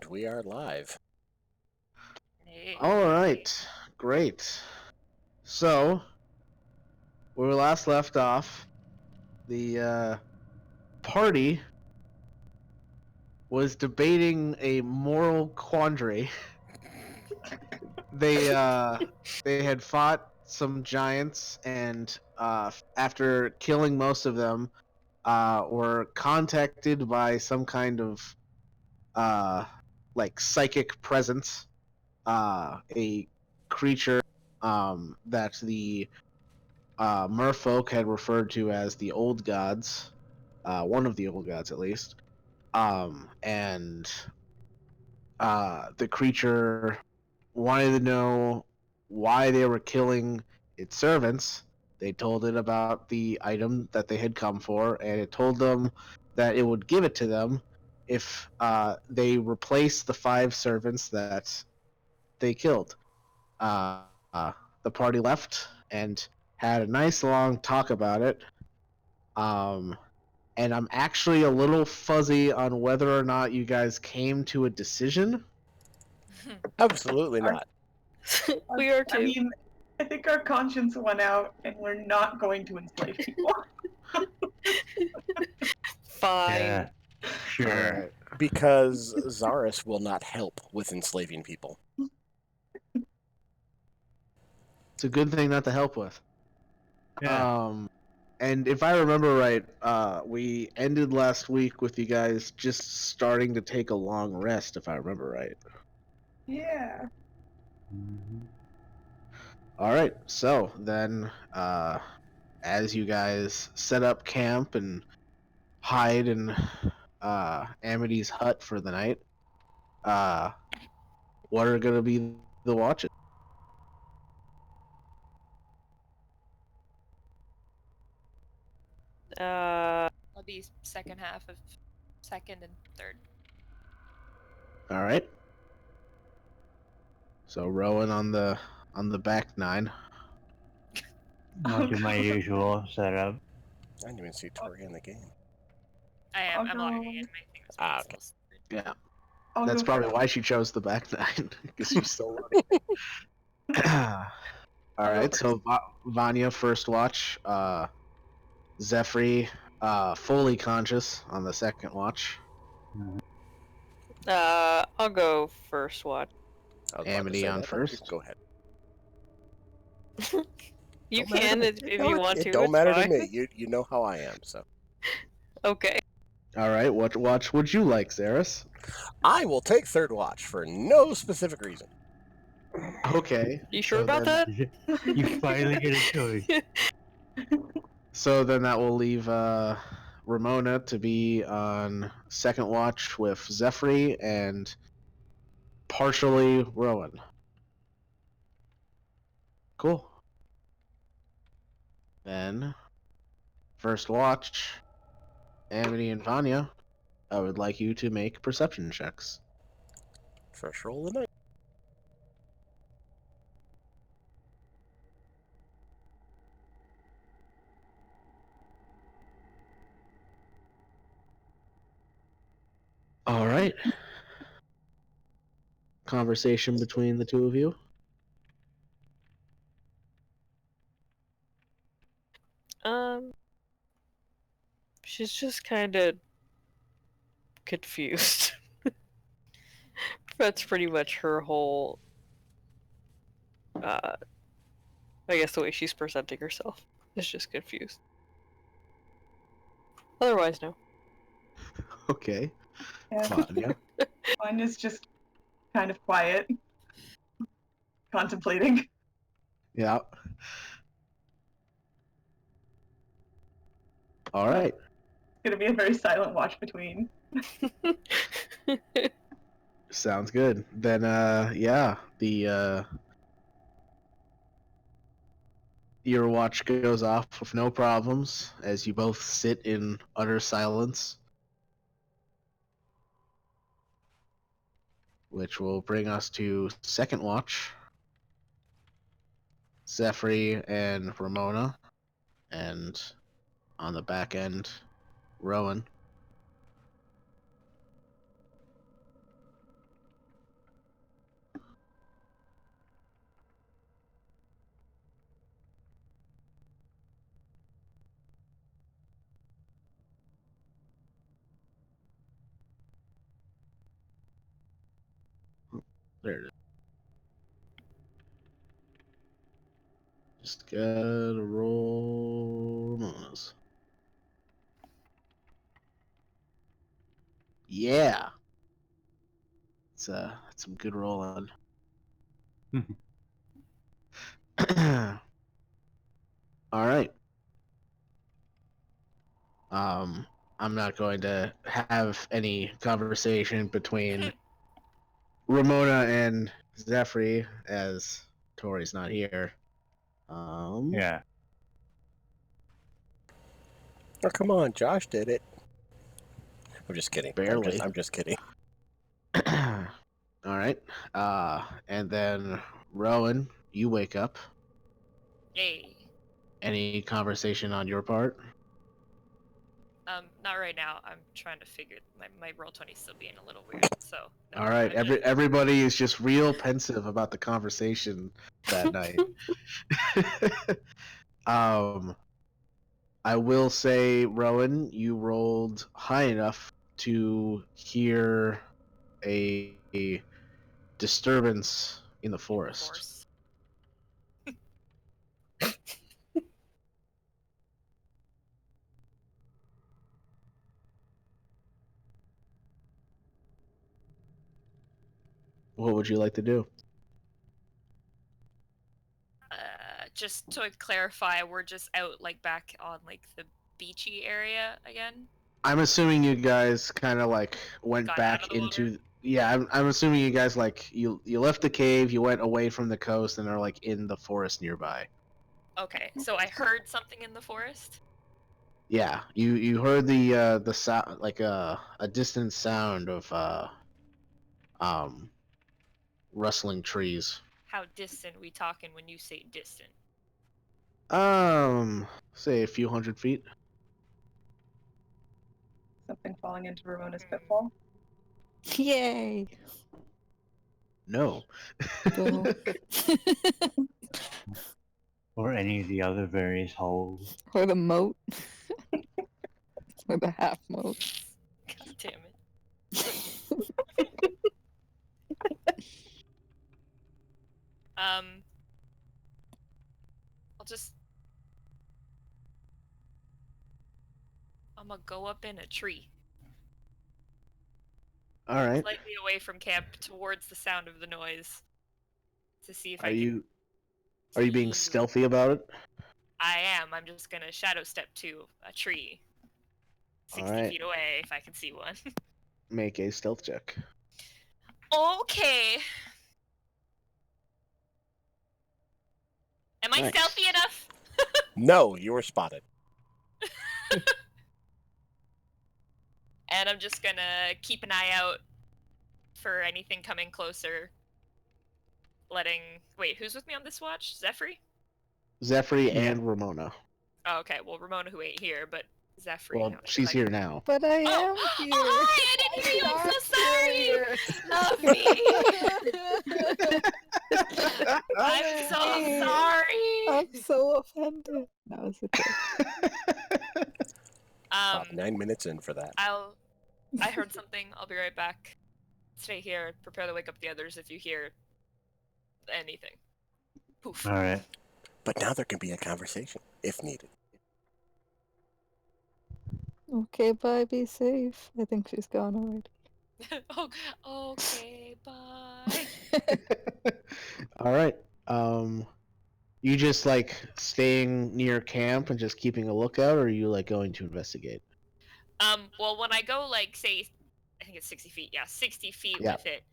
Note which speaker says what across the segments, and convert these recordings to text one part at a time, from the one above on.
Speaker 1: And we are live.
Speaker 2: Hey.
Speaker 3: All right, great. So, where we last left off, the party was debating a moral quandary. They had fought some giants, and after killing most of them, were contacted by some kind of like psychic presence, a creature that the merfolk had referred to as the old gods, one of the old gods at least, and the creature wanted to know why they were killing its servants. They told it about the item that they had come for, and it told them that it would give it to them if they replaced the 5 servants that they killed. Uh, the party left and had a nice long talk about it. And I'm actually a little fuzzy on whether or not you guys came to a decision.
Speaker 1: Absolutely not.
Speaker 2: We are too.
Speaker 4: I mean, I think our conscience went out, and we're not going to enslave people.
Speaker 2: Fine.
Speaker 5: Yeah, sure.
Speaker 3: Alright.
Speaker 1: Because Zaris will not help with enslaving people.
Speaker 3: It's a good thing not to help with.
Speaker 5: Yeah.
Speaker 3: And if I remember right, we ended last week with you guys just starting to take a long rest, if I remember right.
Speaker 4: Yeah.
Speaker 5: Mhm.
Speaker 3: Alright, so then, as you guys set up camp and hide in Amity's hut for the night, what are going to be the watches?
Speaker 2: I'll be second half of second and third.
Speaker 3: All right. So Rowan on the back 9.
Speaker 5: I'll do my usual setup.
Speaker 1: I didn't even see Tori in the game.
Speaker 2: I'm
Speaker 4: I'll
Speaker 2: logging
Speaker 4: go-
Speaker 2: in. My thing is
Speaker 1: Ah, okay.
Speaker 2: still third.
Speaker 3: Yeah,
Speaker 4: I'll
Speaker 3: that's
Speaker 4: go
Speaker 3: probably
Speaker 4: first.
Speaker 3: why she chose the back 9 because she's still running. All
Speaker 4: I'll go
Speaker 3: right. So Vanya first watch. Zephyr, fully conscious on the second watch.
Speaker 2: I'll go first watch.
Speaker 1: I was about to
Speaker 3: Amity
Speaker 1: say
Speaker 3: on
Speaker 1: that, but you
Speaker 3: first.
Speaker 1: can go ahead.
Speaker 2: You
Speaker 1: Don't matter
Speaker 2: can
Speaker 1: to me.
Speaker 2: if
Speaker 1: No,
Speaker 2: you want
Speaker 1: it
Speaker 2: to.
Speaker 1: don't
Speaker 2: it's
Speaker 1: matter
Speaker 2: fine.
Speaker 1: to me. You know how I am. So
Speaker 2: Okay.
Speaker 3: All right. What watch would you like, Zaris?
Speaker 1: I will take third watch for no specific reason.
Speaker 3: Okay.
Speaker 2: You sure
Speaker 3: so
Speaker 2: about
Speaker 3: then,
Speaker 2: that?
Speaker 5: You finally get a choice.
Speaker 3: So then that will leave Ramona to be on second watch with Zephyr and partially Rowan. Cool. Then, first watch, Amity and Vanya, I would like you to make perception checks.
Speaker 1: First roll of the night.
Speaker 3: All right. Conversation between the two of you.
Speaker 2: She's just kind of confused. That's pretty much her whole. I guess the way she's presenting herself is just confused. Otherwise, no.
Speaker 3: Okay.
Speaker 4: Yeah.
Speaker 3: Vanya.
Speaker 4: Mine is just kind of quiet, contemplating.
Speaker 3: Yeah. All right.
Speaker 4: It's gonna be a very silent watch between.
Speaker 3: Sounds good. Then yeah, the your watch goes off with no problems as you both sit in utter silence. Which will bring us to second watch. Zephyr and Ramona, and on the back end, Rowan. There it is. Just gotta roll Ramona's. Yeah. It's some good rolling. All right. I'm not going to have any conversation between Ramona and Zephyr as Tori's not here.
Speaker 5: Yeah.
Speaker 1: Oh, come on, Josh did it. I'm just kidding.
Speaker 3: Barely.
Speaker 1: I'm just kidding.
Speaker 3: All right. And then Rowan, you wake up.
Speaker 6: Yay.
Speaker 3: Any conversation on your part?
Speaker 6: Not right now. I'm trying to figure my roll 20 is still being a little weird. So. No,
Speaker 3: All right.
Speaker 6: I'm just-
Speaker 3: Everybody is just real pensive about the conversation that night. I will say, Rowan, you rolled high enough to hear a disturbance in the forest.
Speaker 6: Force.
Speaker 3: What would you like to do?
Speaker 6: Just to clarify, we're just out like back on like the beachy area again.
Speaker 3: I'm assuming you guys kind of like went
Speaker 6: Got out
Speaker 3: back
Speaker 6: of the water?
Speaker 3: into. Yeah, I'm assuming you guys like you left the cave, you went away from the coast, and are like in the forest nearby.
Speaker 6: Okay, so I heard something in the forest.
Speaker 3: Yeah, you heard the sound like a distant sound of rustling trees.
Speaker 6: How distant we talking when you say distant?
Speaker 3: Say a few hundred feet.
Speaker 4: Something falling into Ramona's pitfall.
Speaker 7: Yay!
Speaker 3: No.
Speaker 7: Boo.
Speaker 5: Or any of the other various holes.
Speaker 7: Or the moat. Or the half moat.
Speaker 6: God damn it. I'm gonna go up in a tree.
Speaker 3: All right.
Speaker 6: Slightly away from camp towards the sound of the noise. To see if
Speaker 3: Are
Speaker 6: I can
Speaker 3: you being
Speaker 6: see-
Speaker 3: stealthy about it?
Speaker 6: I am. I'm just gonna shadow step to a tree. 60
Speaker 3: Alright.
Speaker 6: feet away if I can see one.
Speaker 3: Make a stealth check.
Speaker 6: Okay. Am I
Speaker 3: Nice.
Speaker 6: stealthy enough?
Speaker 1: No, you were spotted.
Speaker 6: And I'm just gonna keep an eye out for anything coming closer. Wait, who's with me on this watch? Zephyr?
Speaker 3: Zephyr
Speaker 5: Yeah.
Speaker 3: and Ramona.
Speaker 6: Oh, okay. Well, Ramona who ain't here, but Zephyr.
Speaker 3: Well, she's here now.
Speaker 7: But I
Speaker 6: Oh,
Speaker 7: am here.
Speaker 6: oh, hi! I didn't hear you. I'm so sorry. Love me. I'm so sorry.
Speaker 7: I'm so offended. That was okay.
Speaker 1: About 9 minutes in for that.
Speaker 6: I heard something. I'll be right back. Stay here. Prepare to wake up the others if you hear anything. Poof.
Speaker 5: Alright.
Speaker 1: But now there can be a conversation, if needed.
Speaker 7: Okay, bye. Be safe. I think she's gone already.
Speaker 6: Oh, okay, bye.
Speaker 3: All right. You just like staying near camp and just keeping a lookout, or are you like going to investigate?
Speaker 6: Well, when I go, like, say, I think it's 60 feet. Yeah, 60 feet
Speaker 3: Yeah.
Speaker 6: with it.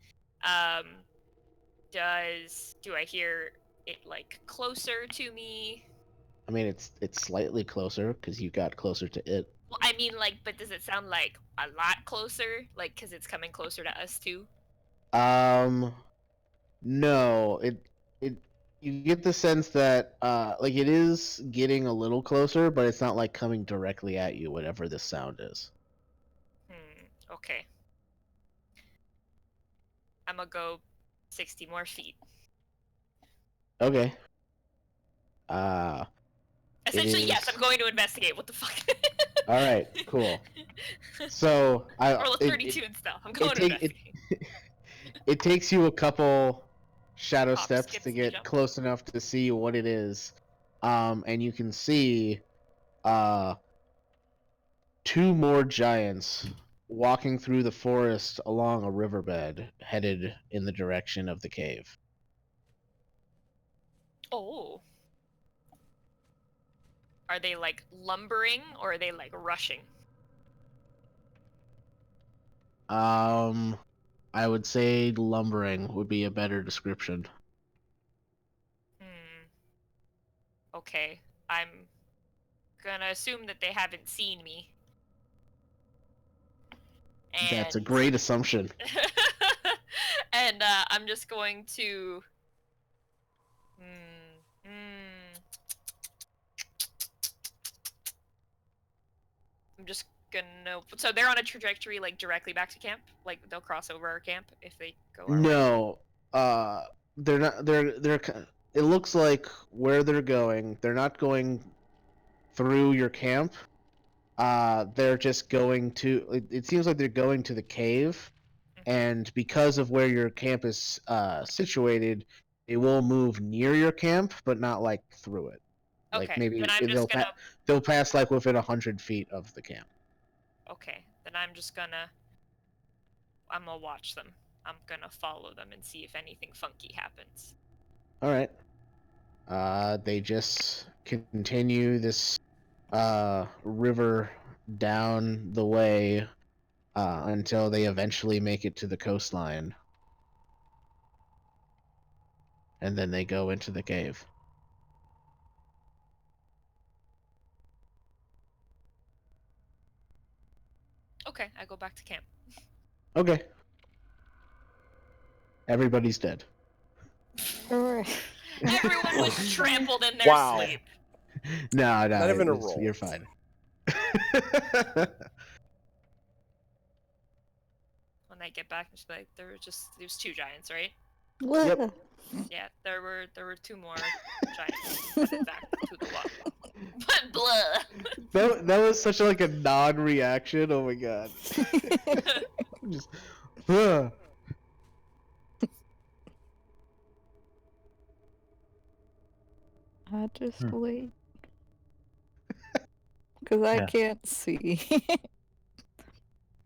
Speaker 6: Do I hear it, like, closer to me?
Speaker 3: I mean, it's slightly closer because you got closer to it.
Speaker 6: Well, I mean, like, but does it sound, like, a lot closer? Like, because it's coming closer to us, too?
Speaker 3: No, you get the sense that like it is getting a little closer, but it's not like coming directly at you, whatever this sound is.
Speaker 6: Okay. I'm gonna go 60 more feet.
Speaker 3: Okay.
Speaker 6: Essentially,
Speaker 3: is-
Speaker 6: yes, I'm going to investigate. What the fuck?
Speaker 3: All right, cool. So
Speaker 6: Roll a 32 and stuff. I'm going to investigate.
Speaker 3: It takes you a couple shadow
Speaker 6: Hop,
Speaker 3: steps
Speaker 6: skip,
Speaker 3: to
Speaker 6: and a
Speaker 3: get
Speaker 6: jump.
Speaker 3: close enough to see what it is. And you can see 2 more giants walking through the forest along a riverbed headed in the direction of the cave.
Speaker 6: Oh. Are they like lumbering or are they like rushing?
Speaker 3: I would say lumbering would be a better description.
Speaker 6: Okay. I'm gonna assume that they haven't seen me. And...
Speaker 3: That's a great assumption.
Speaker 6: and I'm just going to... I'm just gonna... So they're on a trajectory like directly back to camp? Like they'll cross over our camp if they go our way?
Speaker 3: No, they're not. They're. It looks like where they're going. They're not going through your camp. They're just going to. It seems like they're going to the cave, and because of where your camp is situated, it will move near your camp, but not like through it. Like
Speaker 6: Okay,
Speaker 3: maybe
Speaker 6: then I'm just gonna...
Speaker 3: they'll pass like within 100 feet of the camp.
Speaker 6: Okay, then I'm just gonna... I'm gonna watch them. I'm gonna follow them and see if anything funky happens.
Speaker 3: All right. They just continue this river down the way until they eventually make it to the coastline. And then they go into the cave.
Speaker 6: Okay, I go back to camp.
Speaker 3: Okay. Everybody's dead.
Speaker 7: Alright.
Speaker 6: Everyone was trampled in their
Speaker 1: Wow.
Speaker 6: sleep.
Speaker 3: No,
Speaker 1: Not even a roll.
Speaker 3: You're fine.
Speaker 6: When I get back, I'm just like, there was 2 giants, right?
Speaker 3: Yep.
Speaker 6: Yeah, there were 2 more giants headed back to the water. But blah.
Speaker 3: That was such like a non-reaction. Oh my god. Just.
Speaker 7: I just wait. Because I can't see.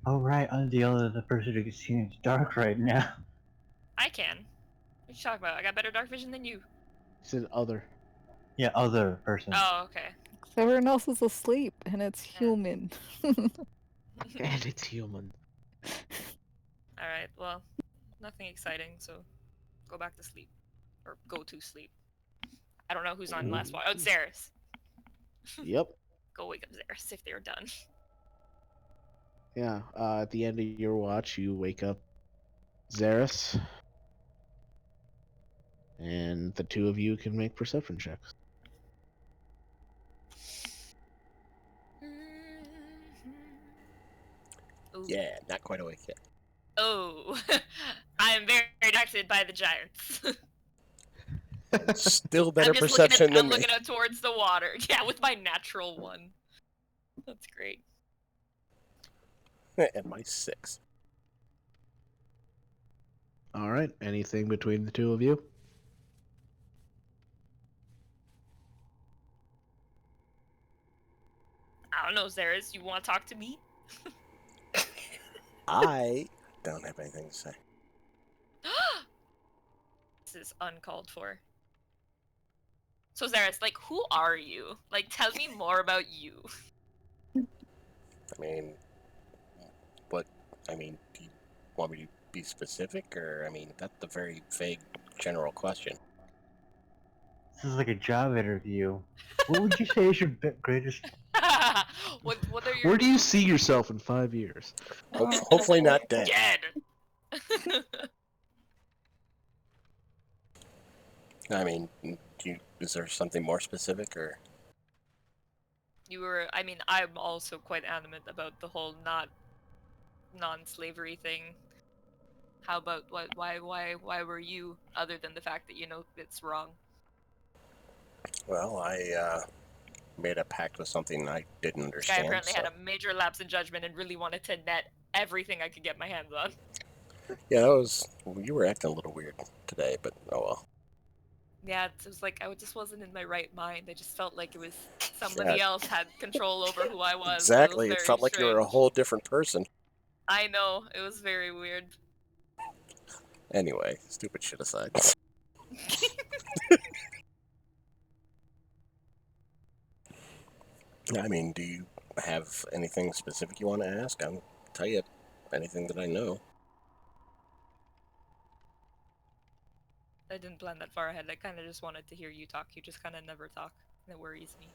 Speaker 5: Oh, right, I'm the other person who can see it's dark right now.
Speaker 6: I can. What are you talking about? I got better dark vision than you.
Speaker 3: Said other.
Speaker 5: Yeah, other person.
Speaker 6: Oh, okay.
Speaker 7: Everyone else is asleep, and it's human.
Speaker 3: And it's human.
Speaker 6: Alright, well, nothing exciting, so go back to sleep. Or go to sleep. I don't know who's on last watch. Oh, it's Zaris.
Speaker 3: Yep.
Speaker 6: Go wake up Zaris if they're done.
Speaker 3: Yeah. At the end of your watch, you wake up Zaris. And the 2 of you can make perception checks.
Speaker 6: Ooh.
Speaker 1: Yeah, not quite awake yet.
Speaker 6: Oh, I am very distracted by the giants.
Speaker 1: Still better perception
Speaker 6: I'm
Speaker 1: than me.
Speaker 6: looking up towards the water. Yeah, with my natural 1. That's great.
Speaker 1: And my 6.
Speaker 3: All right. Anything between the 2 of you?
Speaker 6: I don't know, Zaris. You want to talk to me?
Speaker 1: I don't have anything to say.
Speaker 6: This is uncalled for. So Zaris, like, who are you? Like, tell me more about you.
Speaker 1: I mean, what? I mean, do you want me to be specific, or I mean, that's a very vague, general question.
Speaker 5: This is like a job interview. What would you say is your greatest...
Speaker 6: what are your...
Speaker 3: Where do you see yourself in 5 years?
Speaker 1: Hopefully not dead.
Speaker 6: Dead!
Speaker 1: I mean, is there something more specific, or?
Speaker 6: I mean, I'm also quite adamant about the whole non-slavery thing. How about, why were you, other than the fact that you know it's wrong?
Speaker 1: Well, I made a pact with something I didn't
Speaker 6: This
Speaker 1: understand.
Speaker 6: guy apparently had a major lapse in judgment and really wanted to net everything I could get my hands on.
Speaker 1: Yeah, that was. You were acting a little weird today, but oh well.
Speaker 6: Yeah, it was like I just wasn't in my right mind. I just felt like it was
Speaker 1: Yeah,
Speaker 6: somebody else had control over who I was. So it was
Speaker 1: exactly. It
Speaker 6: very
Speaker 1: felt like you were a
Speaker 6: strange.
Speaker 1: whole different person.
Speaker 6: I know, it was very weird.
Speaker 1: Anyway, stupid shit aside. I mean, do you have anything specific you want to ask? I'll tell you anything that I know.
Speaker 6: I didn't plan that far ahead. I kind of just wanted to hear you talk. You just kind of never talk, and it worries me.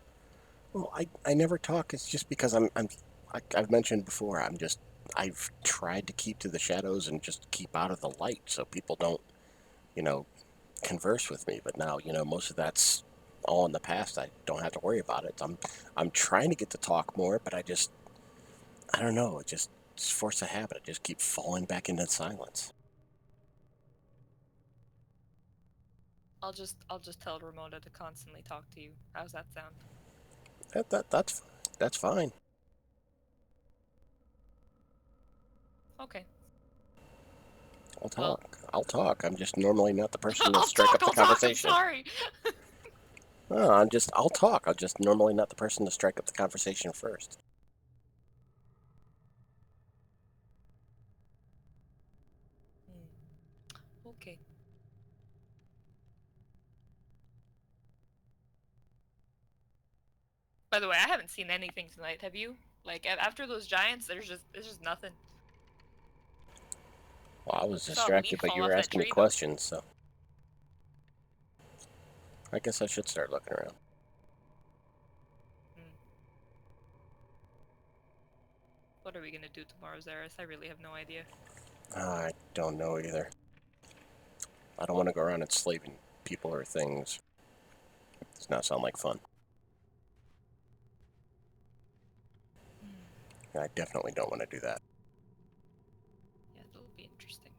Speaker 1: Well, I never talk. It's just because I've mentioned before. I've tried to keep to the shadows and just keep out of the light so people don't, you know, converse with me. But now, most of that's all in the past. I don't have to worry about it. I'm trying to get to talk more, but I don't know. It's force of habit. I just keep falling back into silence.
Speaker 6: I'll just tell Ramona to constantly talk to you. How's that sound?
Speaker 1: That's fine.
Speaker 6: Okay.
Speaker 1: I'll
Speaker 6: Well,
Speaker 1: talk. I'll talk. I'm just normally not the person to
Speaker 6: I'll
Speaker 1: strike
Speaker 6: talk.
Speaker 1: up the
Speaker 6: I'll talk. I'm
Speaker 1: conversation.
Speaker 6: sorry.
Speaker 1: No, I'll talk. I'm just normally not the person to strike up the conversation first.
Speaker 6: Okay. By the way, I haven't seen anything tonight. Have you? Like after those giants, there's just nothing.
Speaker 1: Well, I was
Speaker 6: I saw a leaf
Speaker 1: distracted, but
Speaker 6: fall
Speaker 1: you
Speaker 6: off
Speaker 1: were
Speaker 6: that
Speaker 1: asking me
Speaker 6: tree though.
Speaker 1: questions, so I guess I should start looking around.
Speaker 6: What are we gonna do tomorrow, Zaris? I really have no idea.
Speaker 1: I don't know either. I don't want to go around enslaving people or things. Does not sound like fun. I definitely don't want to do that.
Speaker 6: Yeah, that'll be interesting.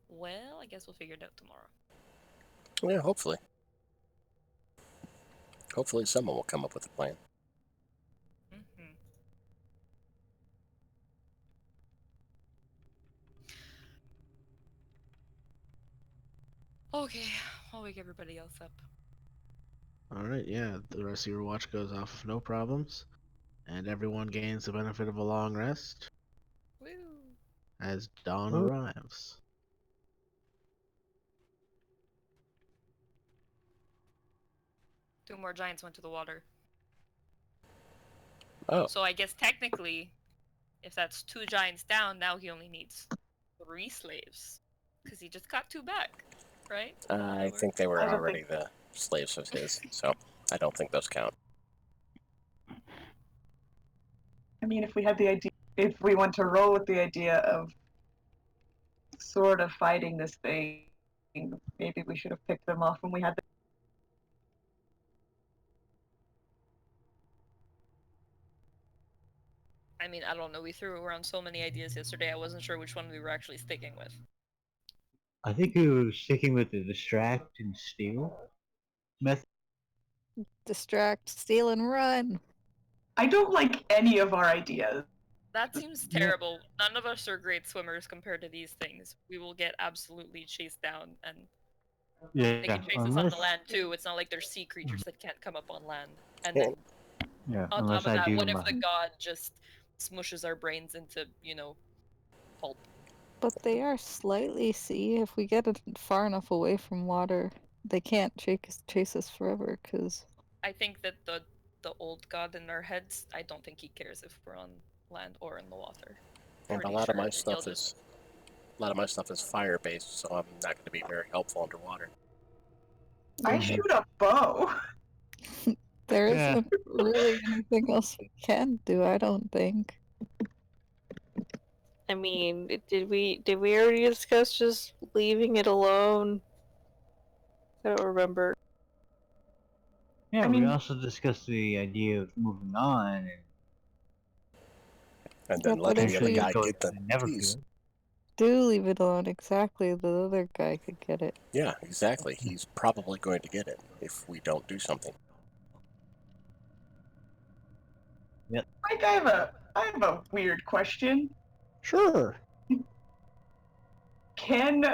Speaker 6: Well, I guess we'll figure it out tomorrow.
Speaker 1: Yeah, hopefully. Hopefully someone will come up with a plan.
Speaker 6: Okay, I'll wake everybody else up.
Speaker 3: All right, yeah, the rest of your watch goes off with no problems, and everyone gains the benefit of a long rest
Speaker 6: Woo!
Speaker 3: as dawn
Speaker 5: Woo.
Speaker 3: arrives.
Speaker 6: 2 more giants went to the water.
Speaker 1: Oh,
Speaker 6: So I guess technically, if that's 2 giants down, now he only needs 3 slaves. Because he just got 2 back, right?
Speaker 1: I think they were
Speaker 4: I don't
Speaker 1: already the slaves of his, so I don't think those count.
Speaker 4: I mean, if we want to roll with the idea of sort of fighting this thing, maybe we should have picked them off when we had the.
Speaker 6: I mean, I don't know. We threw around so many ideas yesterday, I wasn't sure which one we were actually sticking with.
Speaker 5: I think we were sticking with the distract and steal method.
Speaker 7: Distract, steal, and run.
Speaker 4: I don't like any of our ideas.
Speaker 6: That seems terrible. None of us are great swimmers compared to these things. We will get absolutely chased down, and they
Speaker 5: Yeah,
Speaker 6: can chase us on the land too. It's not like they're sea creatures that can't come up on land. And then
Speaker 5: yeah,
Speaker 6: on
Speaker 5: unless
Speaker 6: top of
Speaker 5: I
Speaker 6: that,
Speaker 5: do
Speaker 6: what if
Speaker 5: my.
Speaker 6: the god just smushes our brains into, pulp?
Speaker 7: But they are slightly sea. If we get it far enough away from water, they can't chase us forever, because
Speaker 6: I think that the old god in our heads, I don't think he cares if we're on land or in the water.
Speaker 1: And
Speaker 6: Pretty
Speaker 1: a lot of
Speaker 6: sure
Speaker 1: my
Speaker 6: that he'll
Speaker 1: stuff is fire based, so I'm not going to be very helpful underwater.
Speaker 4: I shoot a bow.
Speaker 7: there
Speaker 5: Yeah.
Speaker 7: isn't really anything else we can do, I don't think.
Speaker 2: I mean, did we already discuss just leaving it alone? I don't remember.
Speaker 5: Yeah,
Speaker 4: I
Speaker 5: we
Speaker 4: mean-
Speaker 5: also discussed the idea of moving on
Speaker 1: And
Speaker 7: Yeah,
Speaker 1: then
Speaker 7: but
Speaker 1: letting
Speaker 7: if
Speaker 1: the other
Speaker 7: we
Speaker 1: guy
Speaker 5: going
Speaker 1: get the
Speaker 5: to
Speaker 1: piece.
Speaker 5: Neverfield.
Speaker 7: do leave it alone, exactly, the other guy could get it.
Speaker 1: Yeah, exactly. He's probably going to get it if we don't do something.
Speaker 4: Mike, I have I have a weird question.
Speaker 3: Sure.
Speaker 4: Can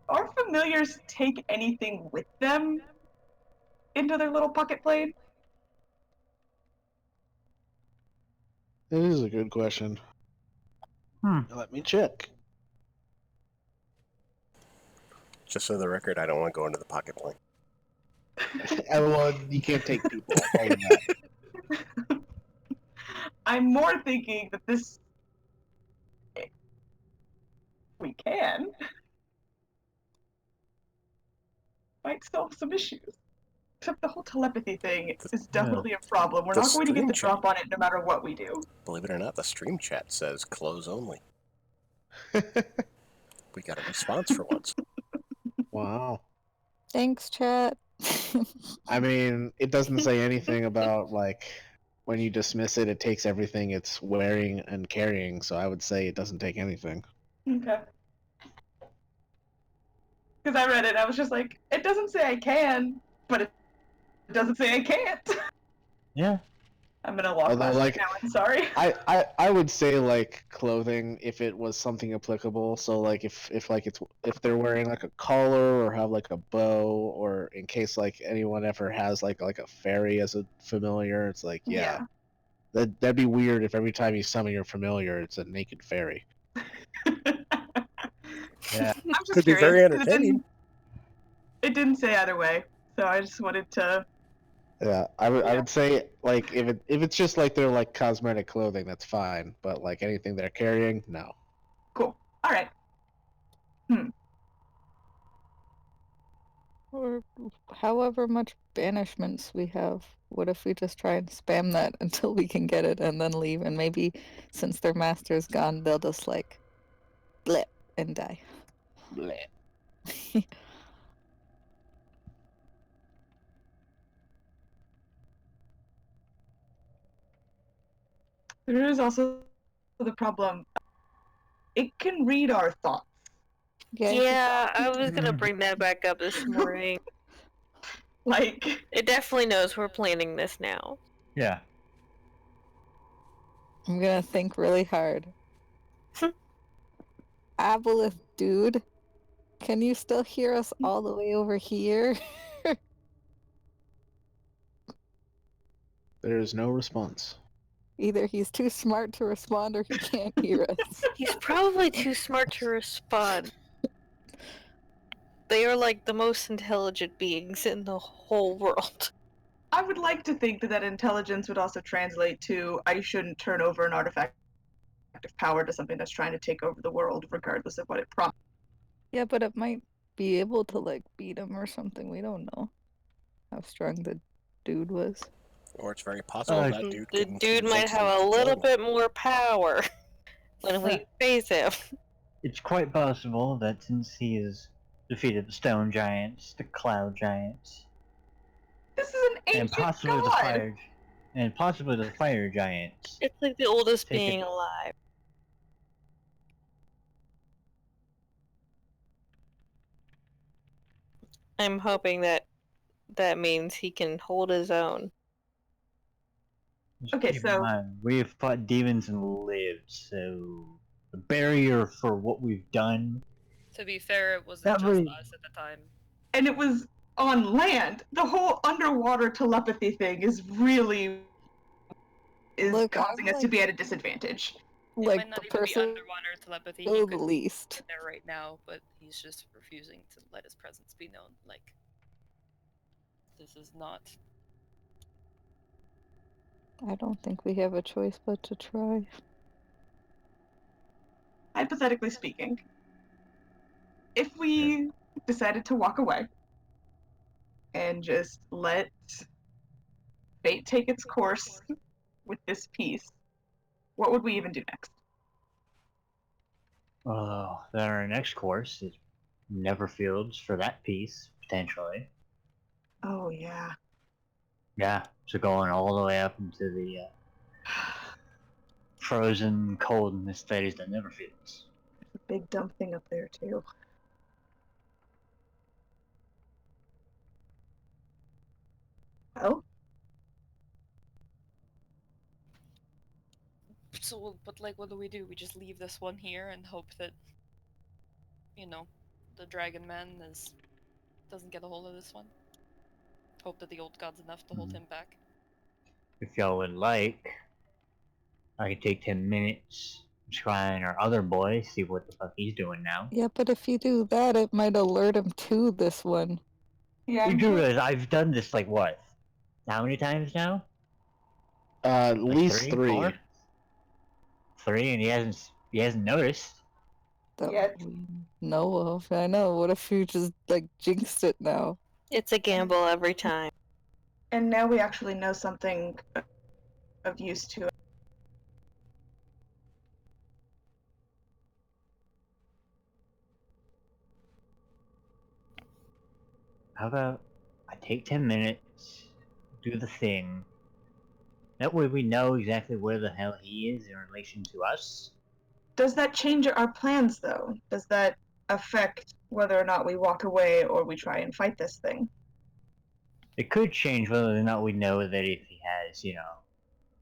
Speaker 4: our familiars take anything with them into their little pocket plane?
Speaker 3: It is a good question. Let me check.
Speaker 1: Just for the record, I don't want to go into the pocket plane.
Speaker 3: Well, you can't take people. I'll tell you that.
Speaker 4: I'm more thinking that this. We can. Might solve some issues. Except the whole telepathy thing is definitely a problem. We're
Speaker 1: The
Speaker 4: not going to get the
Speaker 1: stream
Speaker 4: drop on it no matter what we do.
Speaker 1: Believe it or not, the stream chat says close only. We got a response for once.
Speaker 3: Wow.
Speaker 7: Thanks, chat.
Speaker 3: I mean, it doesn't say anything about, like, when you dismiss it, it takes everything it's wearing and carrying, so I would say it doesn't take anything.
Speaker 4: Okay. Because I read it, I was just like, it doesn't say I can, but it doesn't say I can't.
Speaker 5: Yeah.
Speaker 4: I'm gonna walk
Speaker 3: Although,
Speaker 4: past
Speaker 3: like,
Speaker 4: now, I'm sorry.
Speaker 3: I would say, like, clothing if it was something applicable. So, like, if they're wearing like a collar or have like a bow, or in case like anyone ever has like a fairy as a familiar, it's like yeah. That'd be weird if every time you summon your familiar, it's a naked fairy.
Speaker 5: Yeah.
Speaker 4: I'm just
Speaker 1: Could be
Speaker 4: curious.
Speaker 1: very
Speaker 4: 'Cause
Speaker 1: entertaining.
Speaker 4: it didn't say either way, so I just wanted to.
Speaker 3: Yeah, I
Speaker 4: Yeah.
Speaker 3: would say, like, if it's just like they're like cosmetic clothing, that's fine. But like anything they're carrying, no.
Speaker 4: Cool. All right.
Speaker 7: Or however much banishments we have. What if we just try and spam that until we can get it and then leave? And maybe since their master's gone, they'll just like blip and die.
Speaker 3: Bleh.
Speaker 4: There is also the problem. It can read our thoughts.
Speaker 2: Yeah, I was gonna bring that back up this morning.
Speaker 4: Like,
Speaker 2: It definitely knows we're planning this now.
Speaker 5: Yeah.
Speaker 7: I'm gonna think really hard. Aboleth, dude, can you still hear us all the way over here?
Speaker 3: There is no response.
Speaker 7: Either he's too smart to respond or he can't hear us.
Speaker 2: He's probably too smart to respond. They are like the most intelligent beings in the whole world.
Speaker 4: I would like to think that that intelligence would also translate to I shouldn't turn over an artifact of power to something that's trying to take over the world, regardless of what it promises.
Speaker 7: Yeah, but it might be able to like beat him or something. We don't know how strong the dude was.
Speaker 1: Or it's very possible that dude
Speaker 2: The
Speaker 1: can
Speaker 2: dude might
Speaker 1: convince
Speaker 2: have
Speaker 1: them
Speaker 2: a
Speaker 1: to
Speaker 2: little
Speaker 1: join him.
Speaker 2: bit more power when we face him.
Speaker 5: It's quite possible that since he has defeated the stone giants, the cloud giants,
Speaker 4: This is an
Speaker 5: and
Speaker 4: ancient
Speaker 5: possibly
Speaker 4: god!
Speaker 5: the fire giants,
Speaker 2: It's like the oldest
Speaker 5: Take
Speaker 2: being
Speaker 5: it.
Speaker 2: alive. I'm hoping that that means he can hold his own.
Speaker 5: just
Speaker 4: Okay,
Speaker 5: keep in
Speaker 4: so
Speaker 5: mind, we have fought demons and lived, so the barrier for what we've done.
Speaker 6: To be fair, it wasn't
Speaker 5: That
Speaker 6: just
Speaker 5: really-
Speaker 6: us at the time.
Speaker 4: and it was on land. The whole underwater telepathy thing is really
Speaker 7: Look,
Speaker 4: causing
Speaker 7: I'm
Speaker 4: us to
Speaker 7: like-
Speaker 4: be at a disadvantage.
Speaker 6: It
Speaker 7: Like
Speaker 6: might not
Speaker 7: the
Speaker 6: even be
Speaker 7: person
Speaker 6: underwater telepathy. He
Speaker 7: know
Speaker 6: could
Speaker 7: the
Speaker 6: be
Speaker 7: least.
Speaker 6: there right now, but he's just refusing to let his presence be known. Like, this is not.
Speaker 7: I don't think we have a choice but to try.
Speaker 4: Hypothetically speaking, if we decided to walk away and just let fate take its course with this piece, what would we even do next?
Speaker 5: Oh, then our next course is Neverfields for that piece, potentially.
Speaker 4: Oh, yeah.
Speaker 5: Yeah, so going all the way up into the frozen coldness that is the Neverfields.
Speaker 4: There's a big dump thing up there, too. Oh,
Speaker 6: So, but like, what do? We just leave this one here and hope that, the Dragon Man doesn't get a hold of this one. Hope that the old god's enough to hold him back.
Speaker 5: If y'all would like, I could take 10 minutes, try on our other boy, see what the fuck he's doing now.
Speaker 7: Yeah, but if you do that, it might alert him to this one.
Speaker 4: Yeah,
Speaker 5: You
Speaker 4: I'm
Speaker 5: do
Speaker 4: sure-
Speaker 5: realize I've done this like what? How many times now?
Speaker 3: At
Speaker 5: Like
Speaker 3: least
Speaker 5: 3,
Speaker 3: 3.
Speaker 5: 4? 3, and he hasn't noticed.
Speaker 7: That
Speaker 4: Yet.
Speaker 7: we know of. I know. What if you just like jinxed it now?
Speaker 2: It's a gamble every time.
Speaker 4: And now we actually know something of use to it.
Speaker 5: How about I take 10 minutes, do the thing. That way we know exactly where the hell he is in relation to us.
Speaker 4: Does that change our plans, though? Does that affect whether or not we walk away or we try and fight this thing?
Speaker 5: It could change whether or not we know that if he has,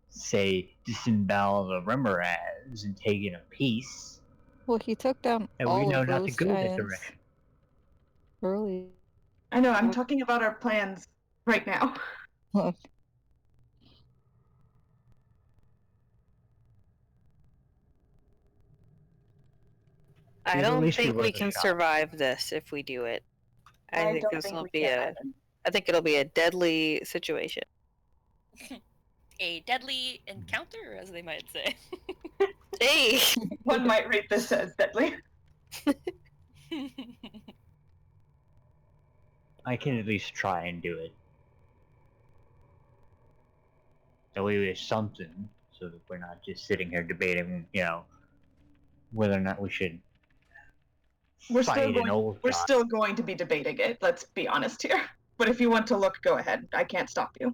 Speaker 5: say, disemboweled the Rimmeraz and taken a piece,
Speaker 7: Well, he took down
Speaker 5: and we
Speaker 7: all
Speaker 5: know
Speaker 7: of
Speaker 5: not to
Speaker 7: those
Speaker 5: go that
Speaker 7: giants
Speaker 5: direction.
Speaker 7: early.
Speaker 4: I know, I'm talking about our plans right now.
Speaker 7: Look,
Speaker 2: I
Speaker 5: It'll at
Speaker 2: don't
Speaker 5: least be
Speaker 2: think we
Speaker 5: worth a
Speaker 2: can
Speaker 5: shot.
Speaker 2: survive this if we do it. I think
Speaker 4: don't
Speaker 2: this
Speaker 4: think
Speaker 2: will
Speaker 4: we
Speaker 2: be
Speaker 4: can
Speaker 2: a.
Speaker 4: either.
Speaker 2: I think it'll be a deadly situation.
Speaker 6: A deadly encounter, as they might say.
Speaker 2: Hey.
Speaker 4: One might rate this as deadly.
Speaker 5: I can at least try and do it. That way we have something, so that we're not just sitting here debating, whether or not we should
Speaker 4: We're
Speaker 5: fight an old
Speaker 4: we're
Speaker 5: god.
Speaker 4: still going to be debating it, let's be honest here. But if you want to look, go ahead. I can't stop you.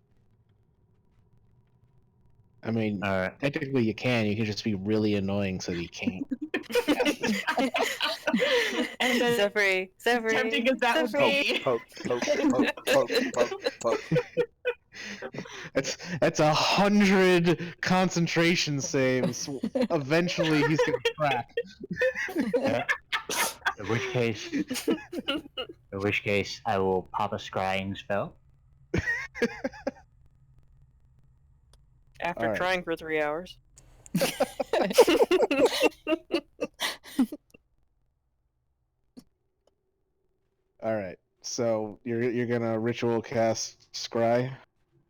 Speaker 3: I mean,
Speaker 5: Alright.
Speaker 3: technically you can. You can just be really annoying so that you can't.
Speaker 4: And then,
Speaker 2: Zephyr.
Speaker 4: tempting as that would be,
Speaker 1: Poke, poke, poke, poke, poke, poke, poke.
Speaker 3: That's 100 concentration saves. Eventually, he's gonna crack.
Speaker 5: Yeah. In which case, I will pop a scrying spell.
Speaker 2: After
Speaker 3: Alright.
Speaker 2: trying for 3 hours.
Speaker 3: All right. So you're gonna ritual cast scry.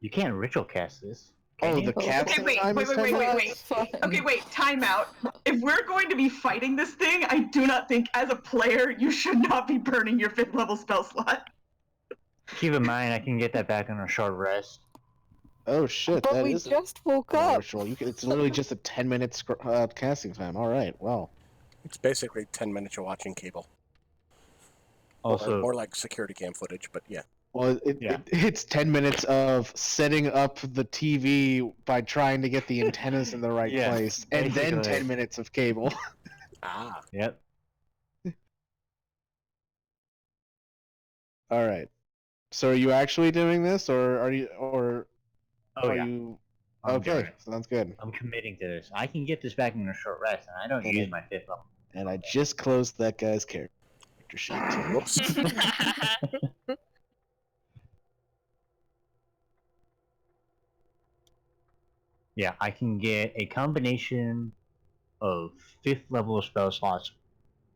Speaker 5: You can't ritual cast this.
Speaker 3: Oh,
Speaker 5: can you?
Speaker 3: the casting
Speaker 4: wait,
Speaker 3: time is 10
Speaker 4: wait.
Speaker 3: minutes?
Speaker 7: fine.
Speaker 4: Okay, wait, time out. If we're going to be fighting this thing, I do not think, as a player, you should not be burning your 5th level spell slot.
Speaker 5: Keep in mind, I can get that back on a short rest.
Speaker 3: Oh shit!
Speaker 7: But
Speaker 3: that
Speaker 7: we
Speaker 3: is
Speaker 7: just woke
Speaker 3: a
Speaker 7: up.
Speaker 3: ritual. It's literally just a 10-minute casting time. All right. Well.
Speaker 1: It's basically 10 minutes of watching cable.
Speaker 5: Also,
Speaker 1: More like security cam footage, but yeah.
Speaker 3: Well, it's 10 minutes of setting up the TV by trying to get the antennas in the right
Speaker 5: Yeah,
Speaker 3: place, and then
Speaker 5: basically.
Speaker 3: 10 minutes of cable.
Speaker 1: Ah.
Speaker 5: yep.
Speaker 3: All right. So, are you actually doing this, or are you,
Speaker 5: Oh
Speaker 3: are
Speaker 5: yeah.
Speaker 3: you?
Speaker 5: I'm doing
Speaker 3: Okay,
Speaker 5: it.
Speaker 3: sounds good.
Speaker 5: I'm committing to this. I can get this back in a short rest, and I don't use my 5th level.
Speaker 3: And I just closed that guy's character sheet too.
Speaker 1: Whoops.
Speaker 5: Yeah, I can get a combination of 5th level spell slots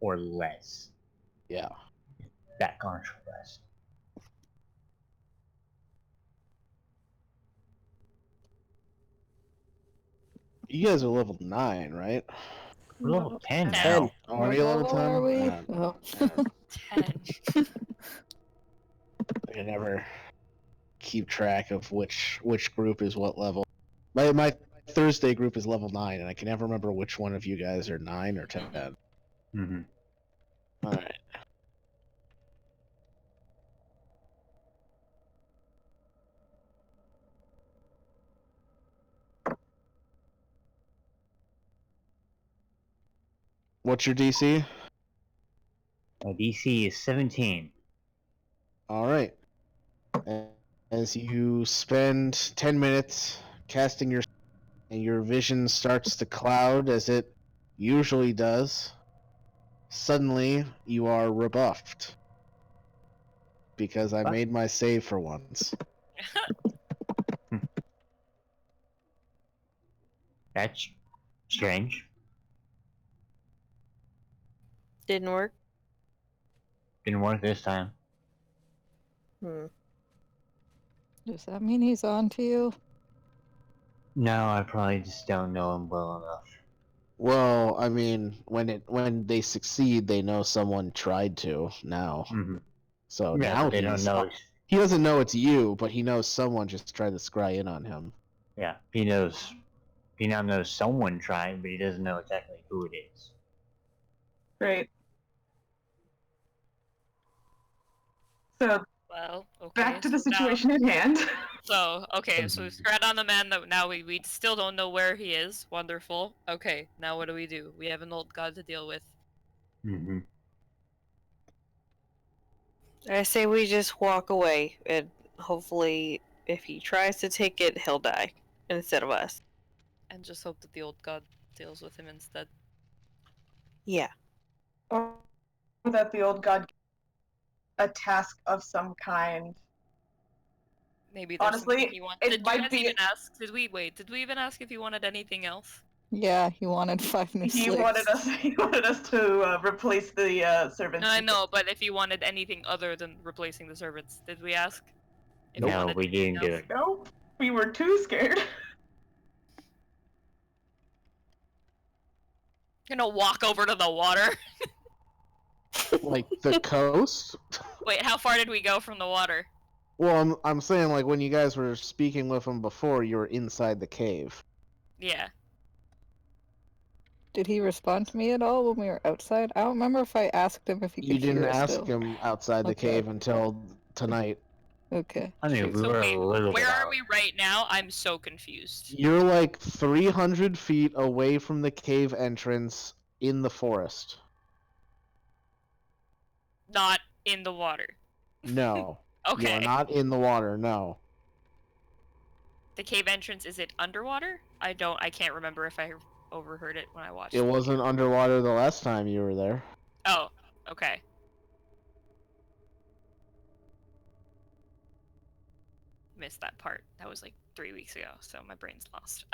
Speaker 5: or less
Speaker 3: Yeah.
Speaker 5: back on short rest.
Speaker 3: You guys are level 9, right?
Speaker 5: We're level 10
Speaker 1: 10.
Speaker 5: now.
Speaker 3: Oh, are you level 10?
Speaker 7: Are we?
Speaker 3: Oh.
Speaker 7: Oh.
Speaker 6: 10.
Speaker 3: I can never keep track of which group is what level. My Thursday group is level 9, and I can never remember which one of you guys are 9 or 10.
Speaker 5: Mm-hmm.
Speaker 3: All right. What's your DC?
Speaker 5: My DC is 17.
Speaker 3: All right. As you spend 10 minutes casting your and your vision starts to cloud as it usually does, suddenly you are rebuffed. Because I
Speaker 5: What?
Speaker 3: made my save for once.
Speaker 5: That's strange.
Speaker 2: Didn't work.
Speaker 5: Didn't work this time.
Speaker 7: Does that mean he's on to you?
Speaker 5: No, I probably just don't know him well enough.
Speaker 3: Well, I mean, when they succeed, they know someone tried to now.
Speaker 5: Mm-hmm.
Speaker 3: So
Speaker 5: Yeah,
Speaker 3: now
Speaker 5: but they don't know.
Speaker 3: he doesn't know it's you, but he knows someone just tried to scry in on him.
Speaker 5: Yeah, he knows. He now knows someone tried, but he doesn't know exactly who it is.
Speaker 4: Great. So
Speaker 6: Well, okay.
Speaker 4: back to the
Speaker 6: so now-
Speaker 4: situation at hand.
Speaker 6: So, okay, so we scrat on the man that now we still don't know where he is. Wonderful. Okay, now what do? We have an old god to deal with.
Speaker 5: Mm-hmm.
Speaker 2: I say we just walk away, and hopefully, if he tries to take it, he'll die instead of us.
Speaker 6: And just hope that the old god deals with him instead.
Speaker 2: Yeah.
Speaker 4: Or that the old god a task of some kind.
Speaker 6: Maybe there's
Speaker 4: Honestly,
Speaker 6: something he wants.
Speaker 4: it
Speaker 6: Did you
Speaker 4: might
Speaker 6: guys
Speaker 4: be-
Speaker 6: even ask? Did we even ask if he wanted anything else?
Speaker 7: Yeah, he wanted 5 new
Speaker 4: He
Speaker 7: slaves.
Speaker 4: wanted us to replace the servants.
Speaker 6: No, I know, but if he wanted anything other than replacing the servants, did we ask? If he
Speaker 5: No,
Speaker 6: wanted
Speaker 5: we
Speaker 6: anything
Speaker 5: didn't do
Speaker 6: else?
Speaker 5: it.
Speaker 4: Nope. We were too scared.
Speaker 6: Gonna walk over to the water.
Speaker 3: Like the coast?
Speaker 6: Wait, how far did we go from the water?
Speaker 3: Well, I'm saying like when you guys were speaking with him before, you were inside the cave.
Speaker 6: Yeah.
Speaker 7: Did he respond to me at all when we were outside? I don't remember if I asked him if he could
Speaker 3: You didn't
Speaker 7: hear us
Speaker 3: ask
Speaker 7: still.
Speaker 3: him outside the
Speaker 7: Okay.
Speaker 3: cave until tonight.
Speaker 7: Okay.
Speaker 5: I mean, we
Speaker 6: So
Speaker 5: were
Speaker 6: wait,
Speaker 5: a little bit
Speaker 6: where are
Speaker 5: out.
Speaker 6: we right now? I'm so confused.
Speaker 3: You're like 300 feet away from the cave entrance in the forest.
Speaker 6: Not in the water.
Speaker 3: No. You
Speaker 6: Okay.
Speaker 3: are not in the water, no.
Speaker 6: The cave entrance, is it underwater? I can't remember if I overheard it when I watched
Speaker 3: It wasn't underwater the last time you were there.
Speaker 6: Oh, okay. Missed that part. That was like 3 weeks ago, so my brain's lost.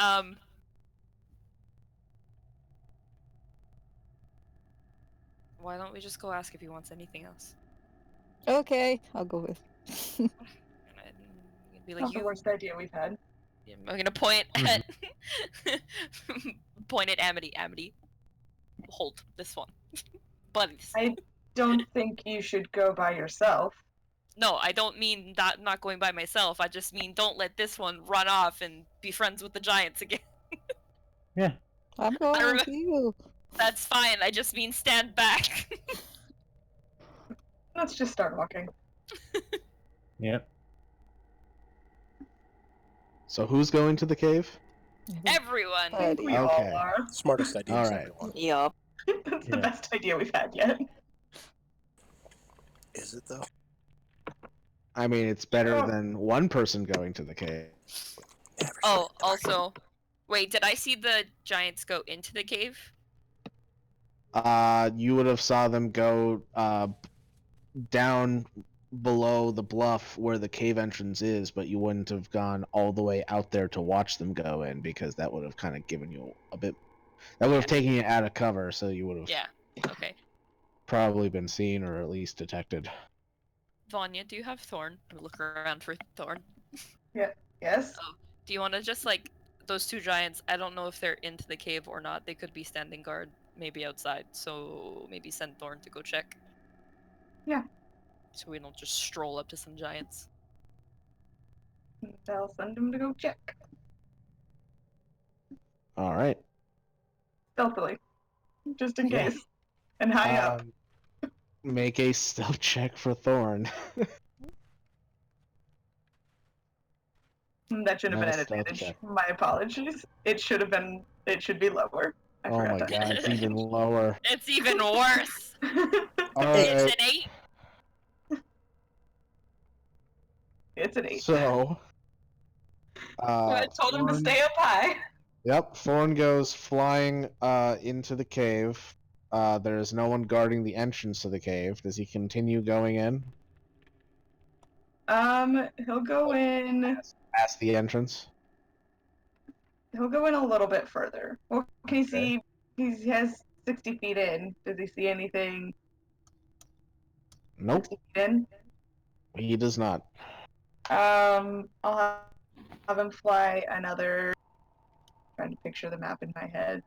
Speaker 6: Why don't we just go ask if he wants anything else?
Speaker 7: Okay, I'll go with.
Speaker 6: And be like,
Speaker 4: Not the worst idea we've had.
Speaker 6: I'm gonna point at point at Amity. Amity, hold this one, buddies.
Speaker 4: I don't think you should go by yourself.
Speaker 6: No, I don't mean not going by myself. I just mean don't let this one run off and be friends with the giants again.
Speaker 5: Yeah.
Speaker 7: I'm going
Speaker 6: I
Speaker 7: with you.
Speaker 6: That's fine. I just mean stand back.
Speaker 4: Let's just start walking.
Speaker 5: Yep.
Speaker 3: So who's going to the cave?
Speaker 6: Everyone.
Speaker 4: I think we
Speaker 3: Okay.
Speaker 4: all are.
Speaker 1: Smartest idea,
Speaker 3: All right.
Speaker 1: everyone.
Speaker 2: Yup.
Speaker 4: That's the
Speaker 5: Yeah.
Speaker 4: best idea we've had yet.
Speaker 1: Is it though?
Speaker 3: I mean, it's better
Speaker 4: Oh.
Speaker 3: than one person going to the cave.
Speaker 1: Never
Speaker 6: Oh,
Speaker 1: said
Speaker 6: also, wait. Did I see the giants go into the cave?
Speaker 3: You would have saw them go down below the bluff where the cave entrance is, but you wouldn't have gone all the way out there to watch them go in because that would have kind of given you a bit. That would have taken you out of cover, so you would have
Speaker 6: Yeah. Okay.
Speaker 3: probably been seen or at least detected.
Speaker 6: Vanya, do you have Thorn? I'm look around for Thorn.
Speaker 4: Yes?
Speaker 6: Do you want to just like those two giants? I don't know if they're into the cave or not. They could be standing guard, maybe outside. So maybe send Thorn to go check.
Speaker 4: Yeah.
Speaker 6: So we don't just stroll up to some giants.
Speaker 4: I'll send him to go check.
Speaker 3: All right.
Speaker 4: Stealthily. Just in
Speaker 3: Yeah.
Speaker 4: case. And high up.
Speaker 3: Make a stealth check for Thorn.
Speaker 4: That should have been
Speaker 3: Nice
Speaker 4: an
Speaker 3: stealth
Speaker 4: advantage.
Speaker 3: check.
Speaker 4: My apologies. It should be lower. I
Speaker 3: Oh my
Speaker 4: forgot
Speaker 3: god, it's even lower.
Speaker 6: It's even worse.
Speaker 4: that.
Speaker 3: All
Speaker 6: It's
Speaker 3: right.
Speaker 6: an 8.
Speaker 4: It's an 8.
Speaker 3: So,
Speaker 4: I told him to
Speaker 3: Thorn-
Speaker 4: stay up high.
Speaker 3: Yep, Thorn goes flying into the cave. There is no one guarding the entrance to the cave. Does he continue going in?
Speaker 4: He'll go in.
Speaker 3: Past the entrance?
Speaker 4: He'll go in a little bit further. Well, can he
Speaker 3: Okay.
Speaker 4: see? He has 60 feet in. Does he see anything?
Speaker 3: Nope,
Speaker 4: 60 feet in.
Speaker 3: he does not.
Speaker 4: I'll have him fly another. Trying to picture the map in my head.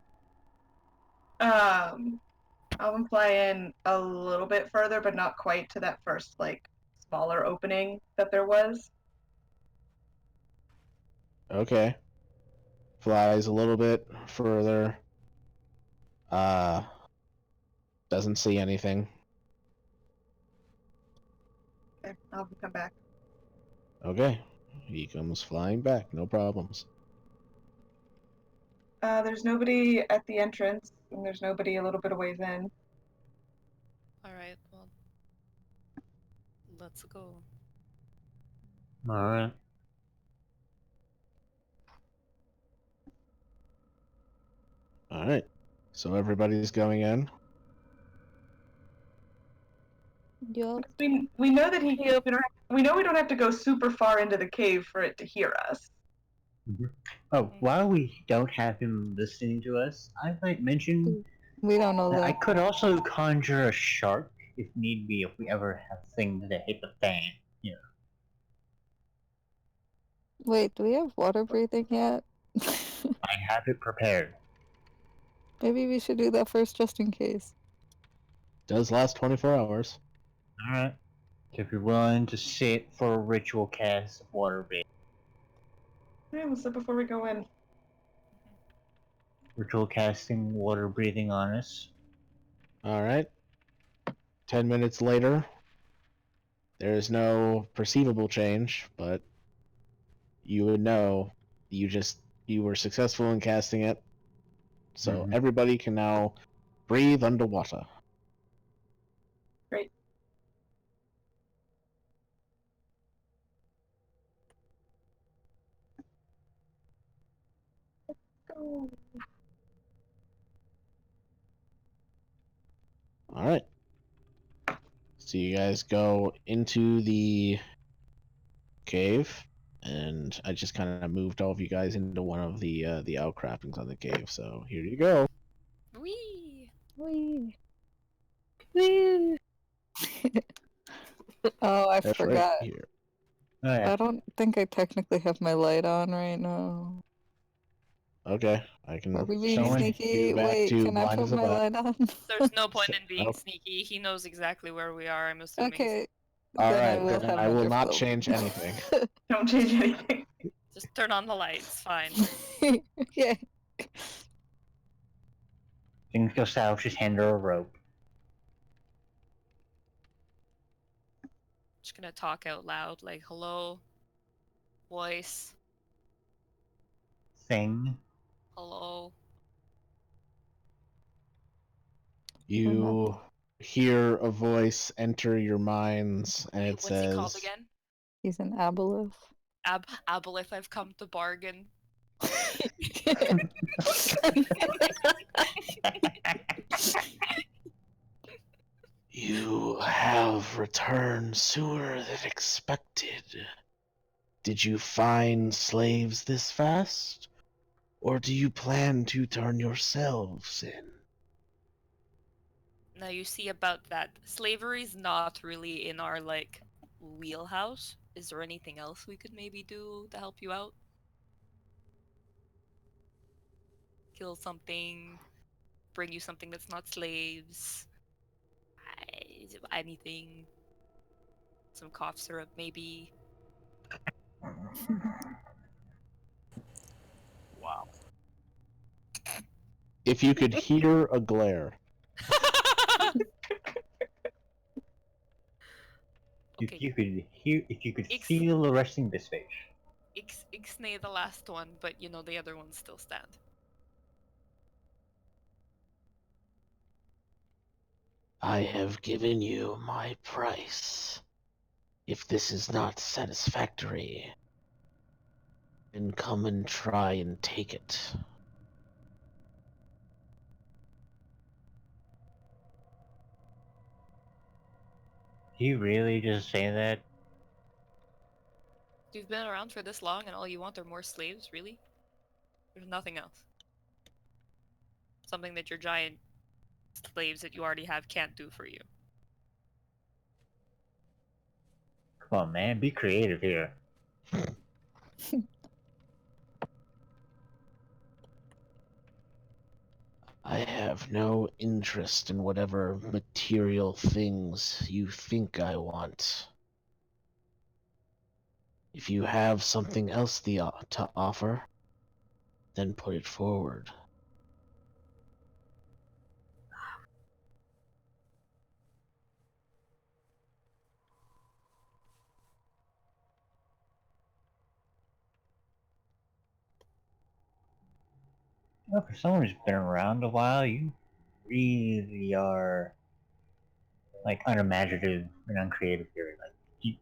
Speaker 4: I'll have him fly in a little bit further, but not quite to that first like smaller opening that there was.
Speaker 3: Okay. Flies a little bit further. Doesn't see anything.
Speaker 4: Okay, I'll have him come back.
Speaker 3: Okay. He comes flying back, no problems.
Speaker 4: There's nobody at the entrance, and there's nobody a little bit of ways in.
Speaker 6: Alright, well. Let's go.
Speaker 5: Alright.
Speaker 3: Alright. So everybody's going in?
Speaker 7: Yup.
Speaker 4: We know that he we know we don't have to go super far into the cave for it to hear us.
Speaker 5: Oh, while we don't have him listening to us, I might mention
Speaker 7: We don't know
Speaker 5: that I
Speaker 7: that.
Speaker 5: could also conjure a shark if need be, if we ever have things that hit the fan. You know.
Speaker 7: Wait, do we have water breathing yet?
Speaker 5: I have it prepared.
Speaker 7: Maybe we should do that first just in case.
Speaker 3: Does last 24 hours.
Speaker 5: Alright. If you're willing to sit for a ritual cast of water breathing.
Speaker 4: Yeah, what's up before we go in?
Speaker 5: Ritual casting water breathing on us.
Speaker 3: Alright. 10 minutes later. There is no perceivable change, but you would know you were successful in casting it. So everybody can now breathe underwater.
Speaker 4: Great. Go.
Speaker 3: Alright. So you guys go into the cave, and I just kind of moved all of you guys into one of the outcroppings on the cave. So here you go.
Speaker 6: Whee!
Speaker 7: Whee! Whee! Oh, I
Speaker 3: That's
Speaker 7: forgot.
Speaker 3: right here.
Speaker 5: Oh yeah.
Speaker 7: I don't think I technically have my light on right now.
Speaker 3: Okay, I can.
Speaker 7: Are we being
Speaker 5: Someone-
Speaker 7: sneaky?
Speaker 3: you back
Speaker 7: Wait,
Speaker 3: to
Speaker 7: can I
Speaker 3: blind
Speaker 7: put
Speaker 3: as a
Speaker 7: my
Speaker 3: bat.
Speaker 7: light on?
Speaker 6: There's no point in being
Speaker 3: Oh.
Speaker 6: sneaky. He knows exactly where we are, I'm assuming.
Speaker 7: Okay.
Speaker 3: All
Speaker 7: Then I
Speaker 3: right,
Speaker 7: will
Speaker 3: then
Speaker 7: have
Speaker 3: I
Speaker 7: my
Speaker 3: will
Speaker 7: drift
Speaker 3: not
Speaker 7: bolt.
Speaker 3: change anything.
Speaker 4: Don't change anything.
Speaker 6: Just turn on the lights, fine.
Speaker 7: Yeah.
Speaker 5: Things go south, just hand her a rope.
Speaker 6: Just gonna talk out loud, like, hello? Voice?
Speaker 5: Thing.
Speaker 6: Hello?
Speaker 3: You hear a voice enter your minds, and
Speaker 6: Wait,
Speaker 3: it
Speaker 6: what's he called
Speaker 3: says,
Speaker 6: again?
Speaker 7: He's an aboleth.
Speaker 6: Aboleth, I've come to bargain.
Speaker 3: "You have returned sooner than expected. Did you find slaves this fast, or do you plan to turn yourselves in?"
Speaker 6: Now you see about that. Slavery's not really in our, like, wheelhouse. Is there anything else we could maybe do to help you out? Kill something, bring you something that's not slaves. Anything. Some cough syrup, maybe.
Speaker 3: Wow. If you could hear a glare.
Speaker 5: If
Speaker 6: Okay.
Speaker 5: you could hear, if you could
Speaker 6: Ix-
Speaker 5: feel the resting bitch face.
Speaker 6: Ixnay the last one, but you know the other ones still stand.
Speaker 3: I have given you my price. If this is not satisfactory, then come and try and take it.
Speaker 5: you really just say that?
Speaker 6: You've been around for this long and all you want are more slaves, really? There's nothing else. Something that your giant slaves that you already have can't do for you.
Speaker 5: Come on, man, be creative here.
Speaker 3: I have no interest in whatever material things you think I want. If you have something else to offer, then put it forward.
Speaker 5: Well, for someone who's been around a while, you really are like unimaginative and uncreative here. Like you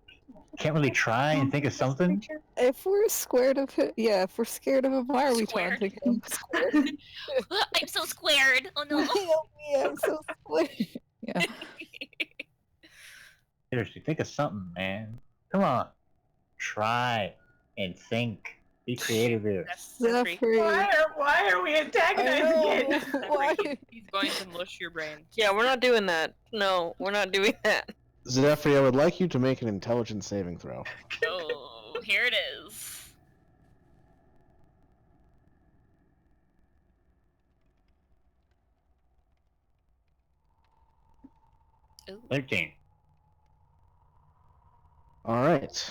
Speaker 5: can't really try and think of something.
Speaker 7: If we're scared of him, yeah, if we're scared of him, why are we
Speaker 6: Squared.
Speaker 7: taunting him? Squared.
Speaker 6: I'm so squared! Oh no!
Speaker 7: Yeah, I'm so squared. Yeah.
Speaker 5: Seriously, think of something, man. Come on, try and think. Be creative here.
Speaker 6: Zephyr.
Speaker 7: Zephyr.
Speaker 4: Why are we
Speaker 7: I
Speaker 4: antagonizing
Speaker 7: know.
Speaker 4: it?
Speaker 7: Why?
Speaker 6: He's going to mush your brain.
Speaker 2: Yeah, we're not doing that. No, we're not doing that.
Speaker 3: Zephyr, I would like you to make an intelligence saving throw.
Speaker 6: Oh, here it is. Ooh.
Speaker 5: 13.
Speaker 3: Alright.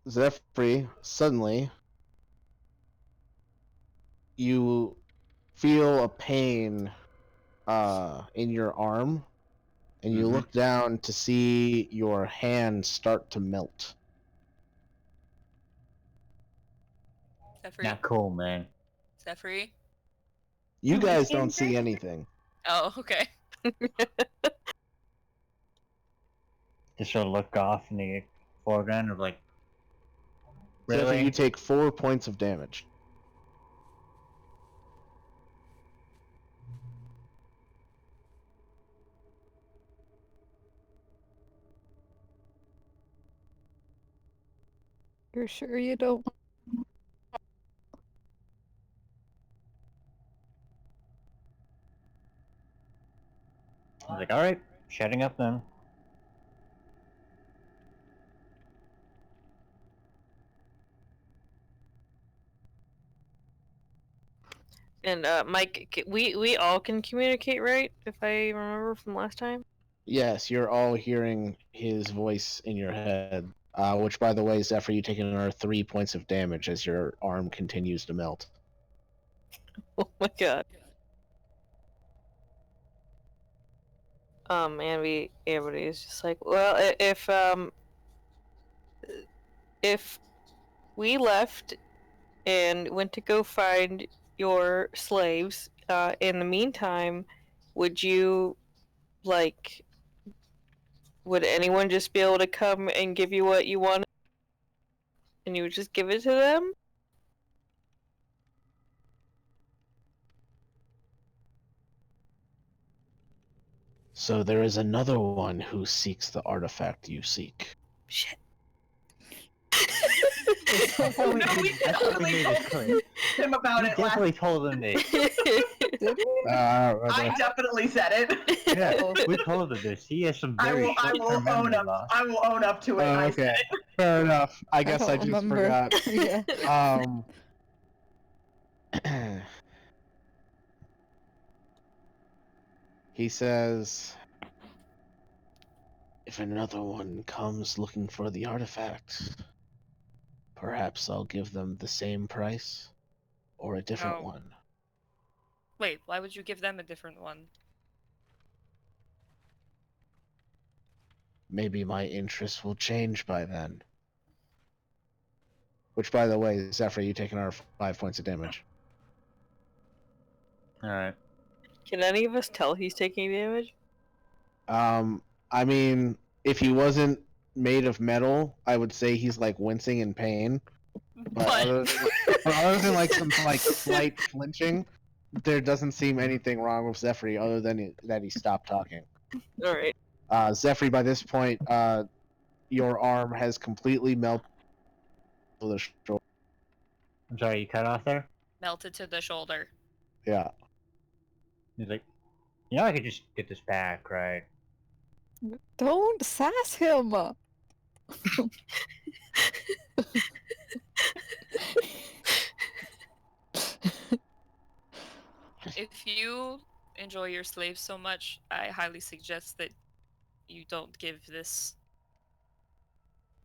Speaker 3: Zephyr, suddenly, you feel a pain in your arm, and you look down to see your hand start to melt.
Speaker 6: Zephyr.
Speaker 5: Not cool, man.
Speaker 6: Zephyr.
Speaker 3: You guys don't see anything.
Speaker 6: Oh, okay.
Speaker 5: Just sort of look off in the foreground of like,
Speaker 3: Zephyr,
Speaker 5: really?
Speaker 3: you take 4 points of damage.
Speaker 7: You're sure you don't?
Speaker 5: I was like, all right, shutting up then.
Speaker 2: And Mike, we all can communicate, right? If I remember from last time.
Speaker 3: Yes, you're all hearing his voice in your head. Which, by the way, Zephyr, you take another 3 points of damage as your arm continues to melt.
Speaker 2: Oh my god. And everybody's just like, well, if we left and went to go find your slaves, in the meantime, would you, like, would anyone just be able to come and give you what you wanted, and you would just give it to them?
Speaker 3: So there is another one who seeks the artifact you seek.
Speaker 2: Shit.
Speaker 4: No, we definitely told him about
Speaker 5: We
Speaker 4: it
Speaker 5: definitely told him this.
Speaker 7: Did we?
Speaker 4: I definitely said it.
Speaker 5: Yeah, we told him this. He has some very
Speaker 4: I will
Speaker 5: short-term
Speaker 4: own
Speaker 5: memory
Speaker 4: up.
Speaker 5: loss.
Speaker 4: I will own up to it. I
Speaker 3: okay.
Speaker 4: said it.
Speaker 3: Fair enough. I guess I
Speaker 7: don't
Speaker 3: just
Speaker 7: remember.
Speaker 3: forgot.
Speaker 7: Yeah.
Speaker 3: He says, if another one comes looking for the artifact, perhaps I'll give them the same price or a different
Speaker 6: No.
Speaker 3: one.
Speaker 6: Wait, why would you give them a different one?
Speaker 3: Maybe my interests will change by then. Which, by the way, Zephyr, you take another 5 points of damage.
Speaker 5: Alright.
Speaker 2: Can any of us tell he's taking damage?
Speaker 3: I mean, if he wasn't made of metal, I would say he's like wincing in pain. But other than like some like slight flinching, there doesn't seem anything wrong with Zephyr other than that he stopped talking.
Speaker 2: All right.
Speaker 3: Zephyr, by this point, your arm has completely melted to the shoulder.
Speaker 5: I'm sorry, you cut off there?
Speaker 6: Melted to the shoulder.
Speaker 3: Yeah.
Speaker 5: He's like, you know, I could just get this back, right?
Speaker 7: Don't sass him.
Speaker 6: If you enjoy your slaves so much, I highly suggest that you don't give this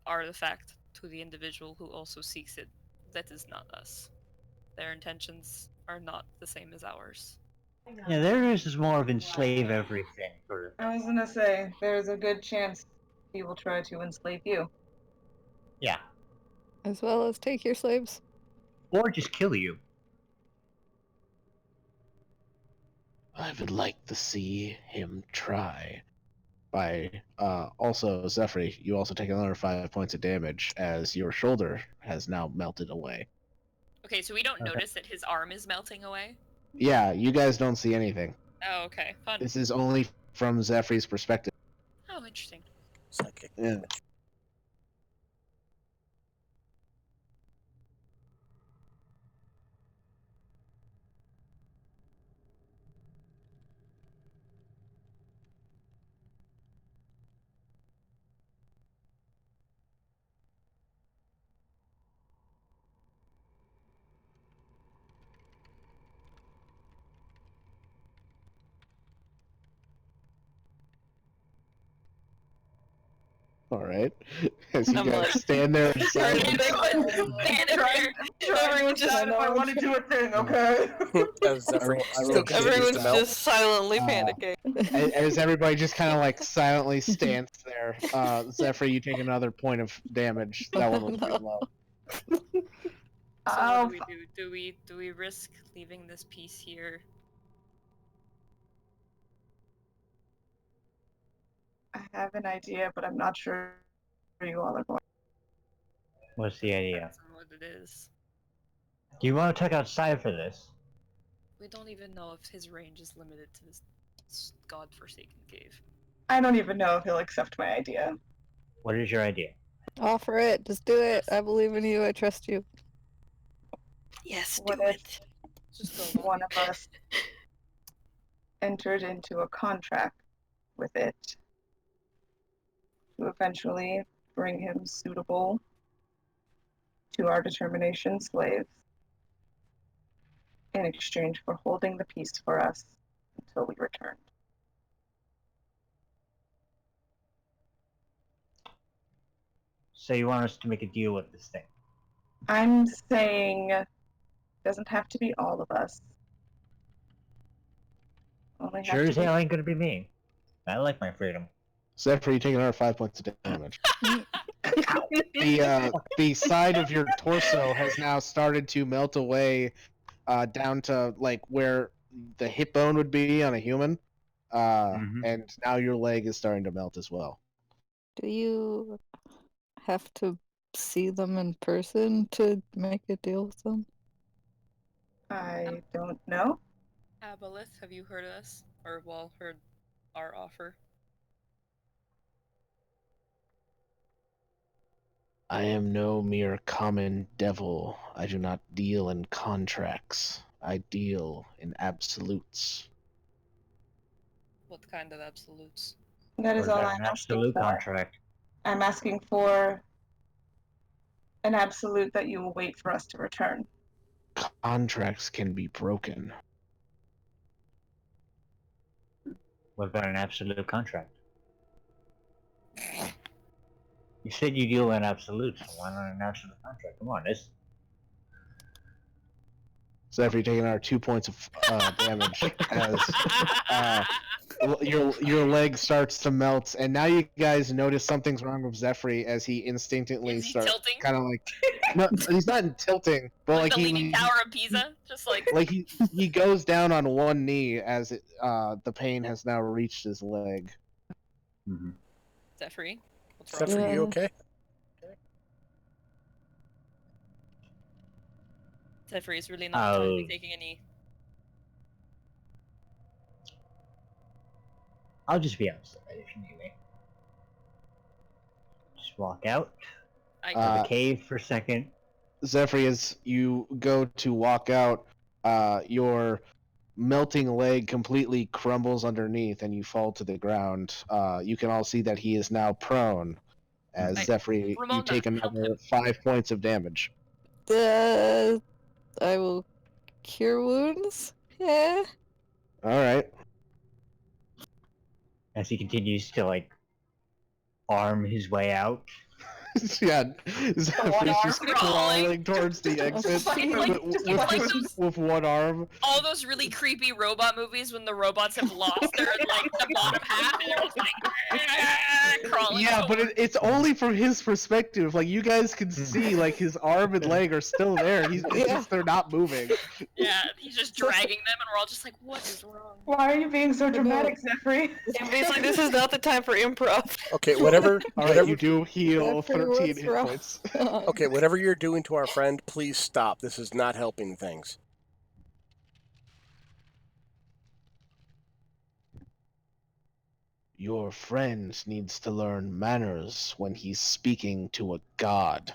Speaker 6: artifact to the individual who also seeks it. That is not us. Their intentions are not the same as ours.
Speaker 5: Yeah, theirs is more of enslave everything, sort of.
Speaker 4: I was gonna say, there's a good chance he will try to enslave you.
Speaker 5: Yeah.
Speaker 7: As well as take your slaves.
Speaker 5: Or just kill you.
Speaker 3: I would like to see him try. Also, Zephyr, you also take another 5 points of damage as your shoulder has now melted away.
Speaker 6: Okay, so we don't
Speaker 5: Okay.
Speaker 6: notice that his arm is melting away?
Speaker 3: Yeah, you guys don't see anything.
Speaker 6: Oh, okay. Fun.
Speaker 3: This is only from Zephyr's perspective.
Speaker 6: Oh, interesting.
Speaker 1: Psychic
Speaker 3: Yeah.
Speaker 1: damage.
Speaker 3: All right. As you
Speaker 2: I'm
Speaker 3: guys
Speaker 2: like-
Speaker 3: stand there in silence.
Speaker 2: Everyone just
Speaker 4: if I want to do a thing, okay?
Speaker 1: As Zephyr
Speaker 3: I
Speaker 1: still
Speaker 3: rolled
Speaker 1: continues
Speaker 2: Everyone's
Speaker 1: to melt.
Speaker 2: just silently
Speaker 3: Uh,
Speaker 2: panicking.
Speaker 3: As everybody just kind of like silently stands there. Zephyr, you take another point of damage. That one was pretty low.
Speaker 6: So
Speaker 4: Oh,
Speaker 6: what do we do? Do we risk leaving this piece here?
Speaker 4: I have an idea, but I'm not sure you all are going.
Speaker 5: What's the idea?
Speaker 6: Depends on what it is.
Speaker 5: Do you want to check outside for this?
Speaker 6: We don't even know if his range is limited to this godforsaken cave.
Speaker 4: I don't even know if he'll accept my idea.
Speaker 5: What is your idea?
Speaker 7: Offer it. Just do it. I believe in you. I trust you.
Speaker 2: Yes,
Speaker 4: What
Speaker 2: do
Speaker 4: if
Speaker 2: it.
Speaker 6: Just go.
Speaker 4: one of us entered into a contract with it to eventually bring him suitable to our determination slaves in exchange for holding the peace for us until we returned.
Speaker 5: So you want us to make a deal with this thing?
Speaker 4: I'm saying it doesn't have to be all of us. Only
Speaker 5: Sure
Speaker 4: have
Speaker 5: as
Speaker 4: to be
Speaker 5: hell ain't gonna be me. I like my freedom.
Speaker 3: Zephyr, you take another 5 points of damage. The side of your torso has now started to melt away down to like where the hip bone would be on a human. And now your leg is starting to melt as well.
Speaker 7: Do you have to see them in person to make a deal with them?
Speaker 4: I don't know.
Speaker 6: Aboleth, have you heard us? Or, well, heard our offer?
Speaker 3: I am no mere common devil. I do not deal in contracts. I deal in absolutes.
Speaker 6: What kind of absolutes?
Speaker 4: That
Speaker 5: Or
Speaker 4: is
Speaker 5: is
Speaker 4: all
Speaker 5: that
Speaker 4: I'm
Speaker 5: an
Speaker 4: asking
Speaker 5: absolute
Speaker 4: for.
Speaker 5: contract?
Speaker 4: I'm asking for an absolute that you will wait for us to return.
Speaker 3: Contracts can be broken.
Speaker 5: What about an absolute contract? You said you deal in absolutes, so why not an absolute contract? Come on, this.
Speaker 3: Zephyr, you take another 2 points of damage as your leg starts to melt, and now you guys notice something's wrong with Zephyr as he instinctively
Speaker 6: Is he
Speaker 3: starts
Speaker 6: tilting?
Speaker 3: kind of like no, he's not tilting, but
Speaker 6: Like
Speaker 3: like
Speaker 6: the
Speaker 3: he
Speaker 6: Leaning Tower of Pisa? Just like...
Speaker 3: like he goes down on one knee as the pain has now reached his leg.
Speaker 5: Mm-hmm.
Speaker 6: Zephyr, what's wrong?
Speaker 1: Zephyr,
Speaker 7: Yeah.
Speaker 1: you okay?
Speaker 6: Zephyr is really not trying to
Speaker 5: Oh.
Speaker 6: be taking any...
Speaker 5: I'll just be outside if you need me. Just walk out
Speaker 6: I
Speaker 5: of the cave for a second.
Speaker 3: Zephyr, as you go to walk out, your melting leg completely crumbles underneath and you fall to the ground. You can all see that he is now prone. As
Speaker 6: Right.
Speaker 3: Zephyr, you
Speaker 6: Ramona,
Speaker 3: take
Speaker 6: help
Speaker 3: another
Speaker 6: him.
Speaker 3: 5 points of damage.
Speaker 7: I will cure wounds. Yeah.
Speaker 3: Alright.
Speaker 5: As he continues to like arm his way out.
Speaker 3: Yeah,
Speaker 4: one
Speaker 3: Zephyr's
Speaker 4: arm
Speaker 3: just
Speaker 6: crawling.
Speaker 3: crawling towards the exit
Speaker 4: Fucking,
Speaker 3: with one arm.
Speaker 6: All those really creepy robot movies when the robots have lost their like the bottom half and they're just like crawling.
Speaker 3: Yeah, but it's only from his perspective. Like, you guys can see, like, his arm and leg are still there. It's just they're not moving.
Speaker 6: Yeah, he's just dragging them, and we're all just like, "What is wrong?"
Speaker 4: Why are you being so dramatic, Zephyr?
Speaker 2: It's like this is not the time for improv.
Speaker 1: Okay, whatever.
Speaker 3: Alright, you do heal
Speaker 7: Zephyr,
Speaker 3: 13
Speaker 7: what's
Speaker 3: hit
Speaker 7: wrong?
Speaker 3: points.
Speaker 1: Okay, whatever you're doing to our friend, please stop. This is not helping things.
Speaker 3: Your friend needs to learn manners when he's speaking to a god.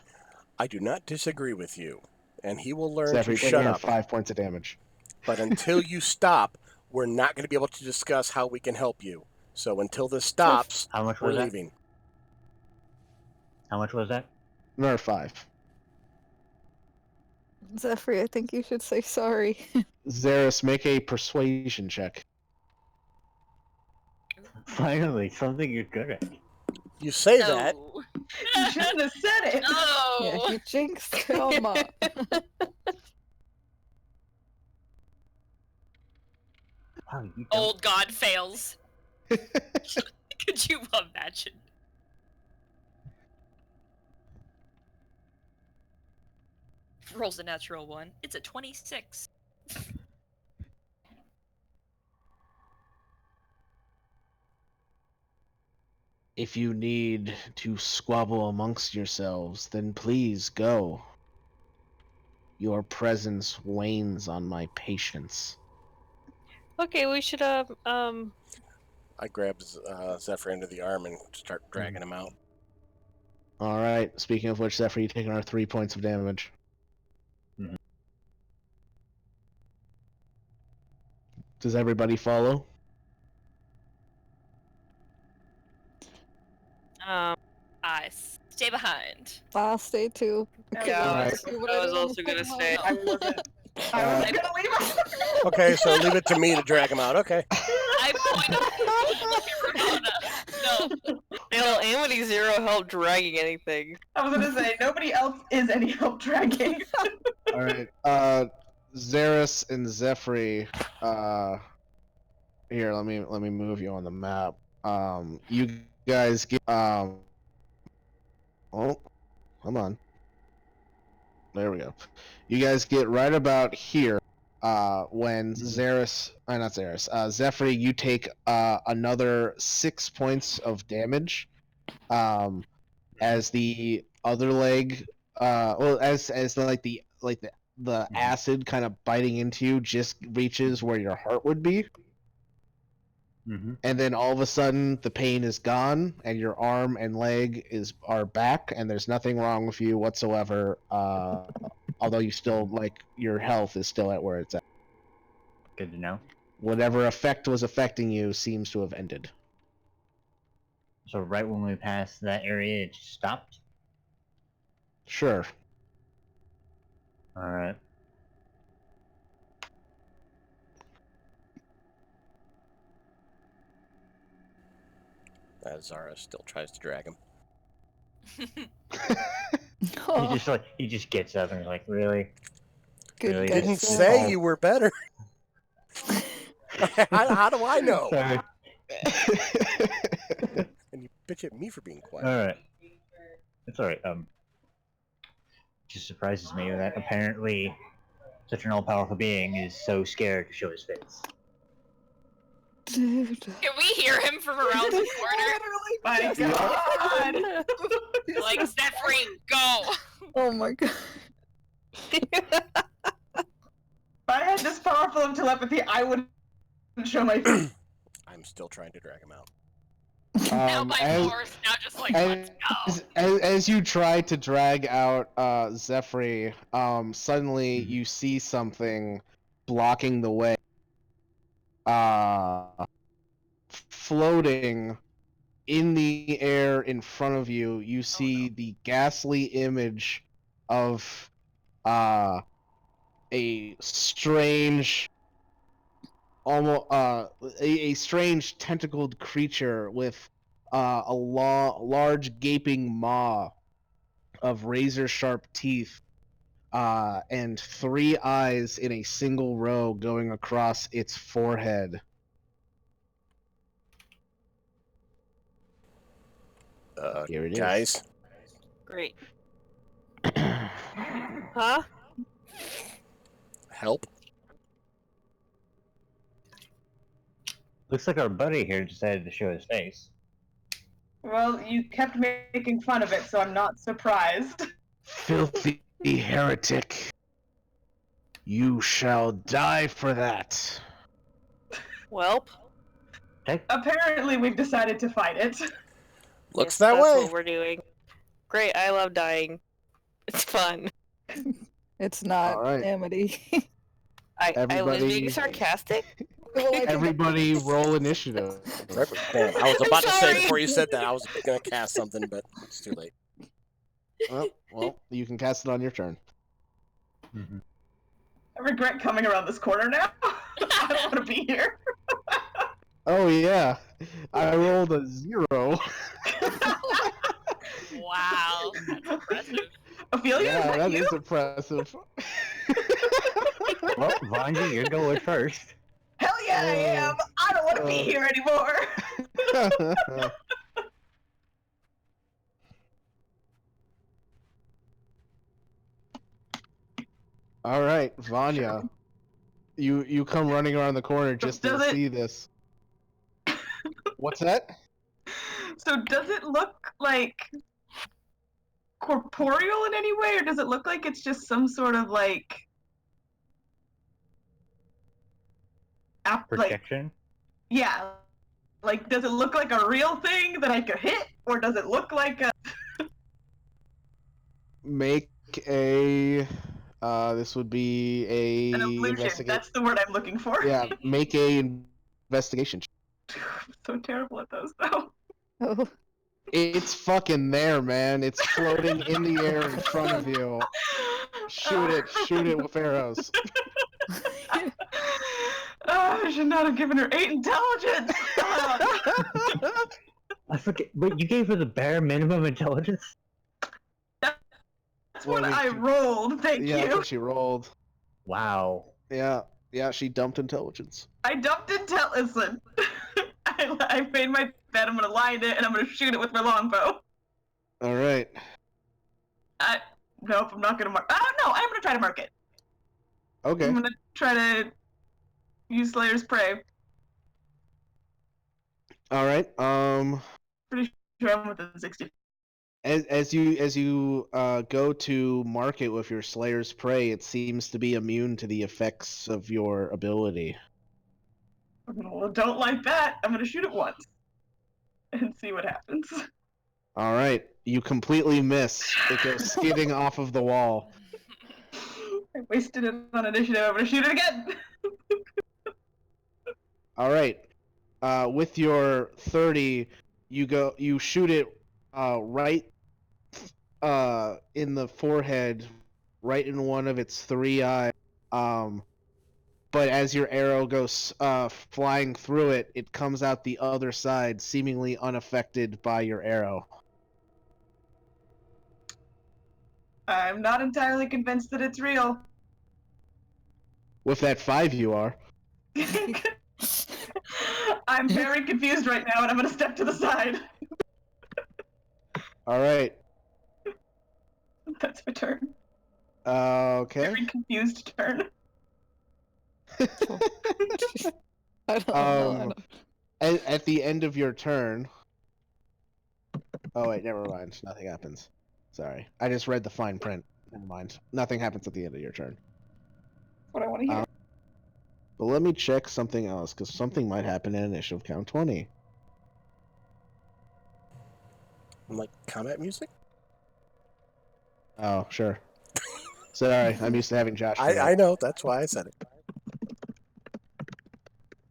Speaker 1: I do not disagree with you, and he will learn
Speaker 3: Zephyr,
Speaker 1: to
Speaker 3: take
Speaker 1: shut
Speaker 3: another
Speaker 1: up.
Speaker 3: 5 points of damage.
Speaker 1: But until you stop, we're not going to be able to discuss how we can help you. So until this stops,
Speaker 5: How much
Speaker 1: we're
Speaker 5: was that?
Speaker 1: leaving.
Speaker 5: How much was that?
Speaker 3: Another 5.
Speaker 7: Zephyr, I think you should say sorry.
Speaker 3: Xeris, make a persuasion check.
Speaker 5: Finally, something you're good at.
Speaker 1: You say that.
Speaker 6: No.
Speaker 4: You shouldn't have said it.
Speaker 7: Yeah,
Speaker 6: No.
Speaker 7: you jinxed Selma.
Speaker 5: Wow, you don't.
Speaker 6: Old God fails. Could you imagine? Rolls a natural 1. It's a 26.
Speaker 3: If you need to squabble amongst yourselves, then please go. Your presence wanes on my patience.
Speaker 2: Okay, we should
Speaker 1: I grab Zephyr into the arm and start dragging him out.
Speaker 3: Alright, speaking of which, Zephyr, you take another 3 points of damage.
Speaker 5: Mhm.
Speaker 3: Does everybody follow?
Speaker 6: I stay behind.
Speaker 7: I'll stay too.
Speaker 2: Yeah,
Speaker 3: Alright.
Speaker 2: I was also gonna stay.
Speaker 4: I wasn't gonna leave.
Speaker 1: Okay, so leave it to me to drag him out. Okay.
Speaker 6: I point at Ramona. No.
Speaker 2: No, Amity Zero helped dragging anything.
Speaker 4: I was gonna say nobody else is any help dragging.
Speaker 3: Alright, Xeris and Zephyr, here, let me move you on the map. You guys get, oh, come on. There we go. You guys get right about here, when Zephyr, you take, another 6 points of damage, as the other leg, as the acid kind of biting into you just reaches where your heart would be.
Speaker 5: Mm-hmm.
Speaker 3: And then all of a sudden the pain is gone and your arm and leg are back and there's nothing wrong with you whatsoever, although you still, like, your health is still at where it's at.
Speaker 5: Good to know.
Speaker 3: Whatever effect was affecting you seems to have ended.
Speaker 5: So right when we passed that area, it just stopped?
Speaker 3: Sure.
Speaker 5: Alright.
Speaker 1: Zara still tries to drag him.
Speaker 5: He just gets up and is like, really?
Speaker 7: Good
Speaker 5: Really?
Speaker 7: guy,
Speaker 1: Didn't
Speaker 7: Zephyr.
Speaker 1: say you were better. How do I know?
Speaker 5: Sorry.
Speaker 1: And you bitch at me for being quiet.
Speaker 5: Alright. It's alright. Just surprises me that apparently such an all-powerful being is so scared to show his face.
Speaker 7: Dude.
Speaker 6: Can we hear him from around the corner?
Speaker 4: My God.
Speaker 6: Like, Zephyr, go!
Speaker 7: Oh my god.
Speaker 4: If I had this powerful of telepathy, I wouldn't show my face.
Speaker 1: I'm still trying to drag him out.
Speaker 6: Now by force, now just like, let's go.
Speaker 3: As you try to drag out Zephyr, suddenly you see something blocking the way. Floating in the air in front of you, you see the ghastly image of a strange, almost a strange tentacled creature with a large gaping maw of razor sharp teeth and 3 eyes in a single row going across its forehead. Here it is.
Speaker 1: Guys,
Speaker 2: Great. Huh?
Speaker 1: help.
Speaker 5: Looks like our buddy here decided to show his face.
Speaker 4: Well, you kept making fun of it, so I'm not surprised.
Speaker 3: Filthy heretic. You shall die for that.
Speaker 2: Welp.
Speaker 4: Apparently, we've decided to fight it.
Speaker 1: Looks
Speaker 2: Yes,
Speaker 1: that
Speaker 2: that's
Speaker 1: way.
Speaker 2: what we're doing. Great, I love dying. It's fun.
Speaker 7: It's not
Speaker 3: All right.
Speaker 7: Amity.
Speaker 2: I was
Speaker 3: Everybody-
Speaker 2: being sarcastic.
Speaker 3: Everybody roll initiative.
Speaker 1: Damn, I was about to say
Speaker 2: Sorry.
Speaker 1: before you said that I was gonna cast something, but it's too late.
Speaker 3: Well, you can cast it on your turn.
Speaker 5: Mm-hmm.
Speaker 4: I regret coming around this corner now. I don't want to be here.
Speaker 3: Oh yeah, I rolled a 0.
Speaker 6: Wow, that's impressive.
Speaker 4: Ophelia,
Speaker 3: Yeah,
Speaker 4: is
Speaker 3: that
Speaker 4: you?
Speaker 3: is impressive.
Speaker 5: Well, Vanji, you're going first.
Speaker 4: Hell yeah, I am. I don't want to be here anymore.
Speaker 3: All right, Vanya, you come running around the corner just to see this. What's that?
Speaker 4: So does it look like corporeal in any way, or does it look like it's just some sort of like
Speaker 5: Protection?
Speaker 4: yeah, like does it look like a real thing that I could hit, or does it look like a
Speaker 3: Make a. This would be
Speaker 4: an
Speaker 3: a
Speaker 4: illusion? That's the word I'm looking for.
Speaker 3: Yeah, make a investigation.
Speaker 4: I'm so terrible at those though.
Speaker 7: Oh,
Speaker 3: It's fucking there, man. It's floating in the air in front of you. Shoot it with arrows.
Speaker 4: I should not have given her 8 intelligence.
Speaker 5: I forget, but you gave her the bare minimum intelligence?
Speaker 4: That's what I rolled. Thank
Speaker 3: Yeah, that's
Speaker 4: you.
Speaker 3: what she rolled.
Speaker 5: Wow.
Speaker 3: Yeah, she dumped intelligence.
Speaker 4: I dumped listen. I made my bet. I'm gonna line it, and I'm gonna shoot it with my longbow.
Speaker 3: All right.
Speaker 4: Nope, I'm not gonna mark. Oh no, I'm gonna try to mark it.
Speaker 3: Okay.
Speaker 4: I'm gonna try to use Slayer's Prey.
Speaker 3: All right.
Speaker 4: Pretty sure I'm within 60.
Speaker 3: As you go to mark it with your Slayer's Prey, it seems to be immune to the effects of your ability.
Speaker 4: Well, don't like that. I'm gonna shoot it once and see what happens.
Speaker 3: All right. You completely miss. It goes skidding off of the wall.
Speaker 4: I wasted it on initiative. I'm gonna shoot it again.
Speaker 3: All right. With your 30, you shoot it right in the forehead, right in one of its 3 eyes. But as your arrow goes flying through it, it comes out the other side, seemingly unaffected by your arrow.
Speaker 4: I'm not entirely convinced that it's real.
Speaker 3: With that 5, you are.
Speaker 4: I'm very confused right now, and I'm gonna step to the side.
Speaker 3: All right.
Speaker 4: That's my turn.
Speaker 3: Okay.
Speaker 4: Very confused turn.
Speaker 7: I don't know.
Speaker 3: At the end of your turn. Oh wait, never mind. Nothing happens. Sorry, I just read the fine print. Never mind. Nothing happens at the end of your turn.
Speaker 4: What I want to hear.
Speaker 3: But let me check something else, because something might happen in initiative count 20.
Speaker 1: Like combat music?
Speaker 3: Oh, sure. Sorry, I'm used to having Josh do
Speaker 1: I
Speaker 3: it.
Speaker 1: know, that's why I said it.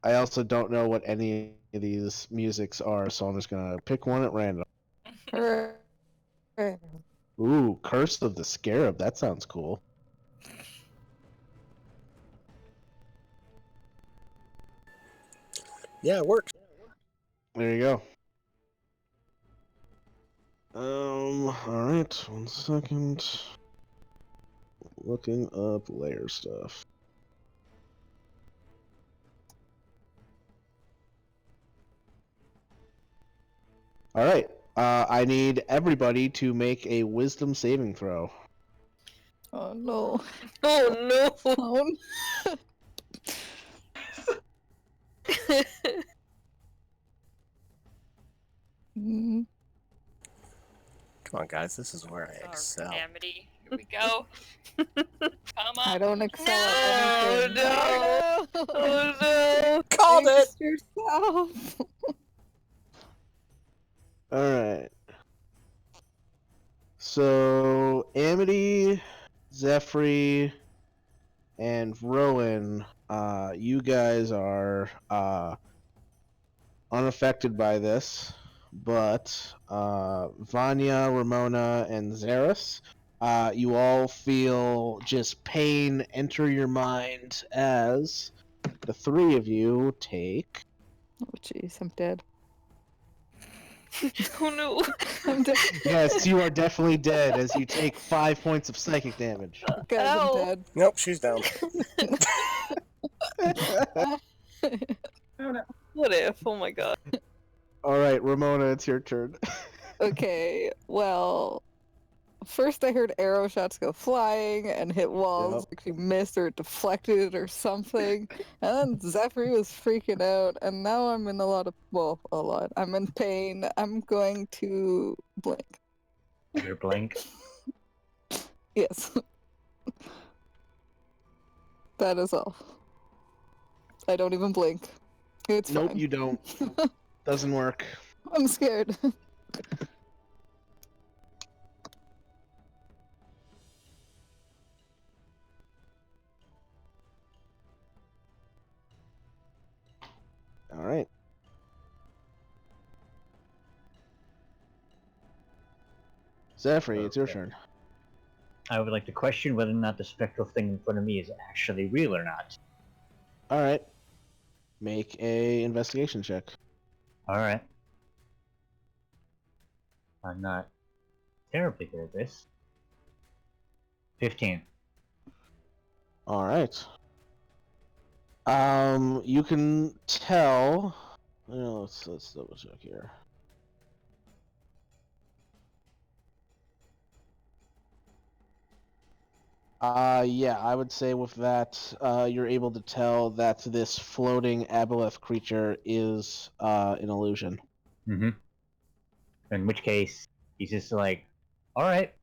Speaker 3: I also don't know what any of these musics are, so I'm just gonna pick one at random.
Speaker 7: Hooray.
Speaker 3: Ooh, Curse of the Scarab. That sounds cool.
Speaker 1: Yeah, it works.
Speaker 3: There you go. Alright, 1 second. Looking up layer stuff. Alright, I need everybody to make a wisdom saving throw.
Speaker 7: Oh no.
Speaker 2: Oh no!
Speaker 7: Oh, mm,
Speaker 1: Come on, guys, this is where I
Speaker 6: Oh,
Speaker 1: excel.
Speaker 6: Amity. Here we go. Come
Speaker 7: I
Speaker 6: on.
Speaker 7: don't excel at
Speaker 2: Oh
Speaker 7: anything.
Speaker 2: no!
Speaker 7: No!
Speaker 2: Oh no!
Speaker 1: Called it!
Speaker 7: Jinxed yourself.
Speaker 3: Alright. So, Amity, Zephyr, and Rowan, you guys are unaffected by this, but Vanya, Ramona, and Zaris, you all feel just pain enter your mind as the three of you take.
Speaker 7: Oh jeez, I'm dead.
Speaker 2: Oh no!
Speaker 7: I'm dead.
Speaker 3: Yes, you are definitely dead as you take 5 points of psychic damage.
Speaker 7: Guys, I'm
Speaker 2: Ow.
Speaker 7: dead.
Speaker 1: Nope, she's down.
Speaker 4: Oh no.
Speaker 2: What if? Oh my god.
Speaker 3: All right, Ramona, it's your turn.
Speaker 7: Okay, well, first I heard arrow shots go flying and hit walls.
Speaker 3: Yep.
Speaker 7: Like she missed or deflected or something. And then Zephyr was freaking out. And now I'm in a lot. I'm in pain. I'm going to blink.
Speaker 5: Your blink.
Speaker 7: Yes. That is all. I don't even blink. It's
Speaker 3: Nope,
Speaker 7: fine.
Speaker 3: you don't. Doesn't work.
Speaker 7: I'm scared.
Speaker 3: All right. Zephyr, it's your
Speaker 5: Okay.
Speaker 3: turn.
Speaker 5: I would like to question whether or not the spectral thing in front of me is actually real or not.
Speaker 3: All right. Make a investigation check.
Speaker 5: Alright. I'm not terribly good at this. 15.
Speaker 3: All right. You can tell. Let's double check here. Yeah, I would say with that, you're able to tell that this floating aboleth creature is an illusion.
Speaker 5: Mm-hmm. In which case, he's just like, alright.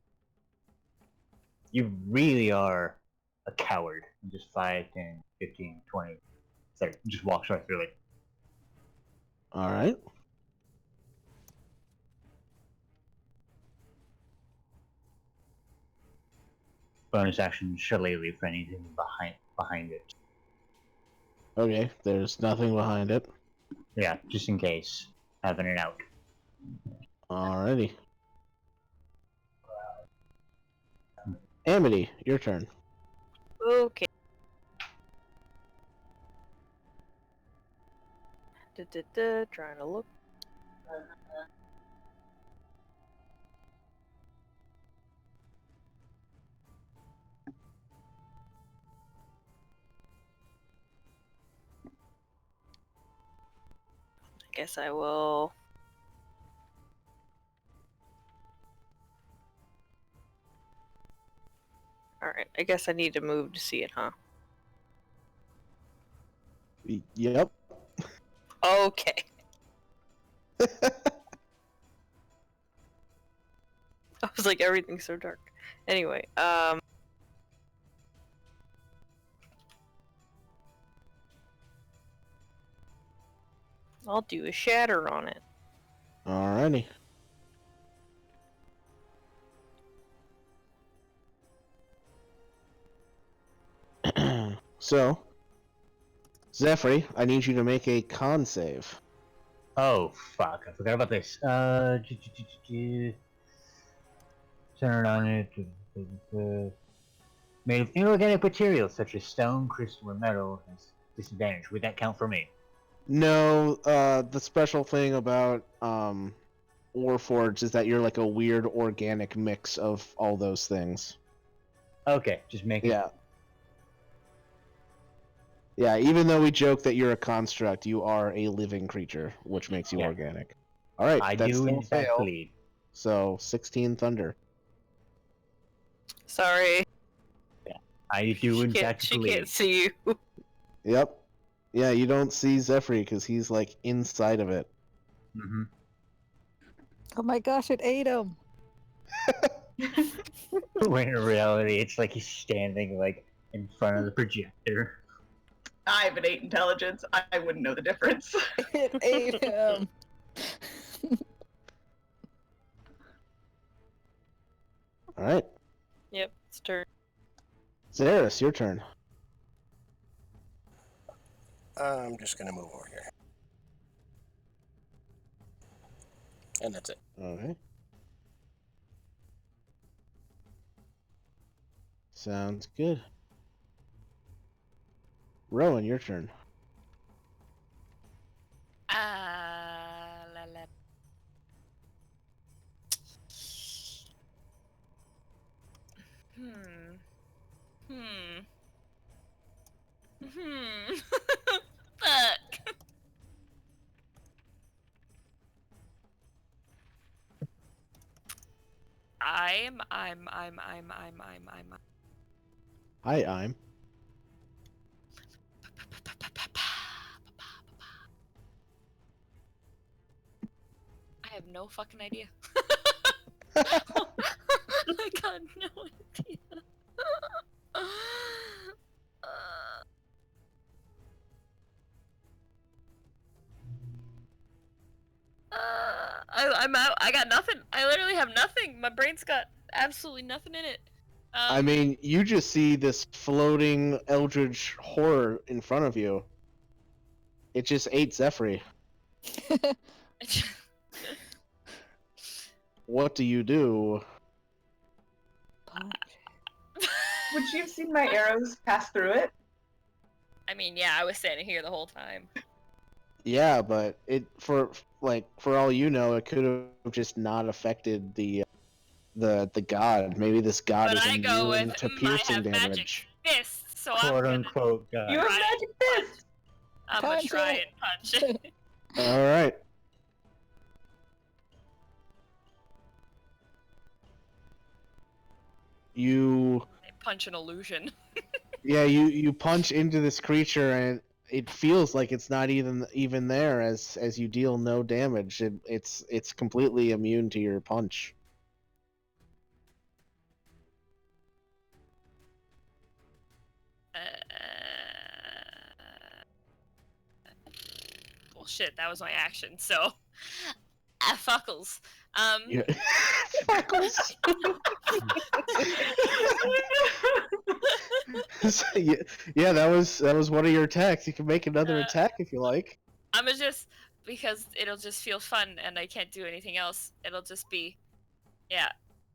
Speaker 5: You really are a coward. And just 5, 10, 15, 20. So just walks right through it.
Speaker 3: All right.
Speaker 5: Bonus action shillelagh for anything behind it.
Speaker 3: Okay. There's nothing behind it.
Speaker 5: Yeah, just in case. Having it out.
Speaker 3: Alrighty. Amity, your turn.
Speaker 2: Okay. Trying to look. I guess I will. Alright, I guess I need to move to see it, huh?
Speaker 3: Yep.
Speaker 2: Okay. I was like, everything's so dark. Anyway, I'll do a shatter on it.
Speaker 3: Alrighty. So, Zephyr, I need you to make a con save.
Speaker 5: Oh, fuck. I forgot about this. Centered on it. Made of inorganic materials such as stone, crystal, or metal has disadvantage. Would that count for me?
Speaker 3: No, the special thing about Warforged is that you're like a weird organic mix of all those things.
Speaker 5: Okay, just make it.
Speaker 3: Yeah. Yeah, even though we joke that you're a construct, you are a living creature, which makes you
Speaker 5: Yeah.
Speaker 3: organic. Alright,
Speaker 5: I
Speaker 3: that's
Speaker 5: do
Speaker 3: still
Speaker 5: in fact
Speaker 3: fail.
Speaker 5: bleed.
Speaker 3: So, 16 thunder.
Speaker 2: Sorry.
Speaker 5: I do in fact
Speaker 2: She
Speaker 5: bleed.
Speaker 2: can't see you.
Speaker 3: Yep. Yeah, you don't see Zephyr because he's like inside of it.
Speaker 5: Mm-hmm.
Speaker 7: Oh my gosh, it ate him.
Speaker 5: When in reality, it's like he's standing like in front of the projector.
Speaker 4: I have an 8 intelligence. I wouldn't know the difference.
Speaker 7: It ate him.
Speaker 3: Alright.
Speaker 2: Yep, it's turn.
Speaker 3: Zaris, your turn.
Speaker 1: I'm just gonna move over here. And that's it.
Speaker 3: Okay. Sounds good. Rowan, your turn.
Speaker 6: La, la. Fuck. I'm.
Speaker 3: Hi, I'm.
Speaker 6: I have no fucking idea. I got no idea. I'm out. I got nothing. I literally have nothing. My brain's got absolutely nothing in it.
Speaker 3: I mean, you just see this floating eldritch horror in front of you. It just ate Zephyr. What do you do?
Speaker 4: Would you have seen my arrows pass through it?
Speaker 6: I mean, yeah, I was standing here the whole time.
Speaker 3: Yeah, but it for all you know, it could have just not affected the god. Maybe this god
Speaker 6: But
Speaker 3: is
Speaker 6: I go
Speaker 3: immune
Speaker 6: with
Speaker 3: to
Speaker 6: I
Speaker 3: piercing
Speaker 6: have magic
Speaker 3: damage.
Speaker 6: fists, so
Speaker 5: Quote
Speaker 6: I'm gonna
Speaker 5: unquote God.
Speaker 4: You have
Speaker 6: Right.
Speaker 4: magic fists!
Speaker 6: I'm gonna
Speaker 7: Punch
Speaker 6: try
Speaker 7: it.
Speaker 6: and punch it.
Speaker 3: All right. You
Speaker 6: Punch an illusion.
Speaker 3: you punch into this creature and it feels like it's not even there as you deal no damage. It's completely immune to your punch.
Speaker 6: Well, shit, that was my action. So, fuckles.
Speaker 3: Yeah. Fuckles. Yeah, that was one of your attacks. You can make another attack if you like.
Speaker 6: I'm gonna just because it'll just feel fun, and I can't do anything else. It'll just be, yeah.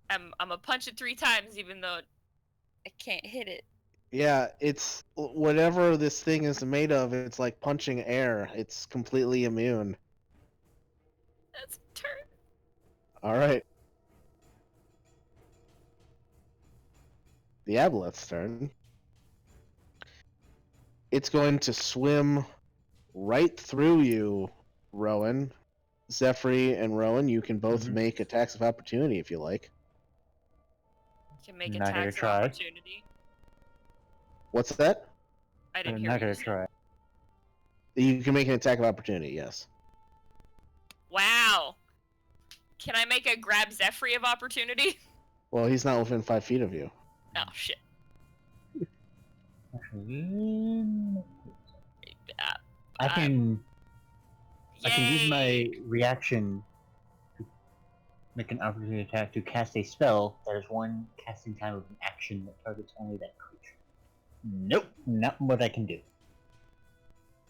Speaker 6: I'm gonna punch it 3 times, even though I can't hit it.
Speaker 3: Yeah, it's whatever this thing is made of. It's like punching air. It's completely immune.
Speaker 6: That's a turn.
Speaker 3: All right. The aboleth's turn. It's going to swim right through you, Rowan. Zephyr and Rowan, you can both make attacks of opportunity if you like.
Speaker 6: Can make
Speaker 5: Not gonna
Speaker 6: attacks of
Speaker 5: try.
Speaker 6: opportunity.
Speaker 3: What's that?
Speaker 6: I didn't
Speaker 5: I'm
Speaker 6: hear
Speaker 5: not
Speaker 6: what
Speaker 5: gonna
Speaker 6: you said.
Speaker 5: try.
Speaker 3: You can make an attack of opportunity, yes.
Speaker 6: Wow. Can I make a grab Zephyr of opportunity?
Speaker 3: Well, he's not within 5 feet of you.
Speaker 6: Oh shit.
Speaker 5: Actually,
Speaker 6: Uh,
Speaker 5: I can. I can use my
Speaker 6: Yay.
Speaker 5: reaction to make an opportunity attack to cast a spell that is one casting time of an action that targets only that creature. Nope, not what I can do.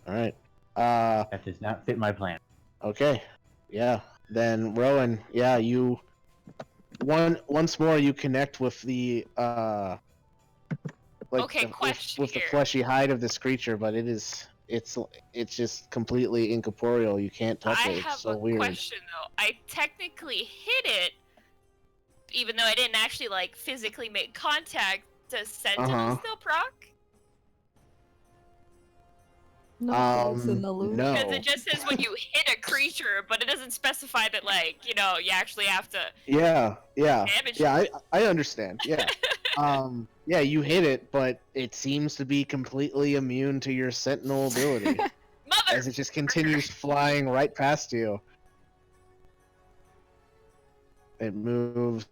Speaker 3: All right.
Speaker 5: That does not fit my plan.
Speaker 3: Okay. Yeah. Then Rowan, yeah, you once more you connect with the
Speaker 6: Okay,
Speaker 3: with
Speaker 6: question
Speaker 3: the
Speaker 6: here.
Speaker 3: fleshy hide of this creature, but it's just completely incorporeal. You can't touch
Speaker 6: I
Speaker 3: it. It's
Speaker 6: have
Speaker 3: so
Speaker 6: a
Speaker 3: weird.
Speaker 6: question though. I technically hit it, even though I didn't actually like physically make contact. Does Sentinel still proc?
Speaker 7: No, 'cause it's an
Speaker 3: No.
Speaker 7: illusion.
Speaker 6: Because it just says when you hit a creature, but it doesn't specify that, like, you know, you actually have to
Speaker 3: Yeah.
Speaker 6: damage it.
Speaker 3: I understand. Yeah. Yeah, you hit it, but it seems to be completely immune to your sentinel ability
Speaker 6: Mother!
Speaker 3: as it just continues flying right past you. It moves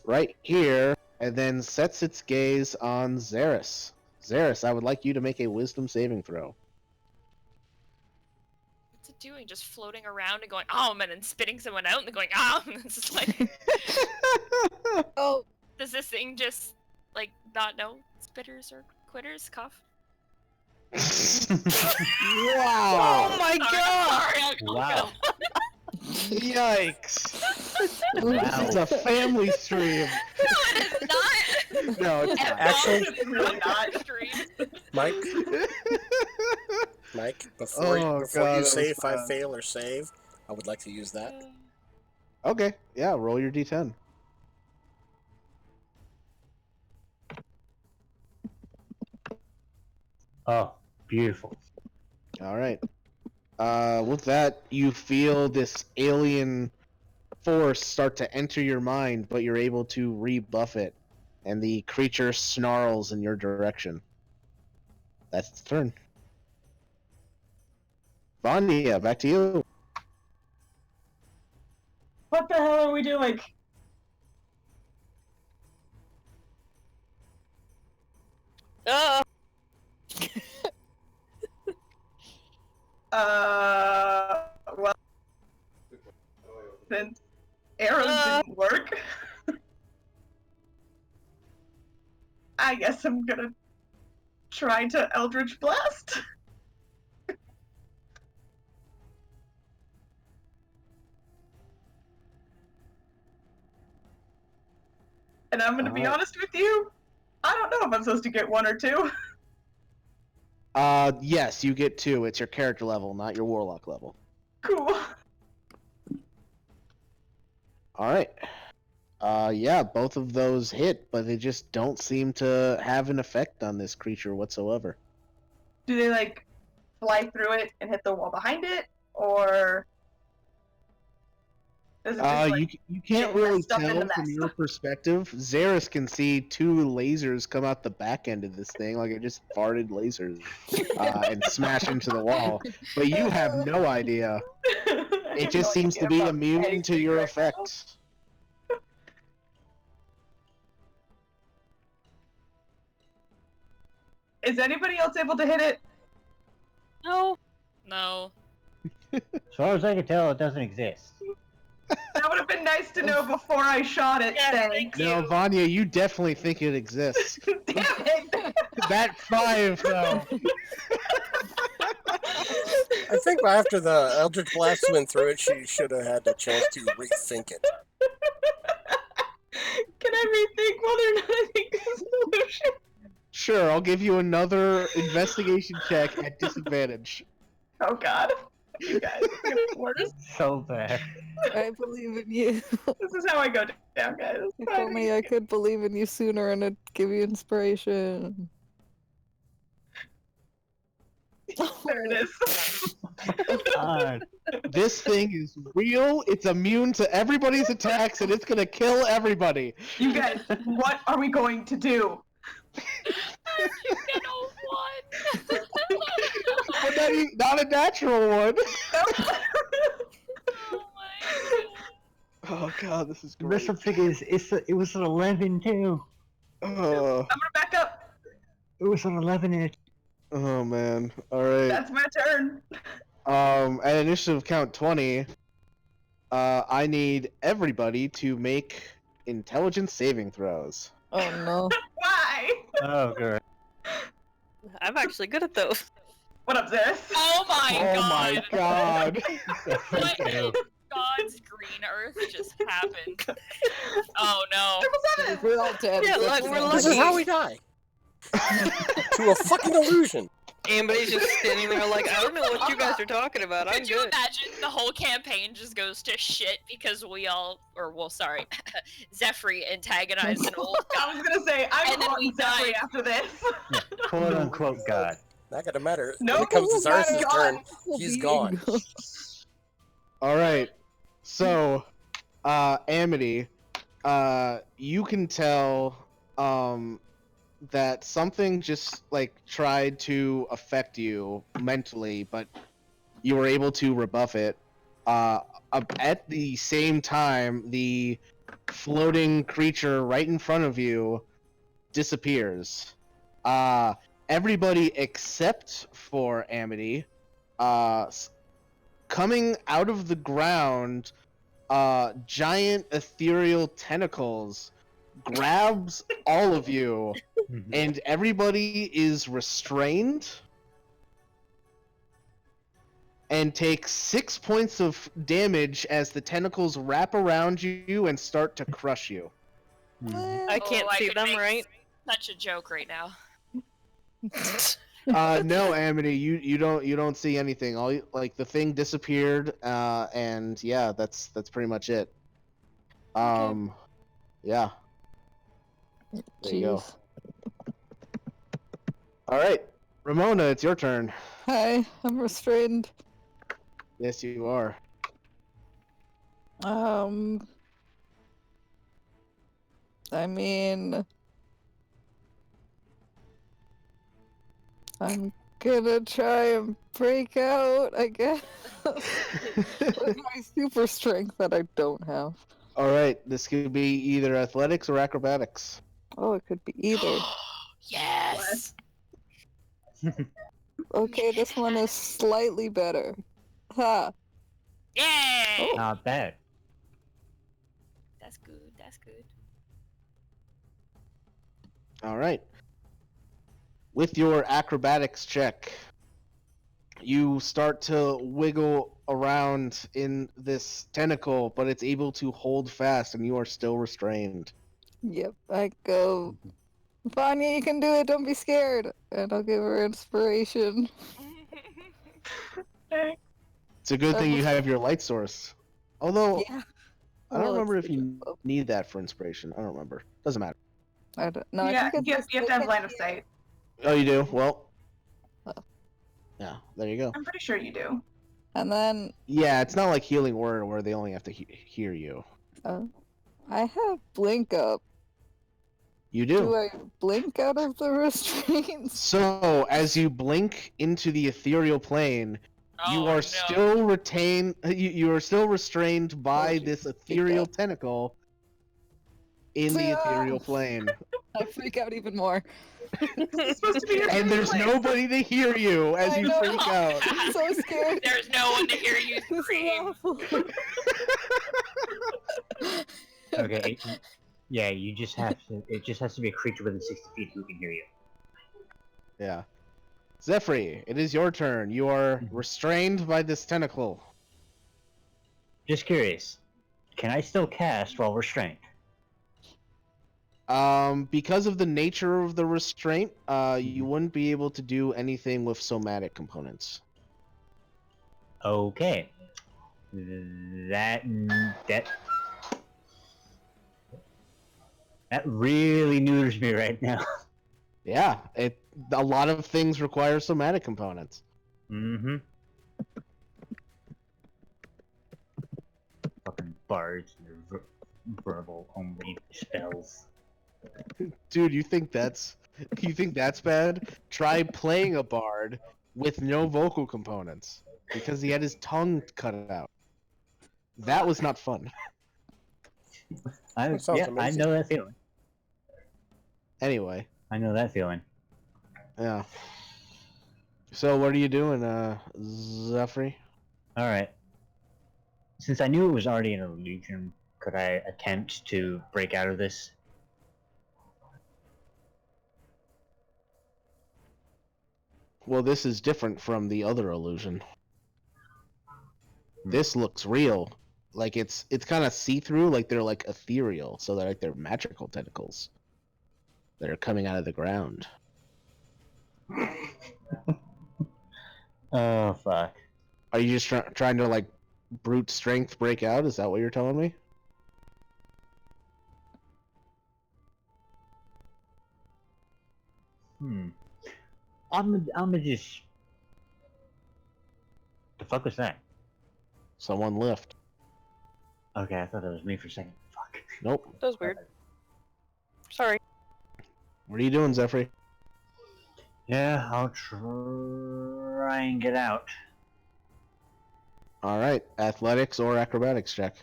Speaker 3: right here and then sets its gaze on Xeris. Xeris, I would like you to make a wisdom saving throw.
Speaker 6: What's it doing? Just floating around and going, and then spitting someone out and then going, and it's just like,
Speaker 7: Oh,
Speaker 6: does this thing just, like, not know spitters or quitters? Cough?
Speaker 3: Wow!
Speaker 1: Oh my god!
Speaker 6: Sorry,
Speaker 5: Wow.
Speaker 3: Yikes!
Speaker 5: Wow.
Speaker 3: It's a family stream.
Speaker 6: No, it is not!
Speaker 3: No, it's not.
Speaker 1: Actually,
Speaker 6: It's really not stream.
Speaker 1: Mike, before
Speaker 3: Oh,
Speaker 1: you
Speaker 3: God,
Speaker 1: say
Speaker 3: that
Speaker 1: if
Speaker 3: was
Speaker 1: I
Speaker 3: bad.
Speaker 1: fail or save, I would like to use that.
Speaker 3: Okay, yeah, roll your d10.
Speaker 5: Oh, beautiful.
Speaker 3: All right. With that, you feel this alien force start to enter your mind, but you're able to rebuff it, and the creature snarls in your direction. That's its turn. Vanya, back to you.
Speaker 4: What the hell are we doing? Well, since arrows didn't work, I guess I'm gonna try to Eldritch Blast. And I'm gonna be honest with you, I don't know if I'm supposed to get one or two.
Speaker 3: Yes, you get 2. It's your character level, not your warlock level.
Speaker 4: Cool.
Speaker 3: Alright. Yeah, both of those hit, but they just don't seem to have an effect on this creature whatsoever.
Speaker 4: Do they, like, fly through it and hit the wall behind it? Or does it just, like,
Speaker 3: You can't
Speaker 4: get
Speaker 3: really
Speaker 4: messed up in
Speaker 3: tell
Speaker 4: the
Speaker 3: from
Speaker 4: mess?
Speaker 3: your perspective. Xeris can see 2 lasers come out the back end of this thing, like it just farted lasers, and smash into the wall. But you have no idea. It just seems to be immune to your effects.
Speaker 4: Is anybody else able to hit it?
Speaker 2: No.
Speaker 6: No.
Speaker 5: As far as I can tell, it doesn't exist.
Speaker 4: That would have been nice to know before I shot it.
Speaker 6: Yeah,
Speaker 4: Thanks.
Speaker 6: thank
Speaker 3: No,
Speaker 6: you.
Speaker 3: Vanya, you definitely think it exists.
Speaker 4: Damn it!
Speaker 3: That 5, though.
Speaker 1: I think after the Eldritch Blast went through it, she should have had the chance to rethink it.
Speaker 4: Can I rethink whether or not I think this is a solution?
Speaker 3: Sure, I'll give you another investigation check at disadvantage.
Speaker 4: Oh god. You guys, it's gonna be worse.
Speaker 5: So bad.
Speaker 7: I believe in you.
Speaker 4: This is how I go down, guys.
Speaker 7: If only I could believe in you sooner and it'd give you inspiration.
Speaker 4: There it is.
Speaker 5: God.
Speaker 3: This thing is real, it's immune to everybody's attacks, and it's gonna kill everybody.
Speaker 4: You guys, what are we going to do?
Speaker 6: You get a 1.
Speaker 3: But not a natural one.
Speaker 6: Oh my god.
Speaker 3: Oh god, this is great.
Speaker 5: This thing is, it was an 11 too.
Speaker 4: I'm gonna back up.
Speaker 5: It was an 11 and
Speaker 3: Oh man. Alright.
Speaker 4: That's my turn.
Speaker 3: At initiative count 20, I need everybody to make intelligence saving throws.
Speaker 7: Oh no.
Speaker 4: Why?
Speaker 5: Oh, good.
Speaker 2: I'm actually good at those.
Speaker 4: What up, Zeus?
Speaker 6: Oh my
Speaker 3: Oh
Speaker 6: god!
Speaker 3: my god!
Speaker 6: What in God's green earth just happened? Oh no.
Speaker 4: Triple 7!
Speaker 7: We're all dead.
Speaker 2: Yeah,
Speaker 7: That's
Speaker 2: we're
Speaker 7: not-
Speaker 1: This is
Speaker 2: lucky.
Speaker 1: how we die. To a fucking illusion.
Speaker 2: Amber's just standing there like, I don't know what you guys are talking about. I'm
Speaker 6: Could you
Speaker 2: good.
Speaker 6: imagine the whole campaign just goes to shit because we all, sorry, Zephyr antagonized an old
Speaker 4: I
Speaker 6: guy.
Speaker 4: was gonna say, I'm
Speaker 6: And then we
Speaker 4: haunting Zephyr
Speaker 6: died.
Speaker 4: after this.
Speaker 5: Quote unquote God.
Speaker 1: Not gonna matter. When
Speaker 4: Nope.
Speaker 1: it comes to
Speaker 4: Not
Speaker 1: Zarth's
Speaker 4: gone.
Speaker 1: turn, he's gone.
Speaker 3: Alright, so, Amity, you can tell, that something just, like, tried to affect you mentally, but you were able to rebuff it. At the same time, the floating creature right in front of you disappears. Everybody except for Amity, coming out of the ground, giant ethereal tentacles grabs all of you, and everybody is restrained and takes 6 points of damage as the tentacles wrap around you and start to crush you.
Speaker 2: I can't see
Speaker 6: could
Speaker 2: them,
Speaker 6: make
Speaker 2: right?
Speaker 6: Such a joke right now.
Speaker 3: No, Amity, you don't see anything. All like the thing disappeared, and yeah, that's pretty much it. Yeah. There you go.
Speaker 7: Jeez.
Speaker 3: All right, Ramona, it's your turn.
Speaker 7: Hi, I'm restrained.
Speaker 3: Yes, you are.
Speaker 7: I mean, I'm gonna try and break out, I guess. With my super strength that I don't have.
Speaker 3: All right, this could be either athletics or acrobatics.
Speaker 7: Oh, it could be either.
Speaker 6: Yes.
Speaker 7: Okay, this one is slightly better. Ha!
Speaker 6: Yay!
Speaker 5: Not bad.
Speaker 6: That's good. That's good.
Speaker 3: All right. With your acrobatics check, you start to wiggle around in this tentacle, but it's able to hold fast, and you are still restrained.
Speaker 7: Yep, I go. Vanya, you can do it, don't be scared! And I'll give her inspiration.
Speaker 3: It's a good thing you have your light source. Although,
Speaker 7: Yeah.
Speaker 3: I don't
Speaker 7: Well,
Speaker 3: remember
Speaker 7: it's
Speaker 3: if you
Speaker 7: beautiful.
Speaker 3: need that for inspiration. I don't remember. Doesn't matter.
Speaker 7: I don't know.
Speaker 4: Yeah,
Speaker 7: I think
Speaker 4: you
Speaker 7: it's
Speaker 4: have to have line of sight.
Speaker 3: Oh, you do? Well.
Speaker 7: Oh.
Speaker 3: Yeah, there you go.
Speaker 4: I'm pretty sure you do.
Speaker 7: And then
Speaker 3: Yeah, it's not like Healing Word where they only have to hear you.
Speaker 7: I have blink up.
Speaker 3: You
Speaker 7: Do
Speaker 3: do.
Speaker 7: I blink out of the restraints?
Speaker 3: So, as you blink into the ethereal plane, you
Speaker 6: Oh,
Speaker 3: are
Speaker 6: no.
Speaker 3: still retained. You are still restrained by
Speaker 7: Oh,
Speaker 3: this
Speaker 7: freak
Speaker 3: ethereal
Speaker 7: out.
Speaker 3: tentacle in the ethereal plane,
Speaker 7: I freak out even more.
Speaker 4: This is supposed to be your
Speaker 3: and there's
Speaker 4: place.
Speaker 3: nobody to hear you as
Speaker 7: I
Speaker 3: you
Speaker 7: know.
Speaker 3: freak out.
Speaker 7: I'm so scared.
Speaker 6: There's no one to hear you
Speaker 7: This is
Speaker 6: scream.
Speaker 7: awful.
Speaker 5: Okay. Yeah, you just have to. It just has to be a creature within 60 feet who can hear you.
Speaker 3: Yeah. Zephyr, it is your turn. You are restrained by this tentacle.
Speaker 5: Just curious. Can I still cast while restrained?
Speaker 3: Because of the nature of the restraint, you wouldn't be able to do anything with somatic components.
Speaker 5: Okay. That really neuters me right now.
Speaker 3: Yeah, a lot of things require somatic components.
Speaker 5: Mm-hmm. Fucking bards and their verbal only spells.
Speaker 3: Dude, you think that's bad? Try playing a bard with no vocal components because he had his tongue cut out. That was not fun.
Speaker 1: That sounds
Speaker 5: I
Speaker 1: amazing.
Speaker 5: know that feeling.
Speaker 3: Anyway,
Speaker 5: I know that feeling.
Speaker 3: yeah. So what are you doing, Zephyr?
Speaker 5: All right. Since I knew it was already an illusion, could I attempt to break out of this?
Speaker 3: Well, this is different from the other illusion. This looks real. Like it's kind of see-through, like they're like ethereal, so they're like they're magical tentacles that are coming out of the ground.
Speaker 5: Oh fuck!
Speaker 3: Are you just trying to like brute strength break out? Is that what you're telling me?
Speaker 5: I'm just. The fuck was that?
Speaker 3: Someone lift.
Speaker 5: Okay, I thought it was me for a second. Fuck.
Speaker 3: Nope.
Speaker 2: That was weird. Sorry.
Speaker 3: What are you doing, Zephyr?
Speaker 5: Yeah, I'll try and get out.
Speaker 3: All right, athletics or acrobatics check.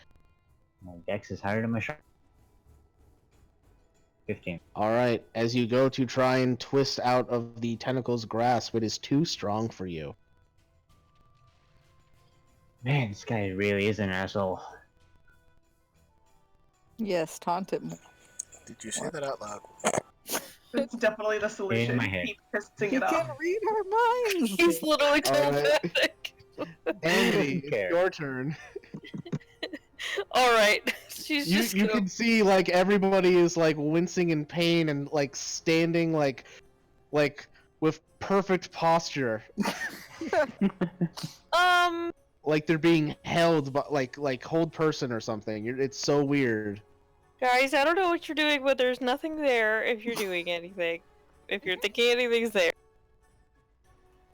Speaker 5: My dex is higher than my shot. 15.
Speaker 3: All right, as you go to try and twist out of the tentacle's grasp, it is too strong for you.
Speaker 5: Man, this guy really is an asshole.
Speaker 7: Yes, taunt it more.
Speaker 1: Did you say that out loud?
Speaker 4: It's definitely the solution.
Speaker 5: my head.
Speaker 4: Keep pissing
Speaker 7: He
Speaker 4: it
Speaker 7: can
Speaker 4: off.
Speaker 7: read our minds.
Speaker 2: He's literally telepathic.
Speaker 3: Andy,
Speaker 5: care.
Speaker 3: it's your turn.
Speaker 2: All right. She's just
Speaker 3: You
Speaker 2: gonna...
Speaker 3: can see like everybody is like wincing in pain and like standing like with perfect posture, like they're being held but like hold person or something. It's so weird.
Speaker 2: Guys, I don't know what you're doing, but there's nothing there if you're doing anything. If you're thinking anything's there.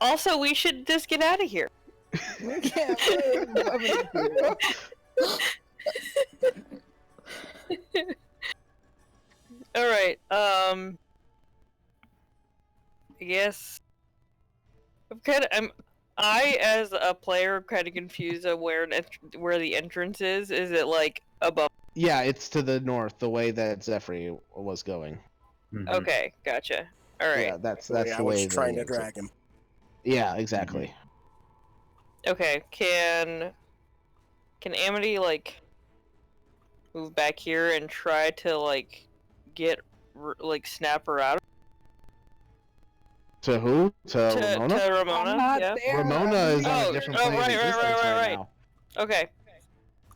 Speaker 2: Also, we should just get out of here.
Speaker 7: We can't move.
Speaker 2: Alright, I guess... I, as a player, am kind of confused on where the entrance is. Is it, like, above?
Speaker 3: Yeah, it's to the north, the way that Zephyr was going.
Speaker 5: Mhm.
Speaker 2: Okay, gotcha. Alright.
Speaker 3: Yeah, that's
Speaker 1: I
Speaker 3: the way.
Speaker 1: was trying
Speaker 3: that
Speaker 1: to
Speaker 3: it is.
Speaker 1: drag him.
Speaker 3: Yeah, exactly.
Speaker 2: Okay, can Amity, like, move back here and try to, like, snap her out?
Speaker 3: To who? To Ramona?
Speaker 2: To Ramona,
Speaker 7: I'm not
Speaker 2: yeah.
Speaker 7: there.
Speaker 3: Ramona is on
Speaker 2: Oh,
Speaker 3: a different
Speaker 2: oh,
Speaker 3: plane of
Speaker 2: right,
Speaker 3: existence
Speaker 2: right.
Speaker 3: now.
Speaker 2: Okay.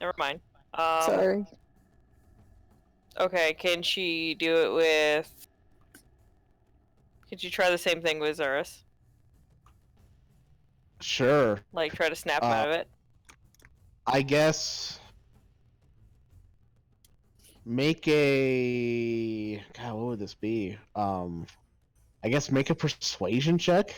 Speaker 2: Never mind.
Speaker 7: Sorry.
Speaker 2: Okay, can she do it with... Can she try the same thing with Zerus?
Speaker 3: Sure.
Speaker 2: Like, try to snap him out of it?
Speaker 3: I guess make a God, what would this be? I guess make a persuasion check.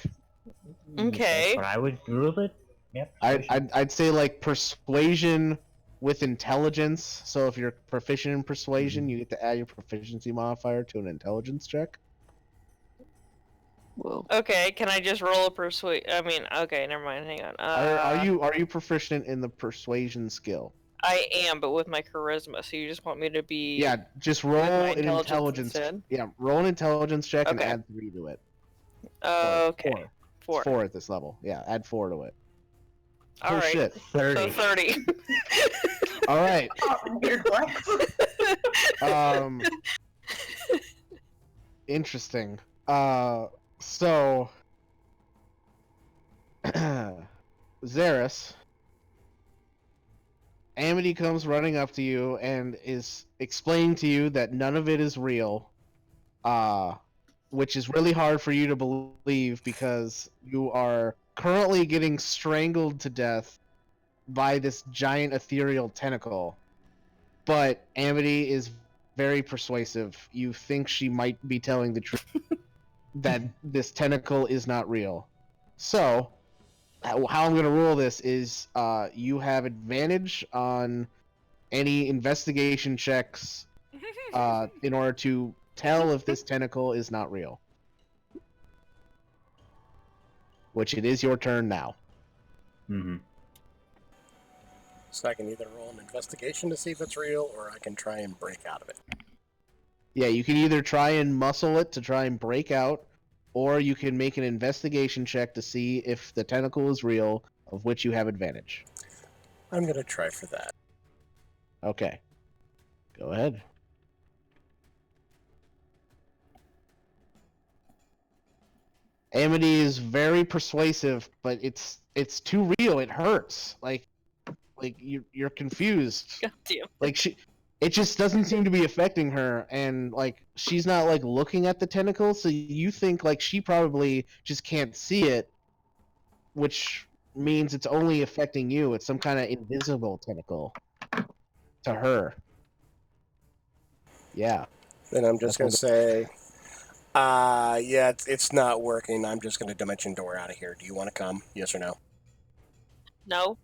Speaker 2: Okay.
Speaker 5: That's what I would rule it. Yep.
Speaker 3: I'd say like persuasion with intelligence. So if you're proficient in persuasion, you get to add your proficiency modifier to an intelligence check.
Speaker 7: Whoa.
Speaker 2: Okay, can I just roll a persuade? I mean, okay, never mind. Hang on.
Speaker 3: Are you proficient in the persuasion skill?
Speaker 2: I am, but with my charisma. So you just want me to be?
Speaker 3: Yeah, just roll
Speaker 2: my
Speaker 3: an
Speaker 2: intelligence
Speaker 3: intelligence.
Speaker 2: instead?
Speaker 3: Yeah, roll an intelligence check and
Speaker 2: Okay.
Speaker 3: add 3 to it.
Speaker 2: Okay.
Speaker 3: Four.
Speaker 2: 4.
Speaker 3: 4 at this level. Yeah, add 4 to it.
Speaker 2: All
Speaker 3: Oh
Speaker 2: right.
Speaker 3: shit!
Speaker 5: 30.
Speaker 2: So 30.
Speaker 3: All right.
Speaker 4: Oh, weird flex.
Speaker 3: Interesting. So Xeris, Amity comes running up to you and is explaining to you that none of it is real, which is really hard for you to believe because you are currently getting strangled to death by this giant ethereal tentacle. But Amity is very persuasive. You think she might be telling the truth that this tentacle is not real. So, how I'm going to rule this is you have advantage on any investigation checks in order to tell if this tentacle is not real. Which it is your turn now.
Speaker 5: Mm-hmm.
Speaker 1: So I can either roll an investigation to see if it's real, or I can try and break out of it.
Speaker 3: Yeah, you can either try and muscle it to try and break out, or you can make an investigation check to see if the tentacle is real, of which you have advantage.
Speaker 1: I'm gonna try for that.
Speaker 3: Okay. Go ahead. Amity is very persuasive, but it's too real. It hurts. Like you're confused.
Speaker 6: God damn.
Speaker 3: Like it just doesn't seem to be affecting her, and like she's not like looking at the tentacle, so you think like she probably just can't see it, which means it's only affecting you. It's some kind of invisible tentacle to her. Yeah.
Speaker 1: Then I'm just gonna say, yeah, it's not working. I'm just gonna dimension door out of here. Do you want to come? Yes or no?
Speaker 2: No.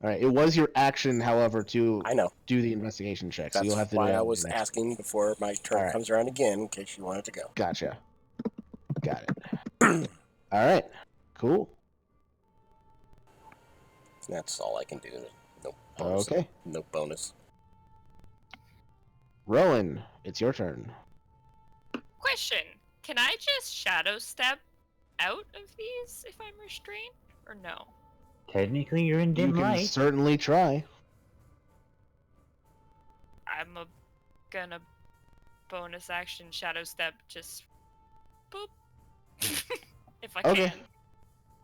Speaker 3: All right. It was your action, however, to
Speaker 1: I know.
Speaker 3: do the investigation check. So
Speaker 1: That's
Speaker 3: you'll have to
Speaker 1: why
Speaker 3: do
Speaker 1: I
Speaker 3: that
Speaker 1: was
Speaker 3: next
Speaker 1: asking before my turn comes around again, in case you wanted to go.
Speaker 3: Gotcha. Got it. All right. Cool.
Speaker 1: That's all I can do. No bonus.
Speaker 3: Okay.
Speaker 1: No bonus.
Speaker 3: Rowan, it's your turn.
Speaker 6: Question: can I just shadow step out of these if I'm restrained, or no?
Speaker 5: Technically, you're in dim
Speaker 3: You can
Speaker 5: light.
Speaker 3: certainly try.
Speaker 6: I'm gonna bonus action shadow step, just boop, if I
Speaker 3: Okay.
Speaker 6: can.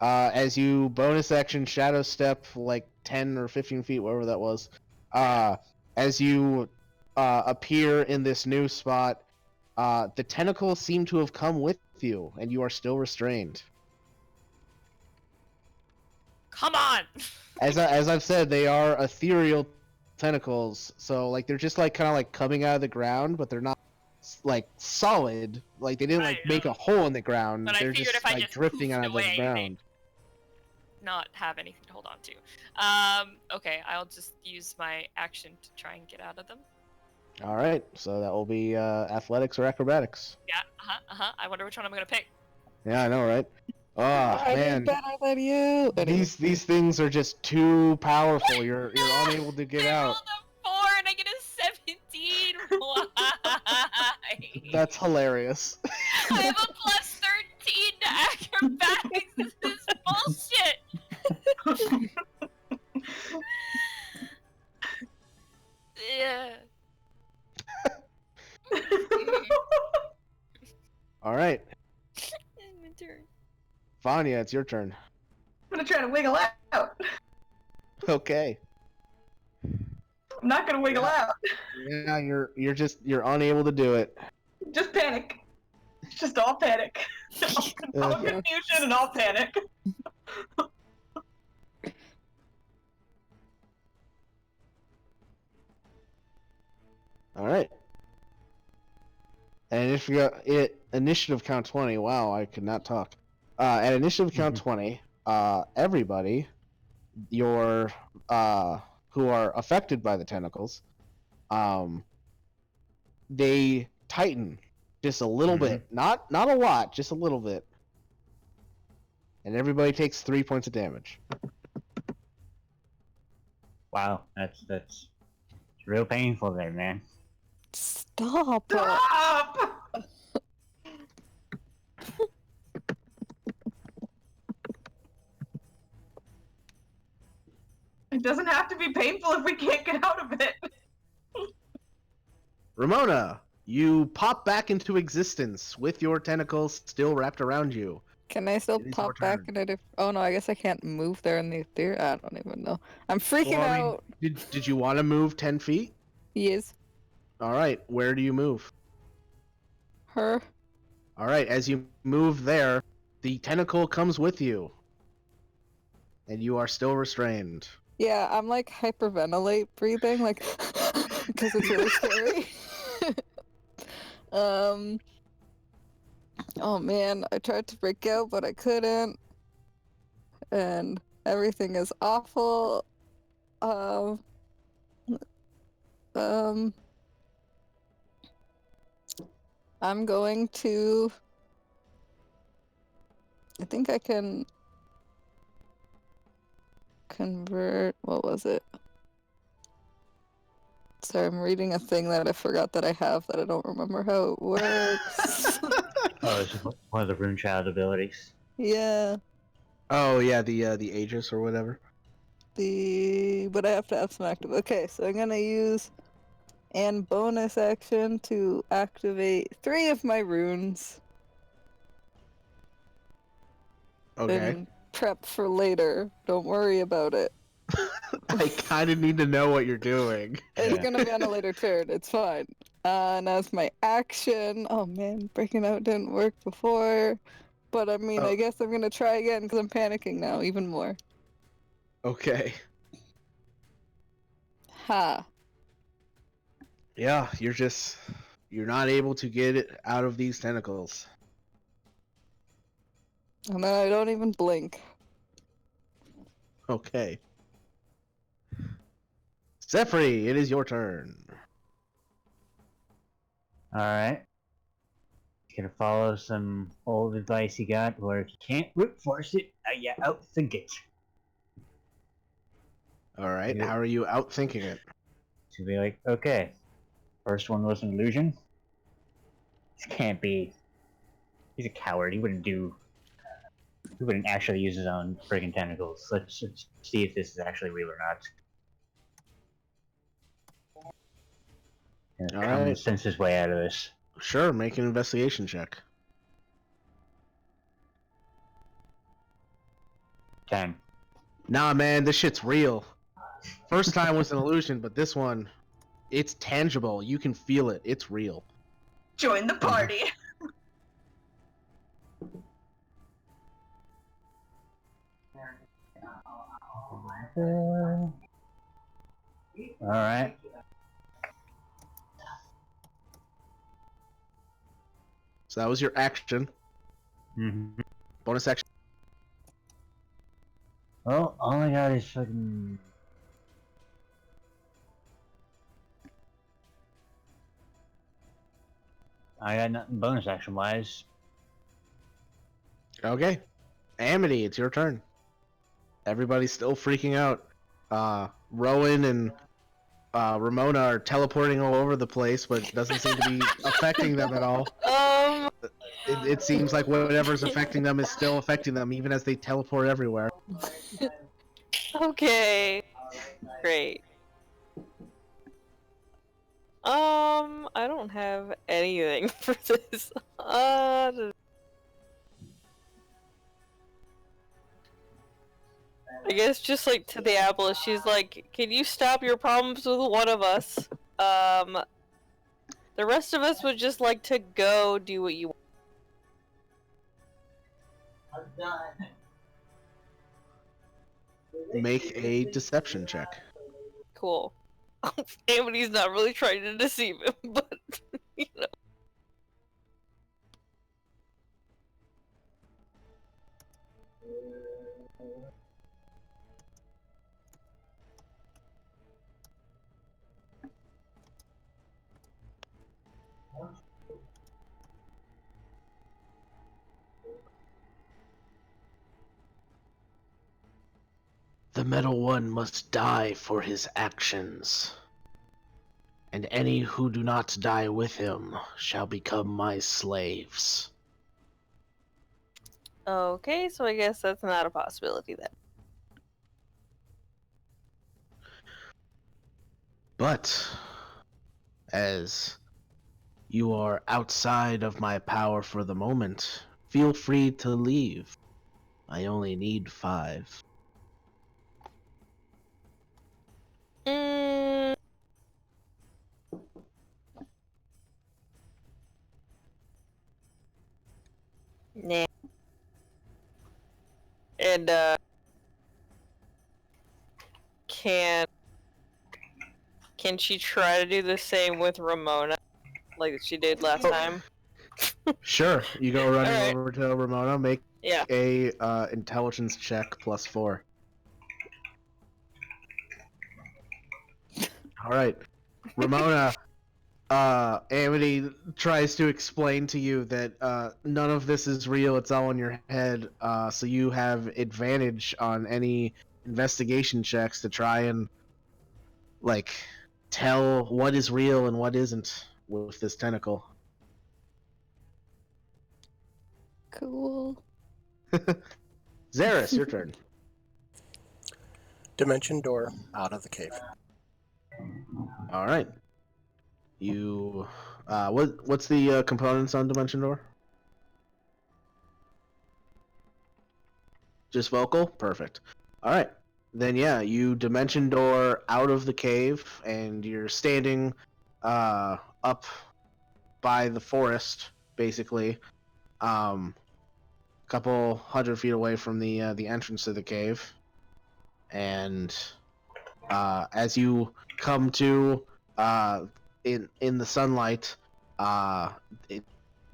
Speaker 3: As you bonus action shadow step like 10 or 15 feet, whatever that was, as you appear in this new spot, the tentacles seem to have come with you, and you are still restrained.
Speaker 6: Come on!
Speaker 3: As I've said, they are ethereal tentacles, so like they're just like kind of like coming out of the ground, but they're not like solid. Like they didn't like make a hole in the ground.
Speaker 6: But I
Speaker 3: They're
Speaker 6: figured
Speaker 3: just
Speaker 6: if I
Speaker 3: like
Speaker 6: just
Speaker 3: drifting
Speaker 6: poofed
Speaker 3: out of the
Speaker 6: away,
Speaker 3: ground.
Speaker 6: not have anything to hold on to. Okay, I'll just use my action to try and get out of them.
Speaker 3: All right, so that will be athletics or acrobatics.
Speaker 6: Yeah, I wonder which one I'm gonna pick.
Speaker 3: Yeah, I know, right? Oh
Speaker 7: I did
Speaker 3: man,
Speaker 7: better than you. Anyway.
Speaker 3: these things are just too powerful. You're
Speaker 6: No!
Speaker 3: unable to get
Speaker 6: I
Speaker 3: out.
Speaker 6: rolled a 4 and I get a 17. Why?
Speaker 3: That's hilarious.
Speaker 6: I have a plus 13 to acrobatics. This is bullshit. Yeah.
Speaker 3: All right,
Speaker 6: My turn.
Speaker 3: Vanya, it's your turn.
Speaker 4: I'm gonna try to wiggle out.
Speaker 3: Okay.
Speaker 4: I'm not gonna wiggle out.
Speaker 3: Yeah, you're unable to do it.
Speaker 4: Just panic. It's just all panic. all confusion and all panic.
Speaker 3: All right. And if you got it, initiative count 20. Wow, I could not talk. At initiative count 20, everybody, your who are affected by the tentacles, they tighten just a little bit, not a lot, just a little bit, and everybody takes 3 points of damage.
Speaker 5: Wow, that's real painful there, man.
Speaker 7: Stop.
Speaker 4: Stop! It doesn't have to be painful if we can't get out of it.
Speaker 3: Ramona, you pop back into existence with your tentacles still wrapped around you.
Speaker 7: Can I still
Speaker 3: It is your
Speaker 7: pop back
Speaker 3: turn.
Speaker 7: in a different... Oh no, I guess I can't move there in the theory. I don't even know. I'm freaking
Speaker 3: Well, I mean,
Speaker 7: out.
Speaker 3: did you want to move 10 feet?
Speaker 7: Yes.
Speaker 3: All right, where do you move?
Speaker 7: Her.
Speaker 3: All right, as you move there, the tentacle comes with you, and you are still restrained.
Speaker 7: Yeah, I'm like hyperventilate breathing, like because it's really scary. Oh man, I tried to break out, but I couldn't, and everything is awful. I'm going to. I think I can convert. What was it? Sorry, I'm reading a thing that I forgot that I have that I don't remember how it works.
Speaker 5: Oh, it's one of the Rune Child abilities.
Speaker 7: Yeah.
Speaker 3: Oh yeah, the Aegis or whatever.
Speaker 7: But I have to have some active. Okay, so I'm gonna use and bonus action to activate 3 of my runes
Speaker 3: Okay.
Speaker 7: and prep for later. Don't worry about it.
Speaker 3: I kind of need to know what you're doing.
Speaker 7: It's
Speaker 5: Yeah.
Speaker 7: gonna be on a later turn. It's fine. And as my action, oh man, breaking out didn't work before. But I mean,
Speaker 3: Oh.
Speaker 7: I guess I'm gonna try again because I'm panicking now even more.
Speaker 3: Okay.
Speaker 7: Ha.
Speaker 3: Yeah, you're not able to get it out of these tentacles.
Speaker 7: And then I don't even blink.
Speaker 3: Okay. Zephyr, it is your turn.
Speaker 5: Alright. Gonna follow some old advice you got, where if you can't brute force it, you outthink it.
Speaker 3: All right.
Speaker 5: Yeah.
Speaker 3: How are you outthinking it?
Speaker 5: To be like, okay, first one was an illusion. This can't be. He's a coward. He wouldn't actually use his own friggin' tentacles. Let's just see if this is actually real or not. And
Speaker 3: All
Speaker 5: common
Speaker 3: right.
Speaker 5: sense his way out of this.
Speaker 3: Sure, make an investigation check.
Speaker 5: 10.
Speaker 3: Nah, man, this shit's real. First time was an illusion, but this one, it's tangible. You can feel it. It's real.
Speaker 4: Join the party.
Speaker 5: Alright.
Speaker 3: So that was your action.
Speaker 5: Mm-hmm.
Speaker 3: Bonus action.
Speaker 5: Well, all I got is fucking. I got nothing bonus action wise.
Speaker 3: Okay. Amity, it's your turn. Everybody's still freaking out. Rowan and Ramona are teleporting all over the place, but it doesn't seem to be affecting them at all. It seems like whatever's affecting them is still affecting them, even as they teleport everywhere.
Speaker 2: Okay. Great. I don't have anything for this. I guess just like to the Diablo, she's like, can you stop your problems with one of us? The rest of us would just like to go do what you want.
Speaker 3: Make a deception check.
Speaker 2: Cool. Amity's not really trying to deceive him, but, you know.
Speaker 3: The Metal One must die for his actions, and any who do not die with him shall become my slaves.
Speaker 2: Okay, so I guess that's not a possibility then.
Speaker 3: But, as you are outside of my power for the moment, feel free to leave. I only need 5.
Speaker 2: Nah. And, can she try to do the same with Ramona, like she did last time?
Speaker 3: Sure, you go running
Speaker 2: Alright.
Speaker 3: over to Ramona, make
Speaker 2: Yeah.
Speaker 3: a intelligence check +4. Alright. Ramona, Amity tries to explain to you that none of this is real, it's all in your head, so you have advantage on any investigation checks to try and, like, tell what is real and what isn't with this tentacle.
Speaker 7: Cool.
Speaker 3: Zaris, your turn.
Speaker 1: Dimension door out of the cave.
Speaker 3: All right. You, what's the components on Dimension Door? Just vocal? Perfect. All right. Then yeah, you Dimension Door out of the cave, and you're standing up by the forest, basically, a couple 100 feet away from the entrance to the cave, and as you come to in the sunlight,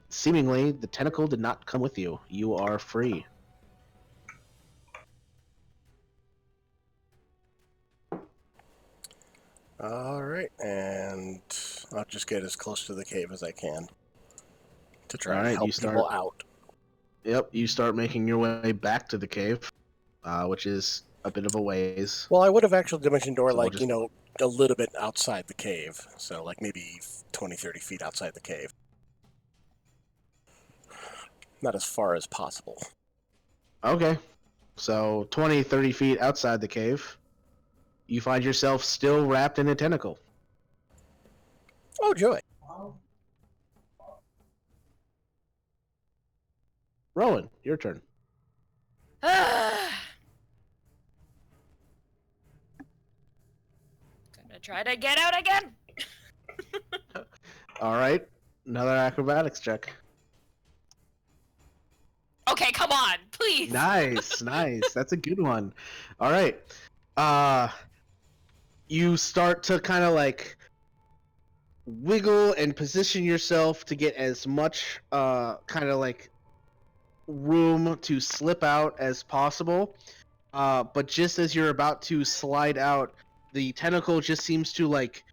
Speaker 3: seemingly the tentacle did not come with you. You are free.
Speaker 1: All right, and I'll just get as close to the cave as I can to try
Speaker 3: All
Speaker 1: to
Speaker 3: right,
Speaker 1: help
Speaker 3: you start-
Speaker 1: people out.
Speaker 3: Yep, you start making your way back to the cave, which is a bit of a ways.
Speaker 1: Well, I would have actually dimension door
Speaker 3: So we'll
Speaker 1: like,
Speaker 3: just-
Speaker 1: a little bit outside the cave. So like maybe 20, 30 feet outside the cave. Not as far as possible.
Speaker 3: Okay, so 20, 30 feet outside the cave, you find yourself still wrapped in a tentacle.
Speaker 1: Oh, joy.
Speaker 3: Rowan, your turn.
Speaker 6: Gonna try to get out again.
Speaker 3: All right, another acrobatics check.
Speaker 6: Okay, come on, please.
Speaker 3: Nice, nice. That's a good one. All right. You start to kind of like wiggle and position yourself to get as much kind of like room to slip out as possible. But just as you're about to slide out, the tentacle just seems to like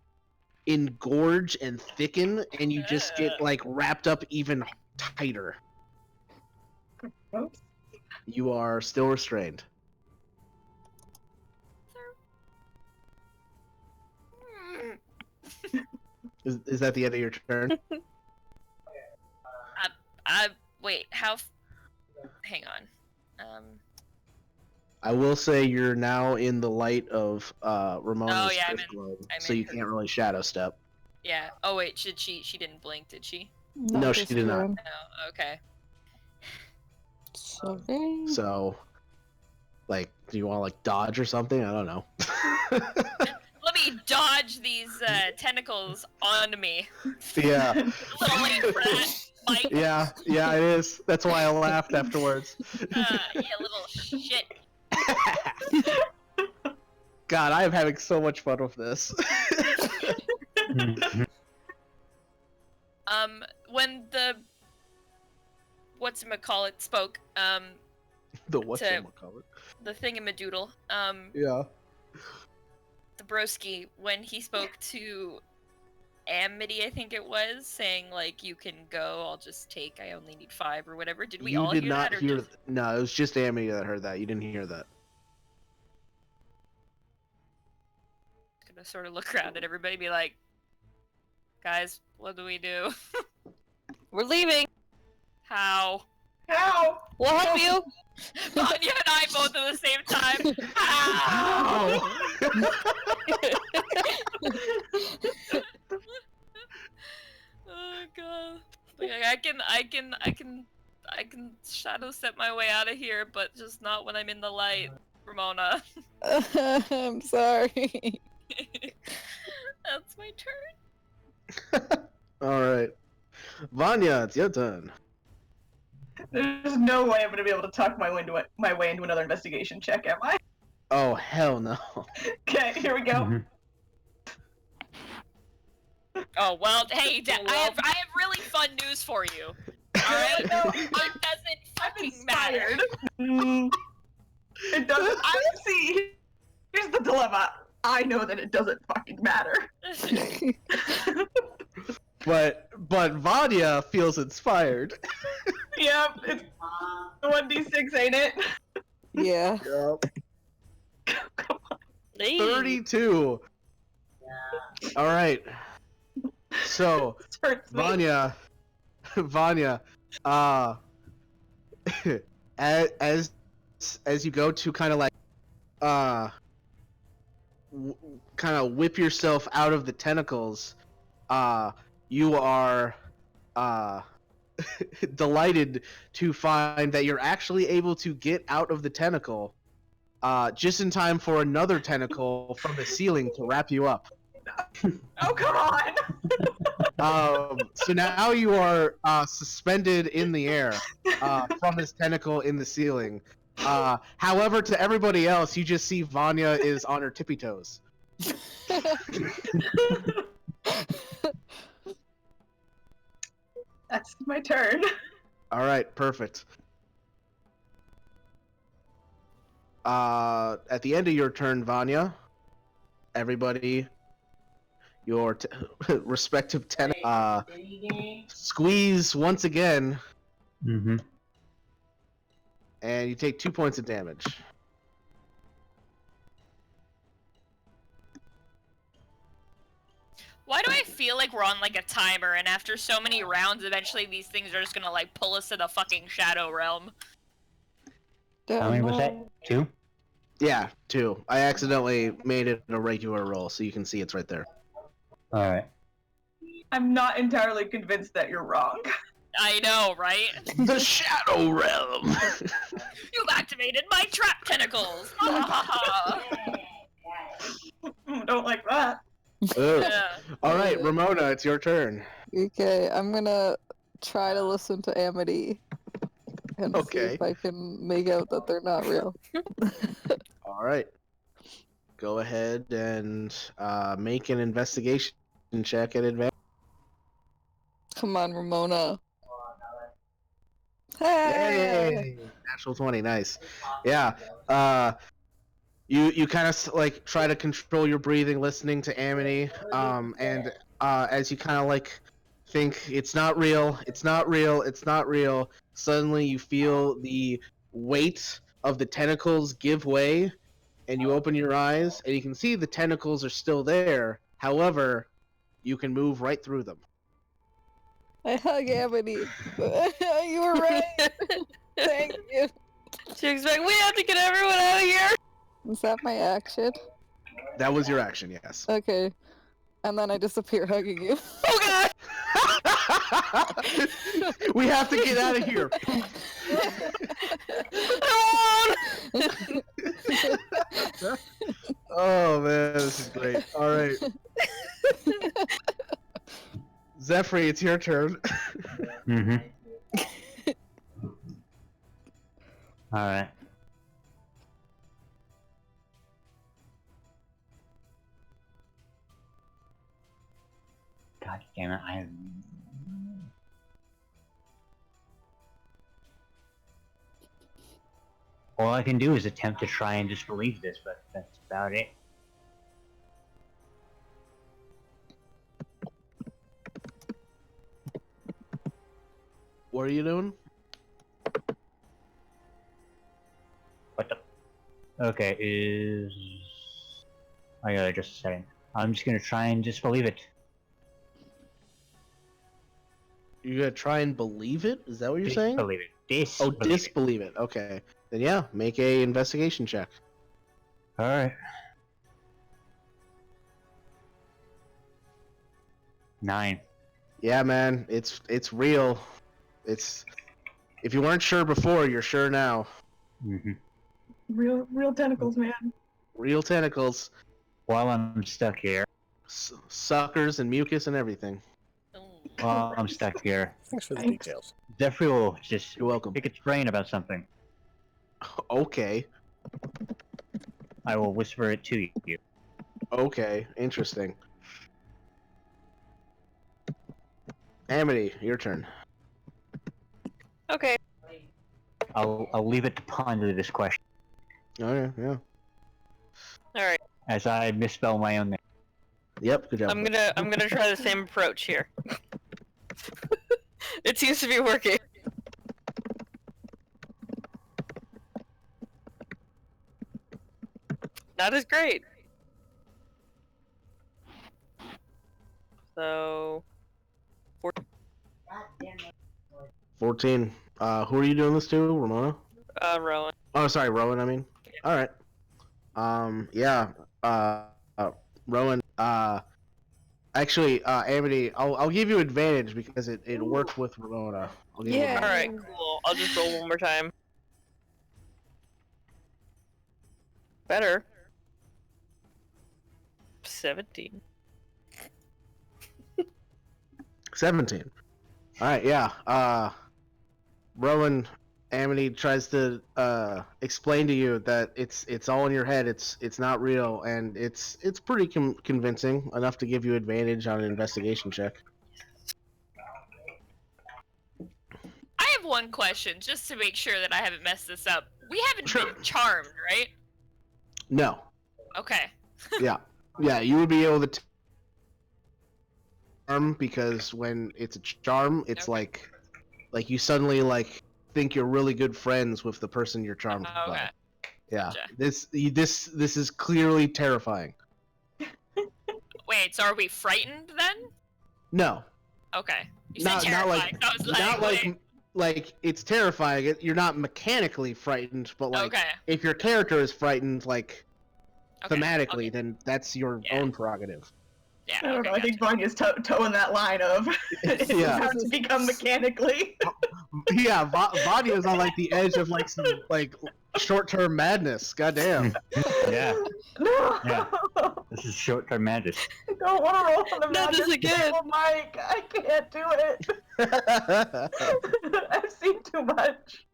Speaker 3: engorge and thicken, and you just get like wrapped up even tighter.
Speaker 4: Oops.
Speaker 3: You are still restrained. Is that the end of your turn?
Speaker 6: Wait, hang on.
Speaker 3: I will say you're now in the light of Ramona's
Speaker 6: Oh, yeah,
Speaker 3: Earth globe,
Speaker 6: I'm
Speaker 3: so
Speaker 6: in
Speaker 3: you
Speaker 6: her-
Speaker 3: can't really shadow step.
Speaker 6: Yeah. Oh wait, she didn't blink, did she?
Speaker 3: No, she
Speaker 7: this
Speaker 3: did not.
Speaker 7: turn.
Speaker 6: No. Okay.
Speaker 7: Sorry.
Speaker 3: So, like, do you want to like dodge or something? I don't know.
Speaker 6: Let me dodge these tentacles onto me.
Speaker 3: Yeah,
Speaker 6: A little late for that, Mike.
Speaker 3: yeah, it is. That's why I laughed afterwards.
Speaker 6: Yeah, little shit.
Speaker 3: God, I am having so much fun with this.
Speaker 6: When the whatchamacallit spoke,
Speaker 3: The whatchamacallit.
Speaker 6: the thingamadoodle,
Speaker 3: Yeah.
Speaker 6: the broski, when he spoke to Amity, I think it was, saying like, you can go, I'll just take, I only need 5 or whatever. Did we
Speaker 3: You
Speaker 6: all
Speaker 3: did
Speaker 6: hear
Speaker 3: not
Speaker 6: that? Or
Speaker 3: hear.
Speaker 6: just...
Speaker 3: No, it was just Amity that heard that. You didn't hear that.
Speaker 6: Gonna sort of look around at everybody, be like, guys, what do we do?
Speaker 2: We're leaving.
Speaker 6: How?
Speaker 4: How?
Speaker 2: We'll help you.
Speaker 6: Vanya and I both at the same time. How? Oh god. Like, I can shadow step my way out of here, but just not when I'm in the light, Ramona.
Speaker 7: I'm sorry.
Speaker 6: That's my turn.
Speaker 3: All right, Vanya, it's your turn.
Speaker 4: There's no way I'm gonna be able to talk my way into another investigation check, am I?
Speaker 3: Oh hell no.
Speaker 4: Okay, here we go.
Speaker 6: Oh well, hey, I have really fun news for you. Alright?
Speaker 4: No,
Speaker 6: It doesn't
Speaker 4: I'm
Speaker 6: fucking matter.
Speaker 4: inspired. It doesn't. See, here's the dilemma. I know that it doesn't fucking matter.
Speaker 3: But Vanya feels inspired.
Speaker 4: Yep, it's 1d6, ain't it?
Speaker 7: Yeah.
Speaker 2: Hey.
Speaker 3: 32. All right. So
Speaker 4: This hurts me.
Speaker 3: Vanya, as you go to kind of like kind of whip yourself out of the tentacles, you are delighted to find that you're actually able to get out of the tentacle just in time for another tentacle from the ceiling to wrap you up.
Speaker 4: Oh, come on!
Speaker 3: So now you are suspended in the air from this tentacle in the ceiling. However, to everybody else, you just see Vanya is on her tippy toes.
Speaker 4: That's my turn.
Speaker 3: All right, perfect. At the end of your turn, Vanya, everybody, your respective squeeze once again,
Speaker 5: Mm-hmm.
Speaker 3: and you take 2 points of damage.
Speaker 6: Why do I feel like we're on like a timer, and after so many rounds, eventually these things are just gonna like pull us to the fucking shadow realm?
Speaker 5: How many was that? 2?
Speaker 3: Yeah, 2. I accidentally made it a regular roll, so you can see it's right there.
Speaker 5: Alright.
Speaker 4: I'm not entirely convinced that you're wrong.
Speaker 6: I know, right?
Speaker 3: The shadow realm.
Speaker 6: You've activated my trap tentacles!
Speaker 4: Don't like that.
Speaker 6: Yeah.
Speaker 3: All right, Ramona, it's your turn.
Speaker 7: Okay, I'm gonna try to listen to Amity and see
Speaker 3: Okay.
Speaker 7: if I can make out that they're not real.
Speaker 3: All right. Go ahead and make an investigation check at advantage.
Speaker 7: Come on, Ramona.
Speaker 3: Hey! Natural 20, nice. Yeah. You kind of like try to control your breathing, listening to Amity, and as you kind of like think it's not real, it's not real, it's not real. Suddenly, you feel the weight of the tentacles give way, and you open your eyes, and you can see the tentacles are still there. However, you can move right through them.
Speaker 7: I hug Amity. You were right. Thank you.
Speaker 2: She's like, we have to get everyone out of here.
Speaker 7: Is that my action?
Speaker 3: That was your action, yes.
Speaker 7: Okay. And then I disappear hugging you.
Speaker 2: Oh god!
Speaker 3: We have to get out of here. Oh man, this is great. All right, Zephyr, it's your turn.
Speaker 5: Mm-hmm. Alright. God damn it, all I can do is attempt to try and disbelieve this, but that's about it.
Speaker 3: What are you doing?
Speaker 5: What the? Okay, oh yeah, just a second. I'm just gonna try and disbelieve it.
Speaker 3: You're gonna try and believe it? Is that what you're saying?
Speaker 5: Disbelieve it.
Speaker 3: Oh,
Speaker 5: Disbelieve it.
Speaker 3: disbelieve it. Okay, then yeah, make a investigation check.
Speaker 5: Alright. 9.
Speaker 3: Yeah, man, it's real. It's if you weren't sure before, you're sure now.
Speaker 5: Mm-hmm.
Speaker 4: Real tentacles, man.
Speaker 3: Real tentacles,
Speaker 5: While I'm stuck here.
Speaker 3: suckers and mucus and everything.
Speaker 5: While I'm stuck here.
Speaker 1: Thanks for the
Speaker 4: Thanks.
Speaker 1: details.
Speaker 5: Zephyr will just
Speaker 3: You're welcome.
Speaker 5: pick its brain about something.
Speaker 3: Okay,
Speaker 5: I will whisper it to you.
Speaker 3: okay, interesting. Amity, your turn.
Speaker 2: Okay.
Speaker 5: I'll leave it to ponder this question
Speaker 3: Oh yeah, yeah.
Speaker 2: Alright.
Speaker 5: as I misspell my own name.
Speaker 3: Yep, good job.
Speaker 2: I'm gonna try the same approach here. It seems to be working. Not as great. So
Speaker 3: 14. Who are you doing this to, Ramona?
Speaker 2: Rowan.
Speaker 3: Oh, sorry, Rowan. I mean. All right. Yeah. Rowan. Actually, Amity, I'll give you advantage because it worked with Ramona. I'll give you
Speaker 7: Yeah.
Speaker 2: All
Speaker 3: advantage.
Speaker 2: right, cool. I'll just roll one more time. Better. 17.
Speaker 3: 17. All right. Yeah. Rowan, Amity tries to explain to you that it's all in your head. It's not real, and it's pretty convincing enough to give you advantage on an investigation check.
Speaker 6: I have one question, just to make sure that I haven't messed this up. We haven't
Speaker 3: Sure.
Speaker 6: been charmed, right?
Speaker 3: No.
Speaker 6: Okay.
Speaker 3: Yeah. Yeah. You would be able to charm because when it's a charm, it's
Speaker 6: Okay.
Speaker 3: like you suddenly like think you're really good friends with the person you're charmed
Speaker 6: Okay.
Speaker 3: by. Yeah.
Speaker 6: Gotcha.
Speaker 3: This is clearly terrifying.
Speaker 6: Wait, so are we frightened then?
Speaker 3: No.
Speaker 6: Okay. You
Speaker 3: Not
Speaker 6: said terrifying.
Speaker 3: like
Speaker 6: I was like,
Speaker 3: not
Speaker 6: wait.
Speaker 3: like it's terrifying. You're not mechanically frightened, but like
Speaker 6: Okay.
Speaker 3: if your character is frightened, like
Speaker 6: Okay.
Speaker 3: thematically,
Speaker 6: Okay.
Speaker 3: then that's your
Speaker 6: Yeah.
Speaker 3: own prerogative.
Speaker 6: Yeah.
Speaker 4: I don't
Speaker 6: Okay.
Speaker 4: know. I think
Speaker 6: Gotcha.
Speaker 4: Vanya's toeing that line of it's
Speaker 3: Yeah.
Speaker 4: about to become mechanically.
Speaker 3: Yeah, Vanya's on like the edge of like some like short-term madness. Goddamn.
Speaker 5: Yeah,
Speaker 4: No.
Speaker 5: Yeah. this is short-term magic.
Speaker 4: I don't want to roll on the
Speaker 2: Not this
Speaker 4: magic
Speaker 2: again.
Speaker 4: table, Mike. I can't do it. I've seen too much.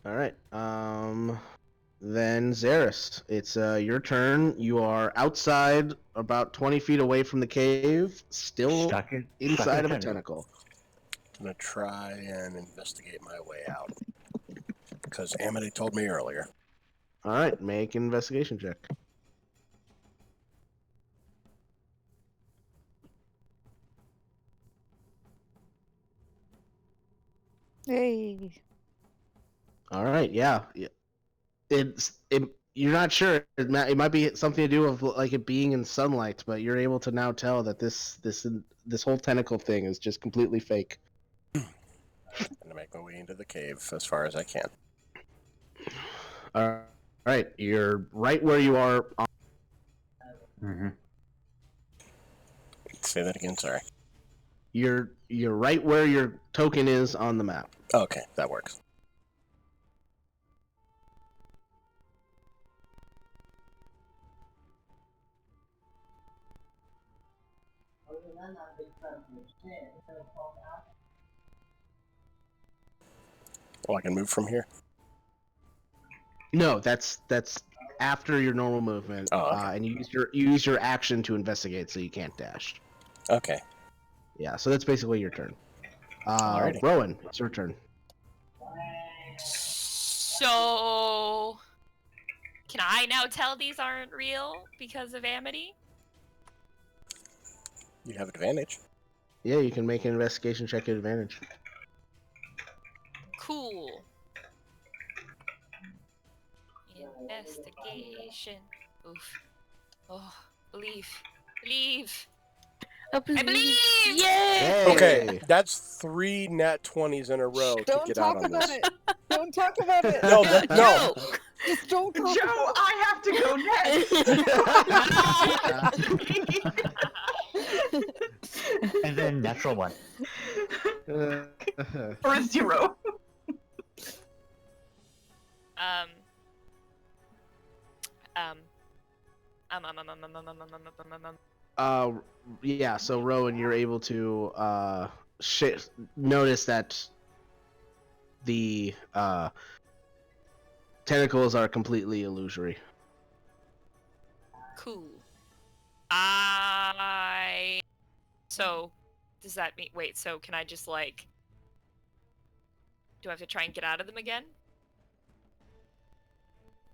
Speaker 3: All right. Then Xeris, it's your turn. You are outside, about 20 feet away from the cave, still inside of a tentacle.
Speaker 1: I'm gonna try and investigate my way out because Amity told me earlier.
Speaker 3: All right, make an investigation check.
Speaker 7: Hey.
Speaker 3: All right, yeah. You're not sure. It might be something to do with like it being in sunlight, but you're able to now tell that this whole tentacle thing is just completely fake.
Speaker 1: I'm gonna make my way into the cave as far as I can.
Speaker 3: All right, you're right where you are.
Speaker 5: Mm-hmm.
Speaker 1: Say that again. Sorry.
Speaker 3: You're right where your token is on the map.
Speaker 1: Okay, that works. Oh, I can move from here?
Speaker 3: No, that's after your normal movement.
Speaker 1: Oh, okay.
Speaker 3: And you use your action to investigate, so you can't dash.
Speaker 1: Okay.
Speaker 3: Yeah, so that's basically your turn.
Speaker 1: Alrighty.
Speaker 3: Rowan, it's your turn.
Speaker 6: So, can I now tell these aren't real because of Amity?
Speaker 1: You have advantage.
Speaker 3: Yeah, you can make an investigation check at advantage.
Speaker 6: Cool. Investigation. Oof. Oh, believe. Believe. I believe!
Speaker 2: Yay!
Speaker 3: Hey!
Speaker 1: Okay, that's 3 nat 20s in a row to
Speaker 7: Don't
Speaker 1: get out
Speaker 7: talk
Speaker 1: on
Speaker 7: about
Speaker 1: this.
Speaker 7: it. Don't talk about it.
Speaker 1: No, no.
Speaker 7: Just don't talk
Speaker 4: Joe,
Speaker 7: about
Speaker 4: I have to go next.
Speaker 5: And then natural one.
Speaker 4: Or a 0.
Speaker 3: Yeah, so Rowan, you're able to notice that the tentacles are completely illusory.
Speaker 6: Cool. So, does that mean... Wait, so can I just, like... Do I have to try and get out of them again?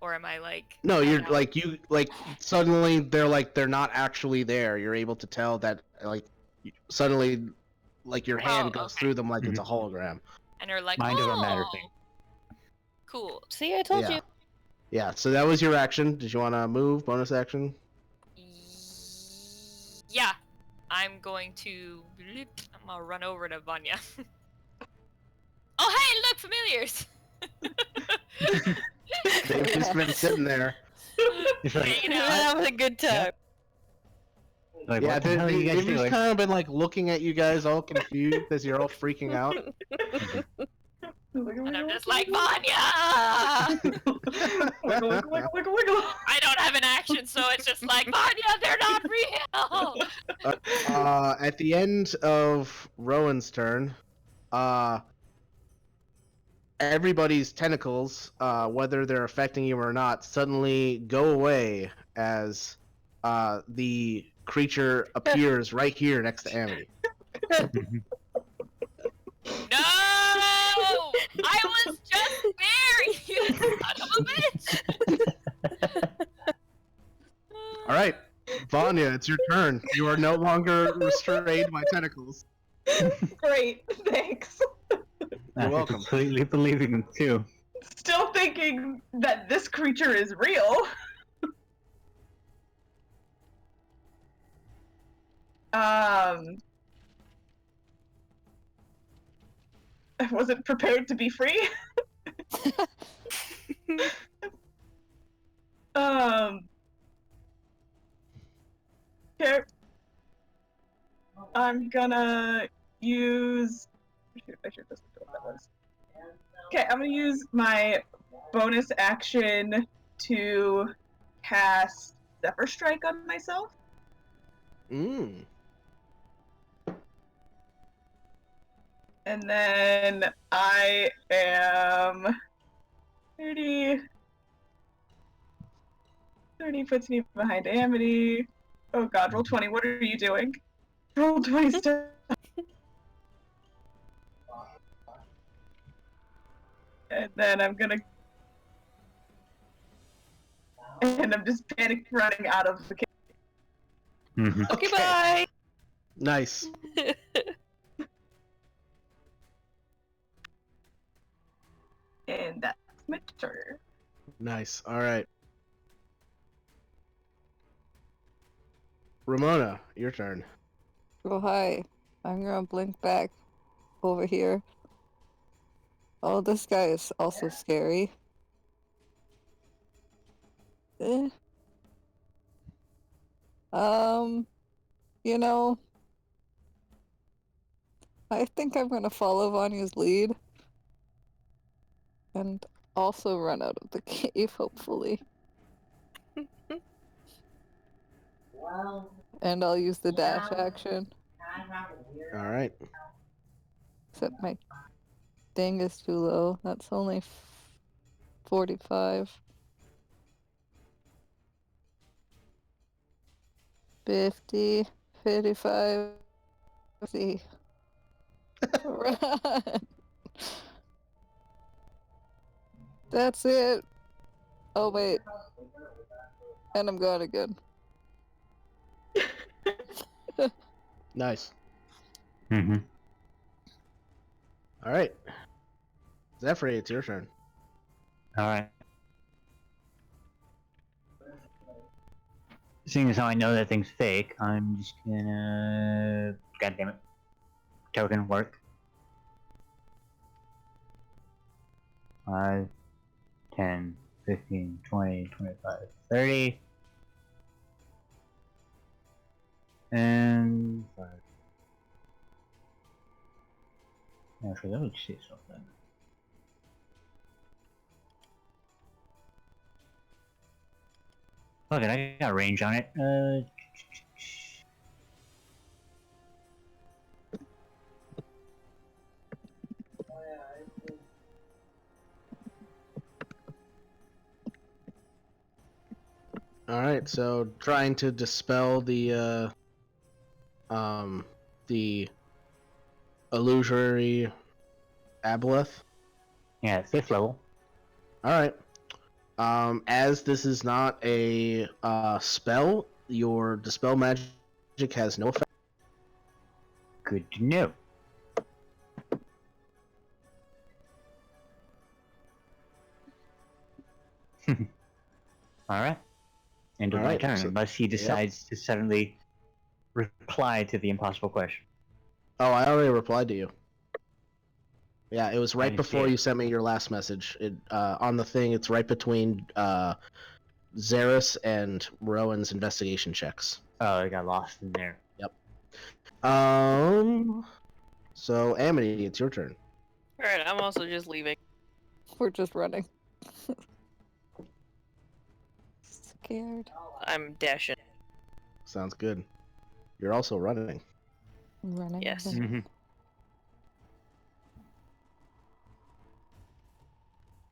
Speaker 6: Or am I, like...
Speaker 3: No, you're
Speaker 6: out?
Speaker 3: like suddenly they're not actually there. You're able to tell that like suddenly like your hand goes
Speaker 6: okay.
Speaker 3: through them like it's a hologram.
Speaker 6: And they're like,
Speaker 5: Mind
Speaker 6: oh,
Speaker 5: over matter thing.
Speaker 6: Cool.
Speaker 2: See, I told
Speaker 3: Yeah.
Speaker 2: you.
Speaker 3: Yeah, so that was your action. Did you want to move? Bonus action?
Speaker 6: Yeah, I'm gonna run over to Vanya. Oh, hey, look, familiars!
Speaker 3: They've just been sitting there.
Speaker 5: It's like,
Speaker 6: Hanging
Speaker 2: We're
Speaker 6: out.
Speaker 2: having a good time.
Speaker 5: like
Speaker 3: Yeah,
Speaker 5: what the hell are you guys
Speaker 3: they've just
Speaker 5: doing?
Speaker 3: kind of been like looking at you guys all confused as you're all freaking out.
Speaker 6: And I'm just like, Vanya!
Speaker 4: Wiggle, wiggle, wiggle, wiggle, wiggle.
Speaker 6: I don't have an action, so it's just like, Vanya, they're not real!
Speaker 3: At the end of Rowan's turn, everybody's tentacles, whether they're affecting you or not, suddenly go away as the creature appears right here next to Amity.
Speaker 6: No! I was just there, you son of a bitch!
Speaker 3: All right, Vanya, it's your turn. You are no longer restrained by tentacles.
Speaker 4: Great, thanks.
Speaker 5: After
Speaker 3: welcome.
Speaker 5: completely believing him too.
Speaker 4: Still thinking that this creature is real. I wasn't prepared to be free. Okay. I'm gonna use. I should just know what that was. Okay, I'm gonna use my bonus action to cast Zephyr Strike on myself.
Speaker 3: Mm.
Speaker 4: And then I am 30 puts me behind Amity. Oh god, roll 20. What are you doing? Roll 20 stuff. And then I'm gonna. And I'm just panic running out of the cave.
Speaker 5: Mhm.
Speaker 2: Okay, bye.
Speaker 3: Nice.
Speaker 4: And that's my turn.
Speaker 3: Nice. All right. Ramona, your turn.
Speaker 7: Oh, hi. I'm gonna blink back over here. Oh, this guy is also scary. Eh. You know, I think I'm gonna follow Vanya's lead. And also run out of the cave, hopefully. And I'll use the dash action.
Speaker 3: All right.
Speaker 7: Except my ding is too low. That's only 45. 50, 55, 50. Run! That's it. Oh, wait. And I'm gone again.
Speaker 3: Nice.
Speaker 5: Mm-hmm.
Speaker 3: All right. Zephyr, it's your turn.
Speaker 5: All right. Seeing as how I know that thing's fake, I'm just gonna. God damn it. Token work. 5, 10, 15, 20, 25, 30. And 5. Actually, let me see something. Look, I got range on it.
Speaker 3: All right. So trying to dispel the illusory aboleth.
Speaker 5: Yeah, 5th level.
Speaker 3: All right. As this is not a spell, your dispel magic has no effect.
Speaker 5: Good to know. Alright. End of my
Speaker 3: Alright,
Speaker 5: turn,
Speaker 3: so-
Speaker 5: unless he decides to suddenly reply to the impossible question.
Speaker 3: Oh, I already replied to you. Yeah, it was right
Speaker 5: didn't see
Speaker 3: before
Speaker 5: it.
Speaker 3: you sent me your last message. On the thing, it's right between Xeris and Rowan's investigation checks.
Speaker 5: Oh, I got lost in there.
Speaker 3: So Amity, it's your turn.
Speaker 2: Alright, I'm also just leaving.
Speaker 7: We're just running. Scared.
Speaker 2: I'm dashing.
Speaker 3: Sounds good. You're also running.
Speaker 7: Running.
Speaker 2: Yes.
Speaker 7: running.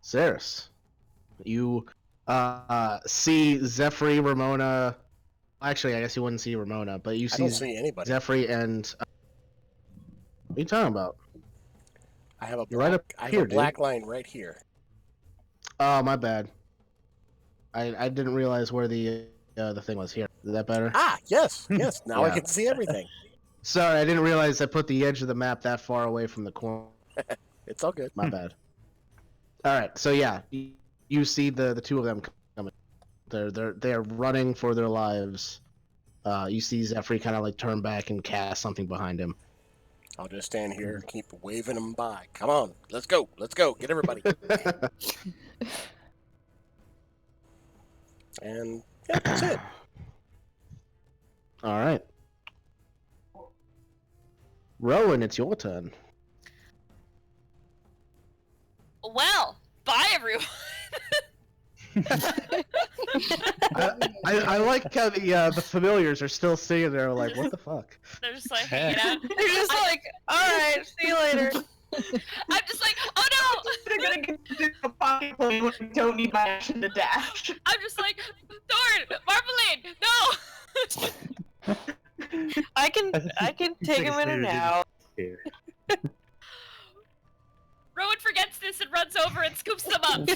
Speaker 3: Xeris, you see Zephyr, Ramona. Actually, I guess you wouldn't see Ramona, but you
Speaker 1: I
Speaker 3: see
Speaker 1: don't see anybody.
Speaker 3: Zephyr and. What are you talking about?
Speaker 1: I have a
Speaker 3: You're right
Speaker 1: black,
Speaker 3: up
Speaker 1: I have
Speaker 3: here,
Speaker 1: a black
Speaker 3: dude.
Speaker 1: line right here.
Speaker 3: Oh, my bad. I didn't realize where the thing was here. Is that better?
Speaker 1: Ah, yes, yes. Now I
Speaker 3: Yeah.
Speaker 1: can see everything.
Speaker 3: Sorry, I didn't realize I put the edge of the map that far away from the corner.
Speaker 1: It's all good.
Speaker 3: My bad. All right, so yeah, you see the two of them coming. They're running for their lives. You see Zephyr kind of like turn back and cast something behind him.
Speaker 1: I'll just stand here and keep waving them by. Come on, let's go, get everybody. And yeah, that's it.
Speaker 3: All right, Rowan, it's your turn.
Speaker 6: Well, bye everyone.
Speaker 3: I like how the familiars are still sitting there like, what the fuck?
Speaker 6: They're just like hanging out.
Speaker 2: They're just like, alright, see you later.
Speaker 6: I'm just like, oh no!
Speaker 4: They're gonna get to a pocket plane when we don't need my action to dash.
Speaker 6: I'm just like, Thorn, Marmalade, no!
Speaker 2: I can take him in and out.
Speaker 6: Rowan forgets this and runs over and scoops them up.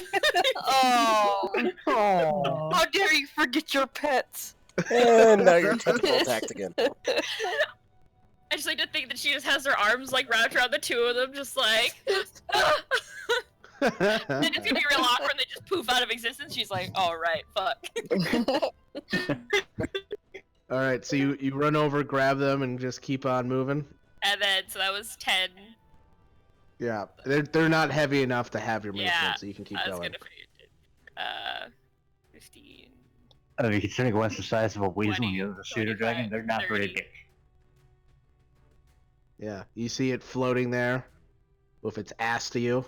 Speaker 2: Oh,
Speaker 5: Oh.
Speaker 2: how dare you forget your pets?
Speaker 1: And now you're tentacle attacked again.
Speaker 6: I just like to think that she just has her arms like wrapped around the two of them, just like. Then it's gonna be real awkward. And they just poof out of existence. She's like, "Oh right, fuck."
Speaker 3: All right, so you run over, grab them, and just keep on moving.
Speaker 6: And then so that was 10.
Speaker 3: Yeah, they're not heavy enough to have your movement,
Speaker 6: Yeah,
Speaker 3: so you can keep
Speaker 6: I was
Speaker 3: going.
Speaker 6: gonna forget it. 15.
Speaker 5: I mean, considering one's the size of a weasel and
Speaker 6: 20,
Speaker 5: the other's a pseudo dragon,
Speaker 6: 25,
Speaker 5: they're not very
Speaker 6: 30.
Speaker 5: big.
Speaker 3: Yeah, you see it floating there, with its ass to you.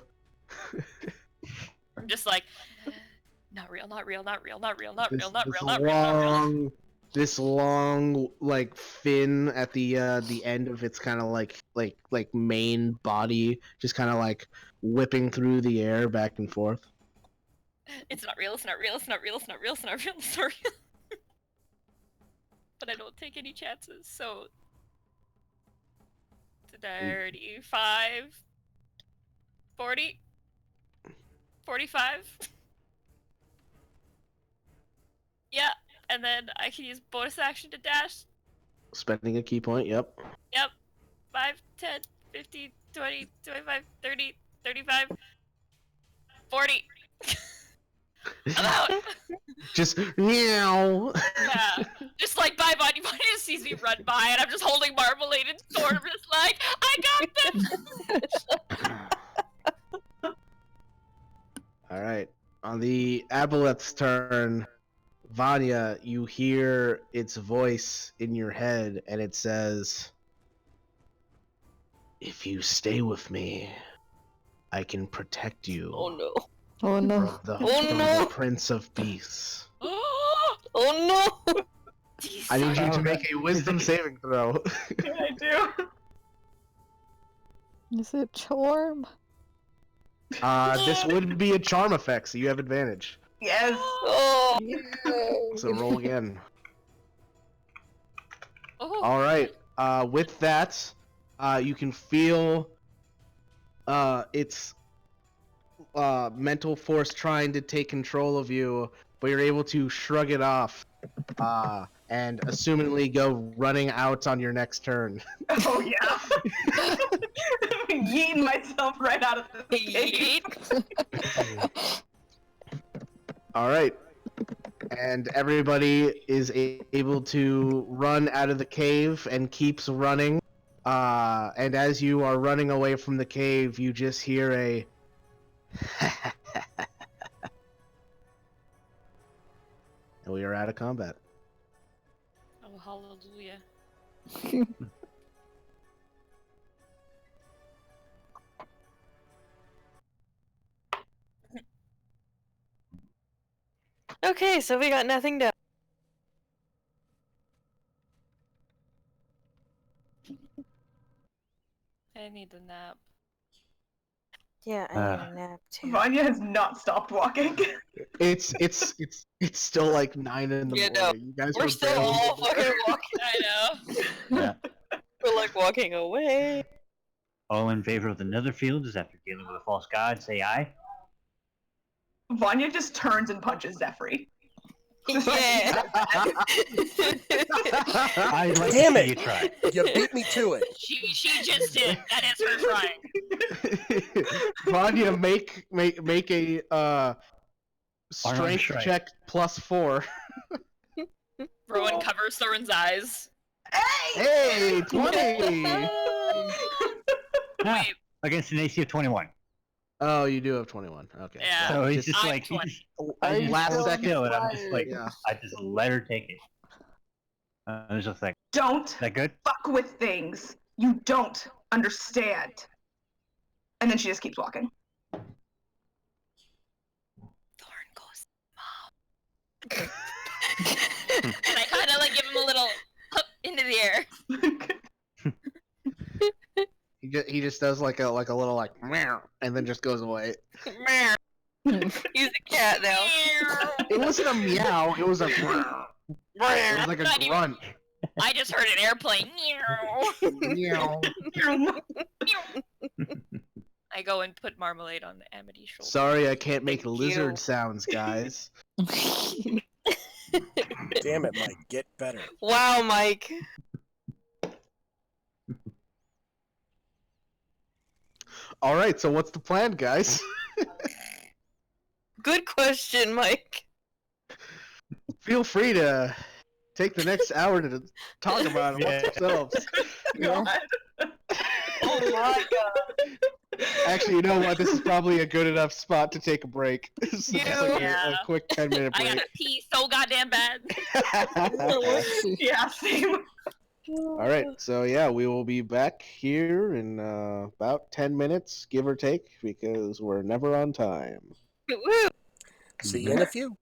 Speaker 6: I'm just like, not real, not real, not real, not real, not
Speaker 3: This-
Speaker 6: real, not
Speaker 3: this
Speaker 6: real, not real, not real.
Speaker 3: long, this long like fin at the end of its kind of like main body, just kind of like whipping through the air back and forth.
Speaker 6: It's not real, it's not real, it's not real, it's not real, it's not real, it's not real. But I don't take any chances, so 35, 40, 45. Yeah, and then I can use bonus action to dash.
Speaker 3: Spending a key point. Yep.
Speaker 6: Yep. 5, 10, 15, 20, 25, 30, 35, 40. I'm out!
Speaker 3: Just meow.
Speaker 6: Yeah. Just like bye Bonnie. Bonnie just sees me run by and I'm just holding Marmalade and Thorn. I'm just like, I got this!
Speaker 3: All right. On the Aboleth's turn, Vanya, you hear its voice in your head, and it says, "If you stay with me, I can protect you
Speaker 2: Oh no.
Speaker 7: Oh no.
Speaker 3: from the,
Speaker 2: Oh,
Speaker 3: from
Speaker 2: no.
Speaker 3: the Prince of Beasts."
Speaker 2: Oh no!
Speaker 3: I need you to
Speaker 5: Oh,
Speaker 3: make a Wisdom saving throw.
Speaker 4: Yeah, I do.
Speaker 7: Is it charm?
Speaker 3: This would be a charm effect, so you have advantage.
Speaker 4: Yes.
Speaker 2: Oh!
Speaker 3: So roll again.
Speaker 6: Oh,
Speaker 3: All right. With that, you can feel its mental force trying to take control of you, but you're able to shrug it off, and assumingly go running out on your next turn.
Speaker 4: Oh yeah. Yeeting myself right out of this cave.
Speaker 6: yeet.
Speaker 3: All right. And everybody is able to run out of the cave and keeps running. And as you are running away from the cave, you just hear a. And we are out of combat.
Speaker 6: Oh, hallelujah.
Speaker 2: Okay, so we got nothing done.
Speaker 6: I need a nap.
Speaker 2: Yeah, I need a nap too.
Speaker 4: Vanya has not stopped walking.
Speaker 3: It's still like 9 in the
Speaker 2: Yeah,
Speaker 3: morning.
Speaker 2: no,
Speaker 3: You guys
Speaker 2: We're
Speaker 3: were
Speaker 2: still
Speaker 3: barely
Speaker 2: all
Speaker 3: there.
Speaker 2: fucking walking.
Speaker 6: I know.
Speaker 5: Yeah.
Speaker 2: We're like walking away.
Speaker 5: All in favor of the Netherfields after dealing with a false god, say aye.
Speaker 4: Vanya just turns and punches Zephyr.
Speaker 2: Yeah.
Speaker 5: I'd like
Speaker 1: Damn
Speaker 5: to
Speaker 1: it.
Speaker 5: see you try.
Speaker 1: You beat me to it.
Speaker 6: She just did. That is her trying.
Speaker 3: Vanya, make a
Speaker 5: Arnold
Speaker 3: strength
Speaker 5: strike.
Speaker 3: check +4.
Speaker 6: Rowan covers Thorin's eyes.
Speaker 3: Hey, 20!
Speaker 5: Ah,
Speaker 6: Wait,
Speaker 5: against an AC of 21.
Speaker 3: Oh, you do have 21. Okay.
Speaker 6: Yeah.
Speaker 5: So he's just
Speaker 6: I'm
Speaker 5: like,
Speaker 6: 20.
Speaker 5: I just
Speaker 3: Last
Speaker 5: hold
Speaker 3: second.
Speaker 5: still, and I'm just like,
Speaker 3: Yeah.
Speaker 5: I just let her take it. I was just like,
Speaker 4: Don't
Speaker 5: is that good?
Speaker 4: fuck with things you don't understand. And then she just keeps walking.
Speaker 6: Thorin goes, Mom. And I kind of like give him a little hook into the air.
Speaker 3: He just does like a little like meow, and then just goes away.
Speaker 2: He's a cat now.
Speaker 3: It wasn't a meow. It was a. It was like a
Speaker 6: Not even-
Speaker 3: grunt.
Speaker 6: I just heard an airplane.
Speaker 3: Meow.
Speaker 6: I go and put marmalade on the Amity's shoulder.
Speaker 3: Sorry, I can't make
Speaker 2: Thank
Speaker 3: lizard
Speaker 2: you.
Speaker 3: sounds, guys.
Speaker 1: Damn it, Mike. Get better.
Speaker 2: Wow, Mike.
Speaker 3: All right, so what's the plan, guys?
Speaker 2: Good question, Mike.
Speaker 3: Feel free to take the next hour to talk about it amongst yourselves.
Speaker 4: God.
Speaker 2: Oh my god.
Speaker 3: Actually, you know what? This is probably a good enough spot to take a break. This is just like
Speaker 6: Yeah.
Speaker 3: a quick 10-minute
Speaker 6: I
Speaker 3: break.
Speaker 6: gotta pee so goddamn bad.
Speaker 4: Yeah, same.
Speaker 3: All right, so yeah, we will be back here in about 10 minutes, give or take, because we're never on time.
Speaker 2: Woo.
Speaker 1: See you in a few.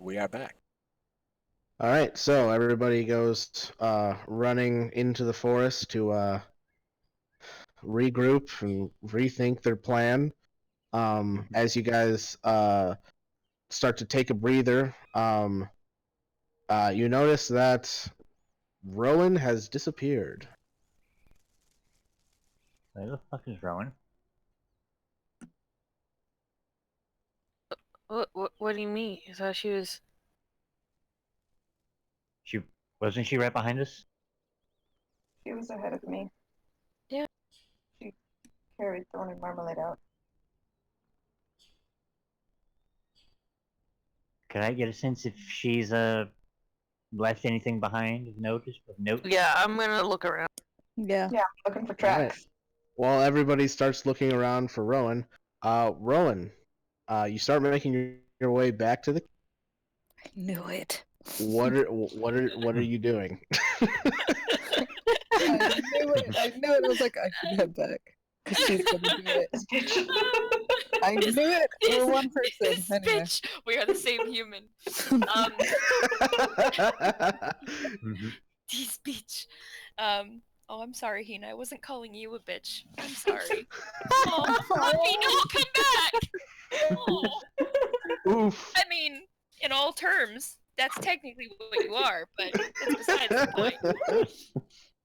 Speaker 1: We are back.
Speaker 3: All right, so everybody goes running into the forest to regroup and rethink their plan. As you guys start to take a breather, you notice that Rowan has disappeared.
Speaker 5: Where the fuck is Rowan?
Speaker 2: What do you mean? I thought she was.
Speaker 5: Wasn't she right behind us?
Speaker 4: She was ahead of me.
Speaker 2: Yeah.
Speaker 4: She carried Thorn and Marmalade out.
Speaker 5: Could I get a sense if she's left anything behind of note?
Speaker 2: Yeah, I'm gonna look around.
Speaker 7: Yeah.
Speaker 4: Yeah, looking for
Speaker 3: All right.
Speaker 4: tracks.
Speaker 3: While everybody starts looking around for Rowan, you start making your way back to the.
Speaker 7: I knew it.
Speaker 3: What are you doing?
Speaker 7: I knew it. I knew it. I was like, I should head back. Because she's gonna do it.
Speaker 4: This bitch.
Speaker 7: I knew it. We're one person.
Speaker 6: This
Speaker 7: Anyway.
Speaker 6: bitch, we are the same human. This bitch. Oh, I'm sorry, Hina. I wasn't calling you a bitch. I'm sorry. Oh, Buffy, no, come back! Oh.
Speaker 3: Oof.
Speaker 6: I mean, in all terms, that's technically what you are, but it's besides the point.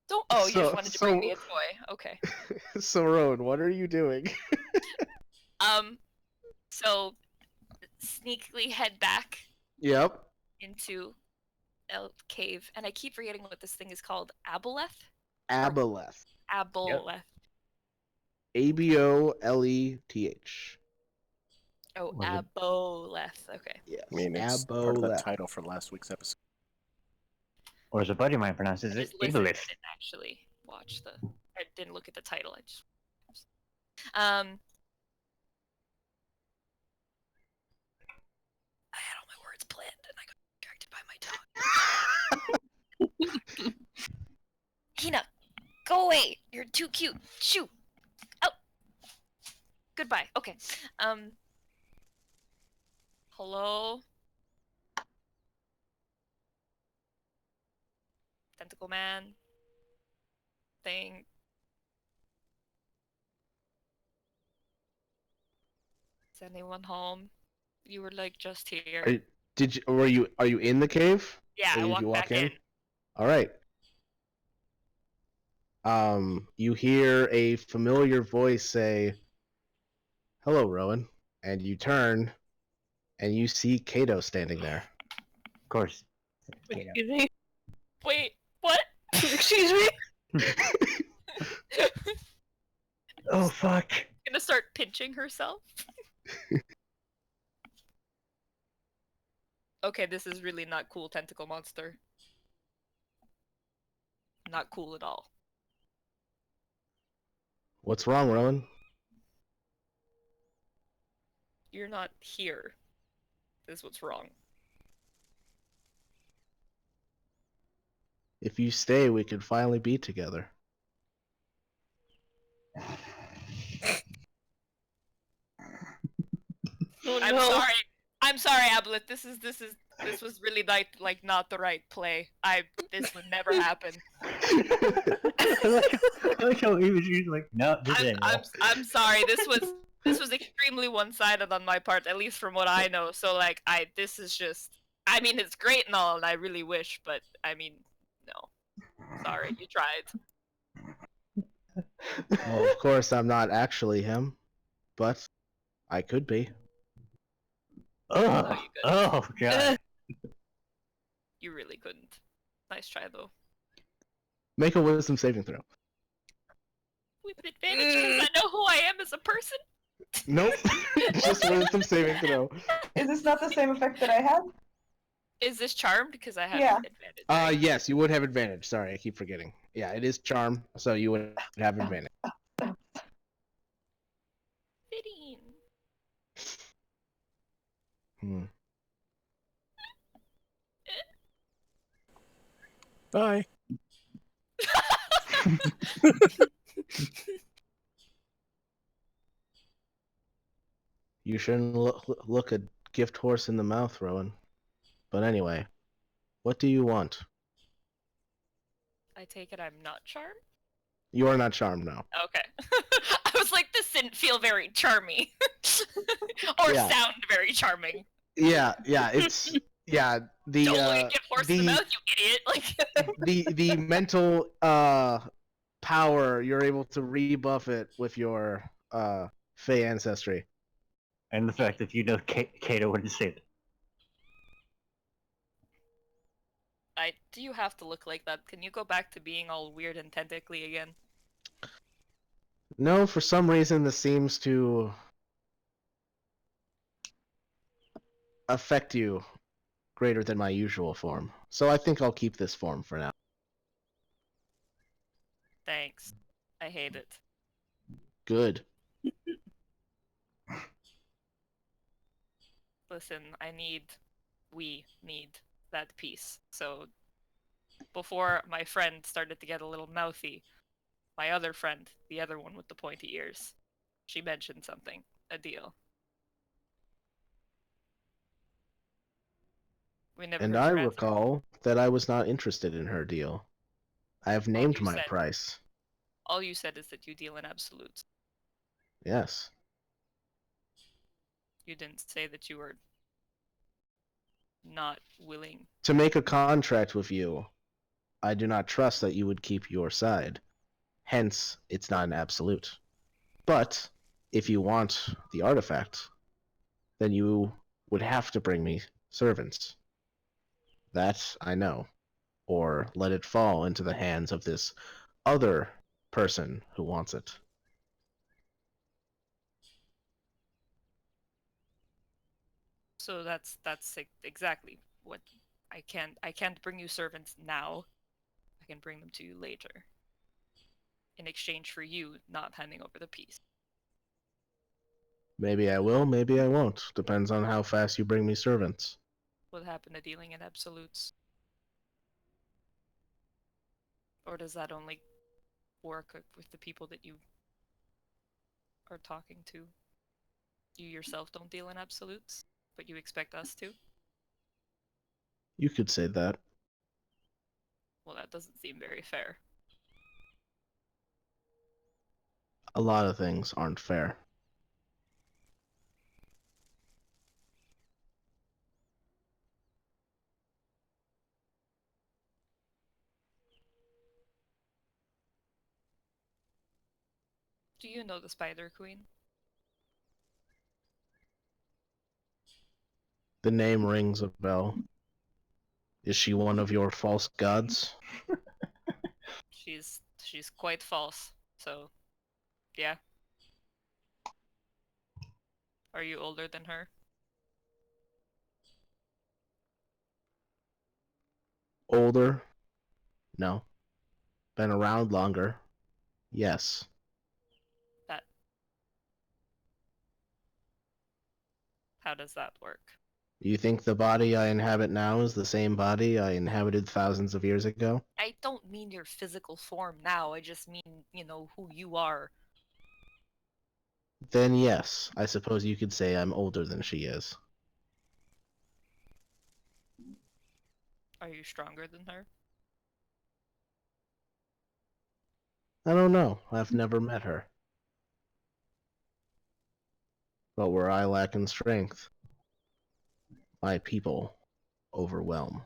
Speaker 6: Don't. Oh, you just wanted to bring me a toy. Okay.
Speaker 3: So, Rowan, what are you doing?
Speaker 6: So sneakily head back
Speaker 3: Yep.
Speaker 6: into El Cave, and I keep forgetting what this thing is called. Aboleth?
Speaker 3: Aboleth.
Speaker 6: Aboleth.
Speaker 3: Aboleth.
Speaker 6: Oh,
Speaker 5: Was it-
Speaker 6: Aboleth. Okay.
Speaker 3: Yes.
Speaker 1: I mean, it's part of the
Speaker 3: Aboleth.
Speaker 1: title for last week's episode.
Speaker 5: Or as a buddy of mine pronounces
Speaker 6: I
Speaker 5: it,
Speaker 6: just listened. I
Speaker 5: Ibelith.
Speaker 6: didn't actually watch the. I didn't look at the title. I just. I had all my words planned, and I got distracted by my dog. Hina, go away! You're too cute. Shoo! Oh. Goodbye. Okay. Hello. Tentacle man. Thing. Is anyone home? You were like just here.
Speaker 3: Are you in the cave?
Speaker 6: Yeah,
Speaker 3: Or
Speaker 6: I
Speaker 3: did
Speaker 6: walked
Speaker 3: you walk
Speaker 6: back in.
Speaker 3: All right. You hear a familiar voice say, "Hello, Rowan," and you turn, and you see Kato standing there.
Speaker 5: Of course.
Speaker 2: Excuse me.
Speaker 6: Wait, what?
Speaker 2: Excuse me.
Speaker 5: Oh fuck!
Speaker 6: Gonna start pinching herself? Okay, this is really not cool, tentacle monster. Not cool at all.
Speaker 3: What's wrong, Rowan?
Speaker 6: You're not here. Is what's wrong.
Speaker 3: If you stay, we can finally be together.
Speaker 2: Oh,
Speaker 6: I'm
Speaker 2: no.
Speaker 6: sorry. I'm sorry, Ableth. This was really not the right play. This would never happen.
Speaker 5: I like how even she's like, no, this ain't real.
Speaker 6: I'm sorry. This was extremely one-sided on my part, at least from what I know. So this is just. I mean, it's great and all, and I really wish, but I mean, no. Sorry, you tried.
Speaker 3: Well, of course, I'm not actually him, but I could be.
Speaker 5: Oh,
Speaker 6: you couldn't.
Speaker 5: oh god.
Speaker 6: You really couldn't. Nice try, though.
Speaker 3: Make a wisdom saving throw.
Speaker 6: With advantage because I know who I am as a person.
Speaker 3: Nope. Just wisdom saving throw.
Speaker 4: Is this not the same effect that I had?
Speaker 6: Is this charmed? Because I have
Speaker 4: Yeah.
Speaker 6: advantage. Right?
Speaker 3: Yes, you would have advantage. Sorry, I keep forgetting. Yeah, it is charm, so you would have advantage.
Speaker 6: 15.
Speaker 1: Bye.
Speaker 3: You shouldn't look a gift horse in the mouth, Rowan. But anyway, what do you want?
Speaker 6: I take it I'm not charmed?
Speaker 3: You are not charmed now.
Speaker 6: Okay. I was like, this didn't feel very charming. Or
Speaker 3: Yeah.
Speaker 6: sound very charming.
Speaker 3: Yeah, it's the
Speaker 6: Don't look at give horse in the mouth, you idiot. Like
Speaker 3: the mental power, you're able to rebuff it with your Fey ancestry.
Speaker 5: And the fact that you know Kato wouldn't say that.
Speaker 6: do you have to look like that? Can you go back to being all weird and tentacly again?
Speaker 3: No, for some reason this seems to affect you greater than my usual form. So I think I'll keep this form for now.
Speaker 6: Thanks. I hate it.
Speaker 3: Good.
Speaker 6: Listen, we need that piece. So before my friend started to get a little mouthy, my other friend, the other one with the pointy ears, she mentioned something. A deal. We never
Speaker 3: And
Speaker 6: heard
Speaker 3: I
Speaker 6: her answer.
Speaker 3: recall that I was not interested in her deal. I have named my price.
Speaker 6: All you said is that you deal in absolutes.
Speaker 3: Yes.
Speaker 6: You didn't say that you were not willing.
Speaker 3: To make a contract with you, I do not trust that you would keep your side. Hence, it's not an absolute. But if you want the artifact, then you would have to bring me servants. That I know. Or let it fall into the hands of this other person who wants it.
Speaker 6: So that's exactly what I can't bring you servants now. I can bring them to you later. In exchange for you not handing over the piece.
Speaker 3: Maybe I will, maybe I won't. Depends on how fast you bring me servants.
Speaker 6: What happened to dealing in absolutes? Or does that only work with the people that you are talking to? You yourself don't deal in absolutes, but you expect us to?
Speaker 3: You could say that.
Speaker 6: Well, that doesn't seem very fair.
Speaker 3: A lot of things aren't fair.
Speaker 6: Do you know the Spider Queen?
Speaker 3: The name rings a bell. Is she one of your false gods?
Speaker 6: She's quite false, so yeah. Are you older than her?
Speaker 3: Older? No. Been around longer? Yes.
Speaker 6: That. How does that work?
Speaker 3: You think the body I inhabit now is the same body I inhabited thousands of years ago?
Speaker 6: I don't mean your physical form now, I just mean, who you are.
Speaker 3: Then yes, I suppose you could say I'm older than she is.
Speaker 6: Are you stronger than her?
Speaker 3: I don't know. I've never met her. But where I lack in strength, my people overwhelm.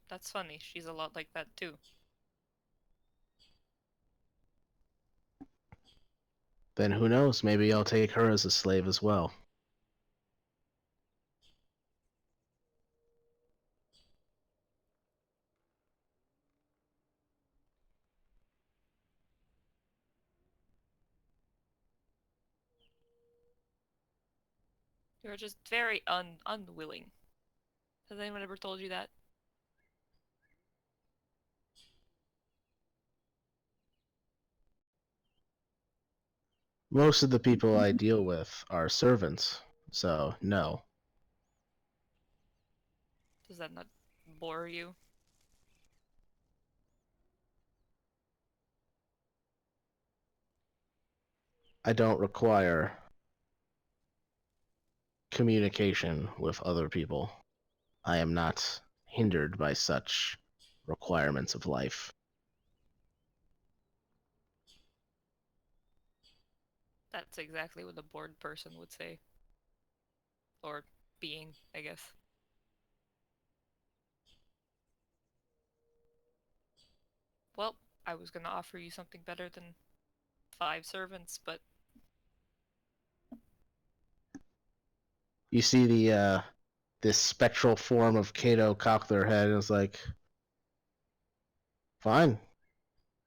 Speaker 6: That's funny. She's a lot like that too.
Speaker 3: Then who knows, maybe I'll take her as a slave as well.
Speaker 6: You're just very unwilling. Has anyone ever told you that?
Speaker 3: Most of the people I deal with are servants, so no.
Speaker 6: Does that not bore you?
Speaker 3: I don't require communication with other people. I am not hindered by such requirements of life.
Speaker 6: That's exactly what a bored person would say. Or being, I guess. Well, I was gonna offer you something better than 5 servants, but
Speaker 3: You see the this spectral form of Cato cock their head and is like, fine.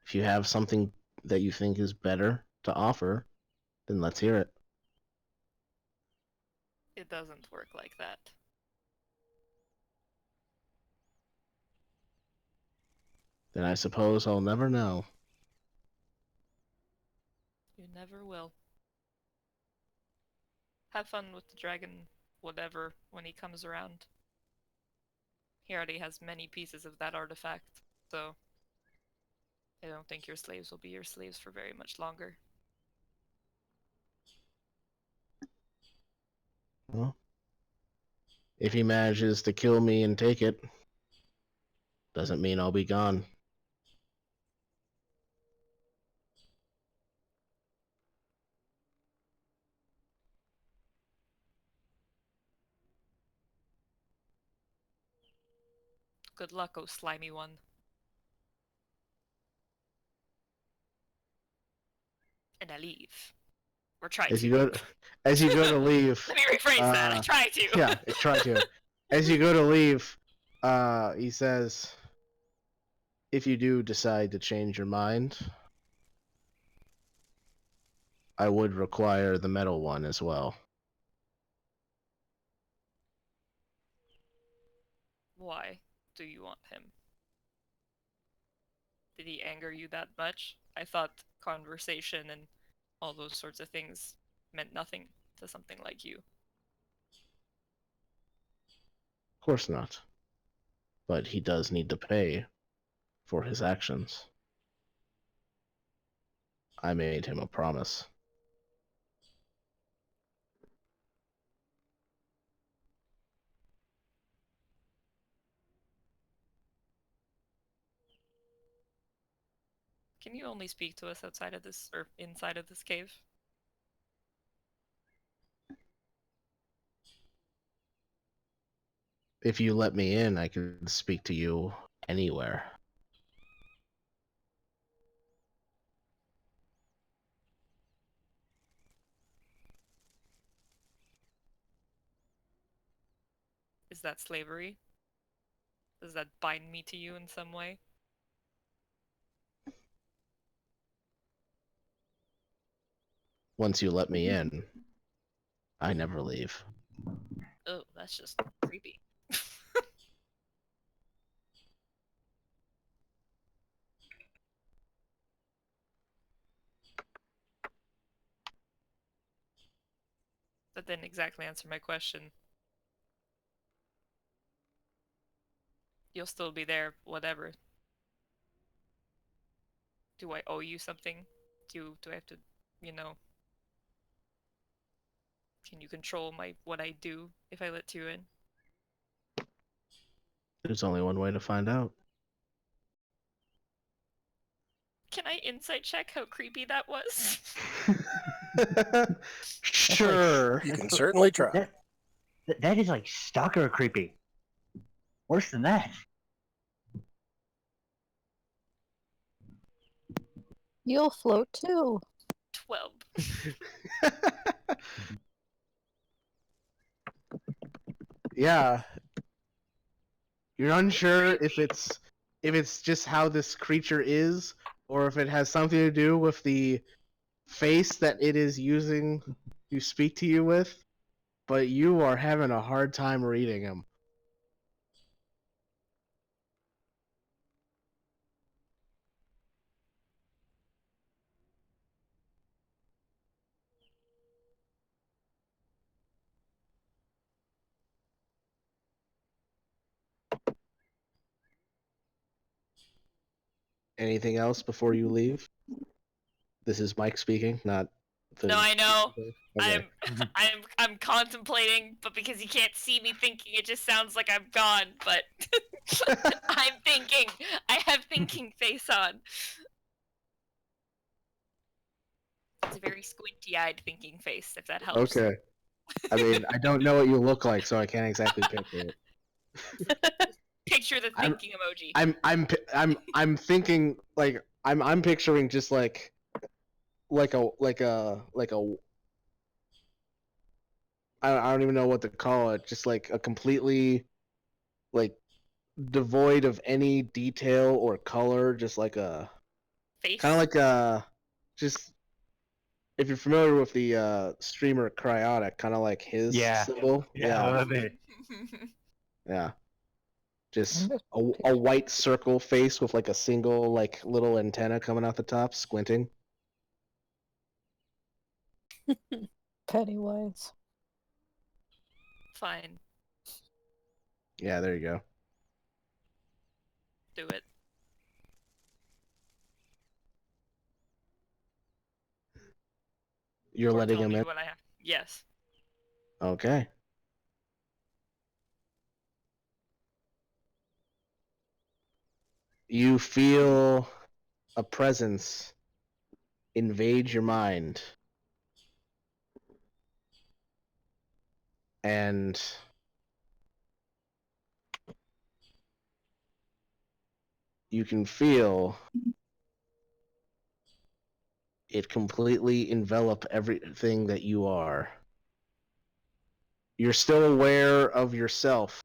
Speaker 3: If you have something that you think is better to offer, then let's hear it.
Speaker 6: it doesn't work like that.
Speaker 3: Then I suppose I'll never know.
Speaker 6: You never will. Have fun with the dragon, whatever, when he comes around. He already has many pieces of that artifact, so I don't think your slaves will be your slaves for very much longer.
Speaker 3: Well, if he manages to kill me and take it, doesn't mean I'll be gone.
Speaker 6: Good luck, oh slimy one. And I leave. Or try
Speaker 3: As
Speaker 6: to.
Speaker 3: you go to leave,
Speaker 6: Let me rephrase that. I try to.
Speaker 3: yeah, try to. As you go to leave, he says, if you do decide to change your mind, I would require the metal one as well.
Speaker 6: Why do you want him? Did he anger you that much? I thought conversation and all those sorts of things meant nothing to something like you.
Speaker 3: Of course not. But he does need to pay for his actions. I made him a promise.
Speaker 6: Can you only speak to us outside of this, or inside of this cave?
Speaker 3: If you let me in, I can speak to you anywhere.
Speaker 6: Is that slavery? Does that bind me to you in some way?
Speaker 3: Once you let me in, I never leave.
Speaker 6: Oh, that's just creepy. That didn't exactly answer my question. You'll still be there, whatever. Do I owe you something? Do I have to, you know... Can you control what I do if I let you in?
Speaker 3: There's only one way to find out.
Speaker 6: Can I insight check how creepy that was?
Speaker 3: Sure.
Speaker 1: You can certainly try.
Speaker 5: That is like stalker creepy. Worse than that.
Speaker 7: You'll float too.
Speaker 6: 12.
Speaker 3: Yeah. You're unsure if it's just how this creature is, or if it has something to do with the face that it is using to speak to you with, but you are having a hard time reading him. Anything else before you leave? This is Mike speaking, not
Speaker 6: No, I know.
Speaker 3: Okay.
Speaker 6: I'm contemplating, but because you can't see me thinking, it just sounds like I'm gone. But I'm thinking. I have thinking face on. It's a very squinty-eyed thinking face, if that helps.
Speaker 3: Okay. I mean, I don't know what you look like, so I can't exactly picture it.
Speaker 6: Picture the thinking emoji.
Speaker 3: I'm thinking like I'm picturing just like a I don't even know what to call it. Just like a completely like devoid of any detail or color. Just like a
Speaker 6: Face.
Speaker 3: kind of like a just if you're familiar with the streamer Cryotic, kind of like his symbol.
Speaker 5: Yeah, a little bit.
Speaker 3: Yeah. Just a white circle face with like a single like little antenna coming out the top, squinting.
Speaker 7: Pennywise.
Speaker 6: Fine.
Speaker 3: Yeah, there you go.
Speaker 6: Do it.
Speaker 3: You're
Speaker 6: Or
Speaker 3: letting
Speaker 6: tell
Speaker 3: him
Speaker 6: me
Speaker 3: in?
Speaker 6: what I have. Yes.
Speaker 3: Okay. You feel a presence invade your mind. And you can feel it completely envelop everything that you are. You're still aware of yourself,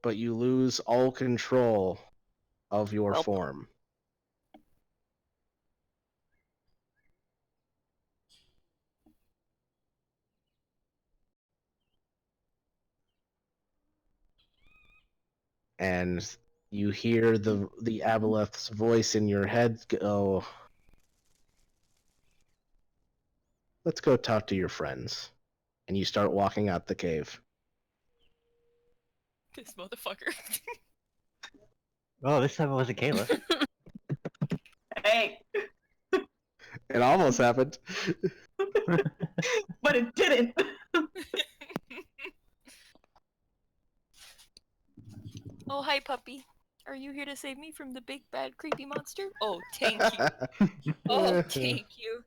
Speaker 3: but you lose all control of your form. And you hear the Aboleth's voice in your head go, let's go talk to your friends. And you start walking out the cave.
Speaker 6: This motherfucker.
Speaker 5: Oh, this time it wasn't Kayla.
Speaker 4: Hey,
Speaker 3: It almost happened.
Speaker 4: but it didn't.
Speaker 6: Oh, hi, puppy. Are you here to save me from the big, bad, creepy monster? Oh, thank you. Oh, thank you.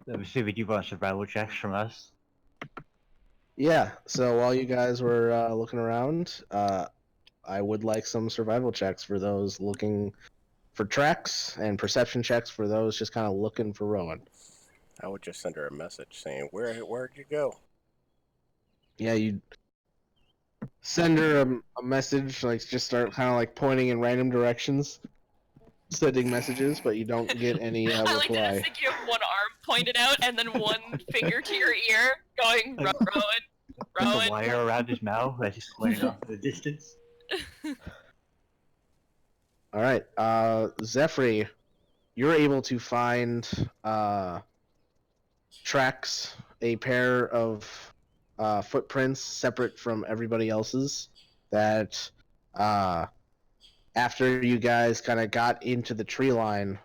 Speaker 5: Let me see if you want survival checks from us.
Speaker 3: Yeah, so while you guys were looking around, I would like some survival checks for those looking for tracks and perception checks for those just kind of looking for Rowan.
Speaker 1: I would just send her a message saying, where'd you go?
Speaker 3: Yeah, you send her a message, like just start kind of like pointing in random directions, sending messages, but you don't get any
Speaker 6: I like to
Speaker 3: reply.
Speaker 6: just think you have one arm pointed out and then one finger to your ear going, Rowan,
Speaker 5: The
Speaker 6: Rowan.
Speaker 5: wire around his mouth as he's pointing off in the distance.
Speaker 3: All right, Zephyr, you're able to find tracks, a pair of footprints separate from everybody else's that after you guys kind of got into the tree line,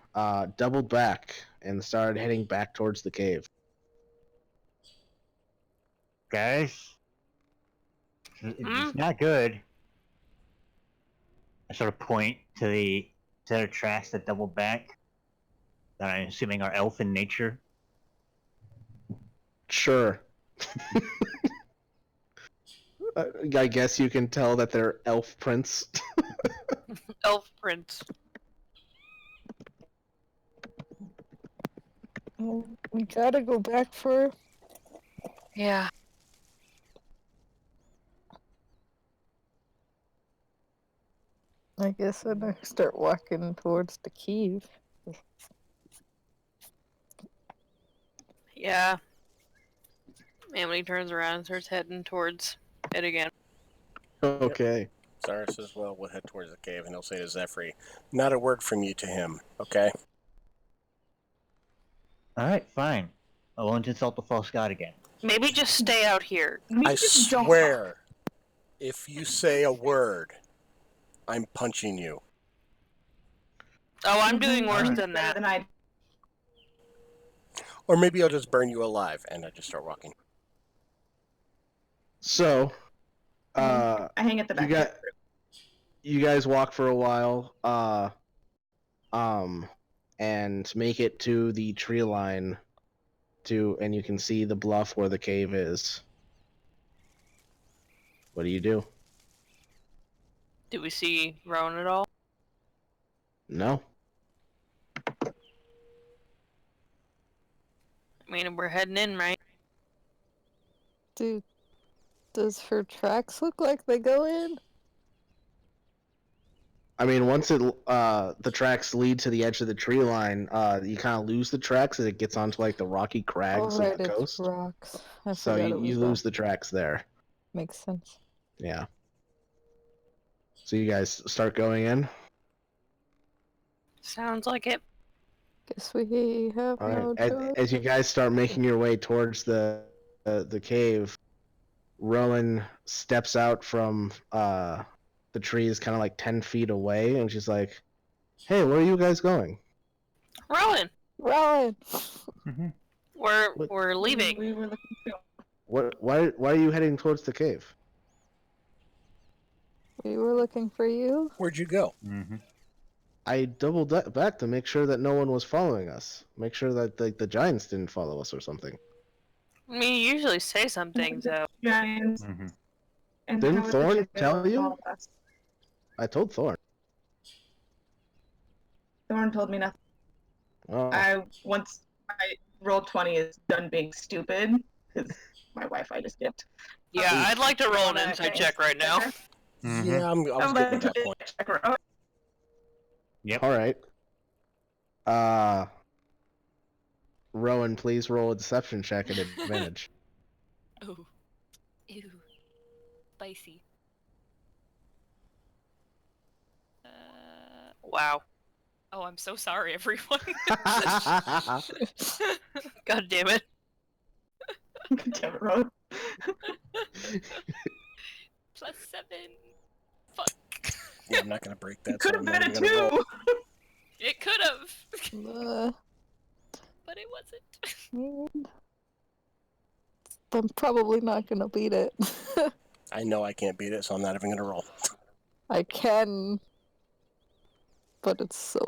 Speaker 3: doubled back and started heading back towards the cave.
Speaker 5: Guys, it's not good. I sort of point to the set of tracks that double back, that I'm assuming are elf in nature.
Speaker 3: Sure. I guess you can tell that they're elf prints.
Speaker 2: Elf prince.
Speaker 7: Oh, we gotta go back for.
Speaker 2: Yeah.
Speaker 7: I guess I'm gonna start walking towards the cave.
Speaker 2: Yeah. And when he turns around and starts heading towards it again.
Speaker 3: Okay.
Speaker 1: Zara says, well, we'll head towards the cave, and he'll say to Zephyr, not a word from you to him, okay?
Speaker 5: Alright, fine. I won't insult the false god again.
Speaker 2: Maybe just stay out here.
Speaker 1: I
Speaker 4: Just don't
Speaker 1: swear, if you say a word, I'm punching you.
Speaker 2: Oh, I'm doing
Speaker 4: talk.
Speaker 2: worse
Speaker 5: Alright.
Speaker 2: than that.
Speaker 4: Than I.
Speaker 1: Or maybe I'll just burn you alive and I just start walking.
Speaker 3: So,
Speaker 4: I hang at the back.
Speaker 3: You guys walk for a while, and make it to the tree line, and you can see the bluff where the cave is. What do you do?
Speaker 2: Do we see Rowan at all?
Speaker 3: No.
Speaker 2: I mean, we're heading in, right?
Speaker 7: Does her tracks look like they go in?
Speaker 3: I mean, once the tracks lead to the edge of the tree line, you kind of lose the tracks as it gets onto like the rocky crags
Speaker 7: right,
Speaker 3: of the
Speaker 7: it's
Speaker 3: coast.
Speaker 7: rocks. I
Speaker 3: So
Speaker 7: forgot it was
Speaker 3: you lose the tracks there.
Speaker 7: Makes sense.
Speaker 3: Yeah. So you guys start going in.
Speaker 2: Sounds like it.
Speaker 7: Guess we have
Speaker 3: All right.
Speaker 7: no choice.
Speaker 3: As you guys start making your way towards the cave, Rowan steps out from the trees, kind of like 10 feet away, and she's like, "Hey, where are you guys going?"
Speaker 2: Rowan!
Speaker 7: Rowan!
Speaker 2: We're leaving.
Speaker 4: We were looking for.
Speaker 3: Why are you heading towards the cave?
Speaker 7: We were looking for you.
Speaker 1: Where'd you go?
Speaker 3: I doubled back to make sure that no one was following us. Make sure that like the giants didn't follow us or something.
Speaker 2: I mean, you usually say some things, though.
Speaker 4: Giants. And
Speaker 3: Didn't
Speaker 4: how is
Speaker 3: Thorn
Speaker 4: the ship
Speaker 3: tell
Speaker 4: going
Speaker 3: you?
Speaker 4: all of us?
Speaker 3: I told Thorn.
Speaker 4: Thorn told me nothing.
Speaker 3: Oh.
Speaker 4: Once my roll 20 is done being stupid, because my Wi-Fi just dipped.
Speaker 2: Yeah, I'd like to roll an insight check right now.
Speaker 1: Yeah, I was getting at that point.
Speaker 5: Yep.
Speaker 3: All right. Rowan, please roll a deception check at advantage.
Speaker 6: Ooh. Ew. Spicy.
Speaker 2: Wow.
Speaker 6: Oh, I'm so sorry, everyone.
Speaker 2: God damn it.
Speaker 4: Damn it, Rowan.
Speaker 6: +7. Fuck.
Speaker 1: Yeah, I'm not gonna break that.
Speaker 4: Could
Speaker 1: so
Speaker 4: have
Speaker 1: I'm
Speaker 4: been
Speaker 1: not
Speaker 4: a
Speaker 1: even gonna roll.
Speaker 4: 2!
Speaker 6: It could have,
Speaker 7: Uh,
Speaker 6: but it wasn't.
Speaker 7: I'm probably not gonna beat it.
Speaker 1: I know I can't beat it, so I'm not even gonna roll.
Speaker 7: I can, but it's so.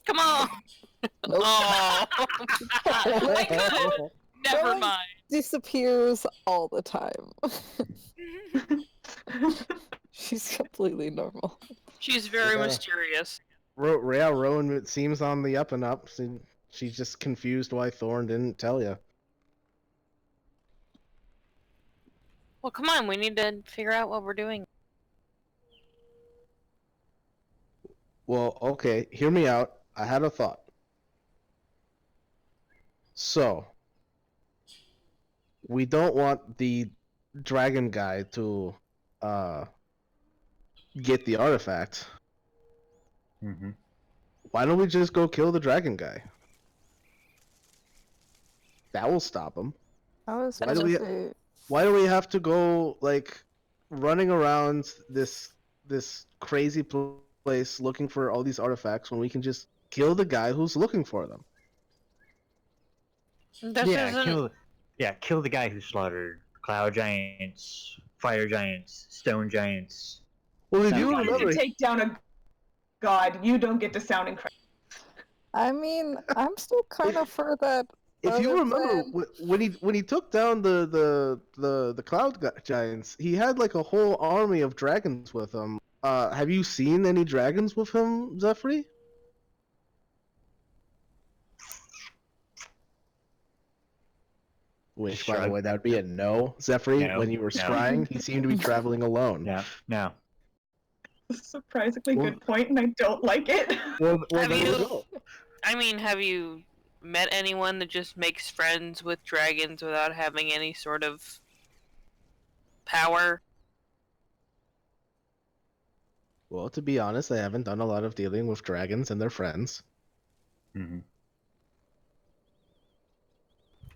Speaker 2: Come on!
Speaker 7: Nope.
Speaker 2: Oh!
Speaker 6: I could. Never
Speaker 7: Rowan
Speaker 6: mind.
Speaker 7: disappears all the time. She's completely normal.
Speaker 2: She's very
Speaker 3: Yeah.
Speaker 2: mysterious.
Speaker 3: Rowan, it seems on the up and up. She's just confused why Thorn didn't tell you.
Speaker 2: Well, come on, we need to figure out what we're doing.
Speaker 3: Well, okay, hear me out. I had a thought. So, we don't want the dragon guy to get the artifact. Why don't we just go kill the dragon guy? That will stop him.
Speaker 7: I was
Speaker 3: Why
Speaker 7: gonna
Speaker 3: do we-
Speaker 7: say,
Speaker 3: Why do we have to go like running around this crazy place looking for all these artifacts when we can just kill the guy who's looking for them?
Speaker 2: This isn't...
Speaker 5: kill the guy who slaughtered cloud giants, fire giants, stone giants.
Speaker 3: Well, if
Speaker 5: Sounds
Speaker 3: you
Speaker 5: like
Speaker 4: wanted
Speaker 3: remember,
Speaker 4: to take down a god, you don't get to sound incredible.
Speaker 7: I mean, I'm still kind of for that.
Speaker 3: if you
Speaker 7: other
Speaker 3: remember
Speaker 7: plan.
Speaker 3: when he took down the cloud giants, he had like a whole army of dragons with him. Have you seen any dragons with him, Zephyr? Which, by the way, that would be a no, Zephyr.
Speaker 5: No,
Speaker 3: When you were
Speaker 5: no.
Speaker 3: scrying, he seemed to be traveling alone.
Speaker 5: No.
Speaker 4: Surprisingly good point, and I don't like it.
Speaker 3: Well,
Speaker 2: Have
Speaker 3: there
Speaker 2: you-
Speaker 3: go.
Speaker 2: I mean, have you met anyone that just makes friends with dragons without having any sort of power?
Speaker 3: Well, to be honest, I haven't done a lot of dealing with dragons and their friends.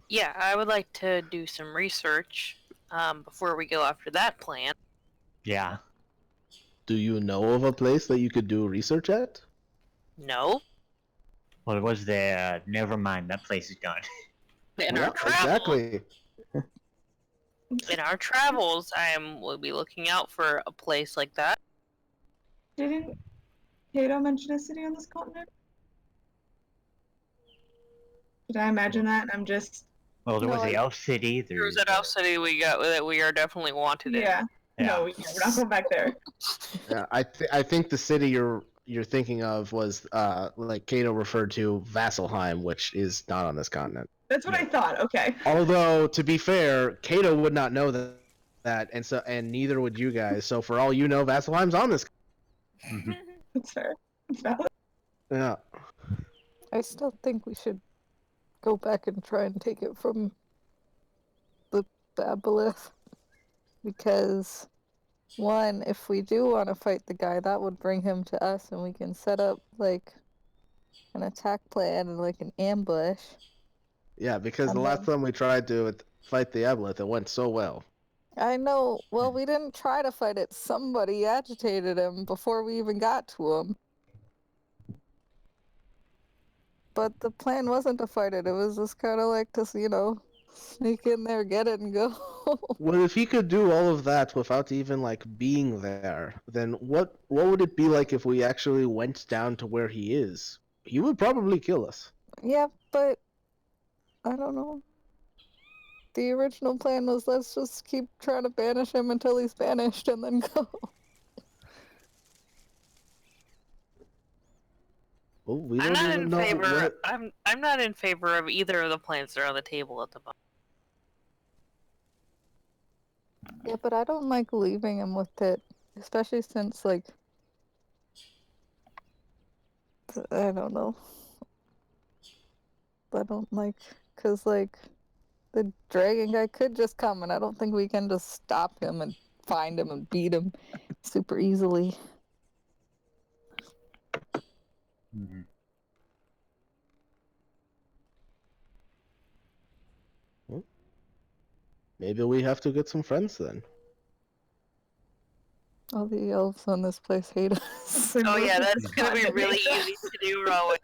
Speaker 2: Yeah, I would like to do some research before we go after that plan.
Speaker 5: Yeah.
Speaker 3: Do you know of a place that you could do research at?
Speaker 2: No?
Speaker 5: Well, it was there. Never mind. That place is gone.
Speaker 6: In
Speaker 3: Yeah,
Speaker 6: our travels,
Speaker 3: exactly.
Speaker 2: We'll be looking out for a place like that.
Speaker 4: Didn't Cato mention a city on this continent? Did I imagine that? I'm just
Speaker 5: Well, there was
Speaker 7: No,
Speaker 5: the
Speaker 7: I-
Speaker 5: Elf City.
Speaker 2: There's
Speaker 5: There's
Speaker 2: that Elf City we got that we are definitely wanted in.
Speaker 4: yeah.
Speaker 5: Yeah.
Speaker 4: No, we're not going back there.
Speaker 3: Yeah, I think the city you're thinking of was like Cato referred to Vasselheim, which is not on this continent.
Speaker 4: That's what I thought. Okay.
Speaker 3: Although to be fair, Cato would not know that, and neither would you guys. So for all you know, Vasselheim's on this.
Speaker 5: Mhm.
Speaker 4: That's fair. It's valid.
Speaker 3: Yeah.
Speaker 7: I still think we should go back and try and take it from the Babolith. Because, one, if we do want to fight the guy, that would bring him to us and we can set up, like, an attack plan and, like, an ambush.
Speaker 3: Yeah, because the
Speaker 7: And
Speaker 3: last
Speaker 7: then-
Speaker 3: time we tried to fight the Aboleth, it went so well.
Speaker 7: I know. Well, we didn't try to fight it. Somebody agitated him before we even got to him. But the plan wasn't to fight it. It was just kind of like to, sneak in there, get it, and go.
Speaker 3: Well, if he could do all of that without even like being there, then what would it be like if we actually went down to where he is? He would probably kill us.
Speaker 7: Yeah, but I don't know. The original plan was let's just keep trying to banish him until he's banished and then go.
Speaker 3: Well, we
Speaker 2: I'm
Speaker 3: don't
Speaker 2: not
Speaker 3: even
Speaker 2: in
Speaker 3: know
Speaker 2: favor.
Speaker 3: what...
Speaker 2: I'm not in favor of either of the plans that are on the table at the moment.
Speaker 7: Yeah, but I don't like leaving him with it, especially since, like, I don't know. I don't like, because, like, the dragon guy could just come, and I don't think we can just stop him and find him and beat him super easily.
Speaker 5: Mhm.
Speaker 3: Maybe we have to get some friends then.
Speaker 7: All the elves on this place hate us.
Speaker 2: Oh yeah, that's gonna be really easy to do, Rowan.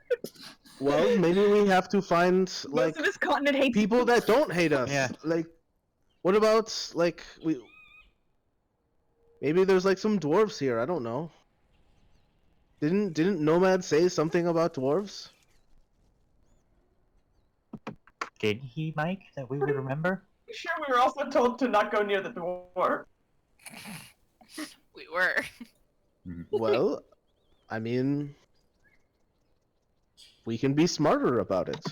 Speaker 3: Well, maybe we have to find
Speaker 4: Most
Speaker 3: like
Speaker 4: of this continent hates
Speaker 3: people that don't hate us.
Speaker 5: Yeah.
Speaker 3: Like, what about like we? Maybe there's like some dwarves here. I don't know. Didn't Nomad say something about dwarves?
Speaker 5: Did he, Mike? That we would remember?
Speaker 4: Sure, we were also told to not go near the door.
Speaker 6: we were.
Speaker 3: Well, I mean, we can be smarter about it.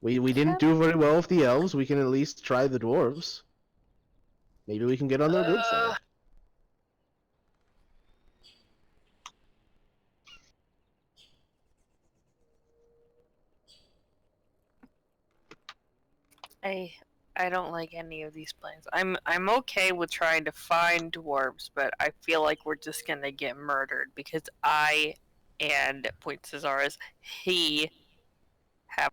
Speaker 3: We didn't do very well with the elves. We can at least try the dwarves. Maybe we can get on their good side.
Speaker 2: I don't like any of these plans. I'm okay with trying to find dwarves, but I feel like we're just gonna get murdered because I and Point Cesaris he have.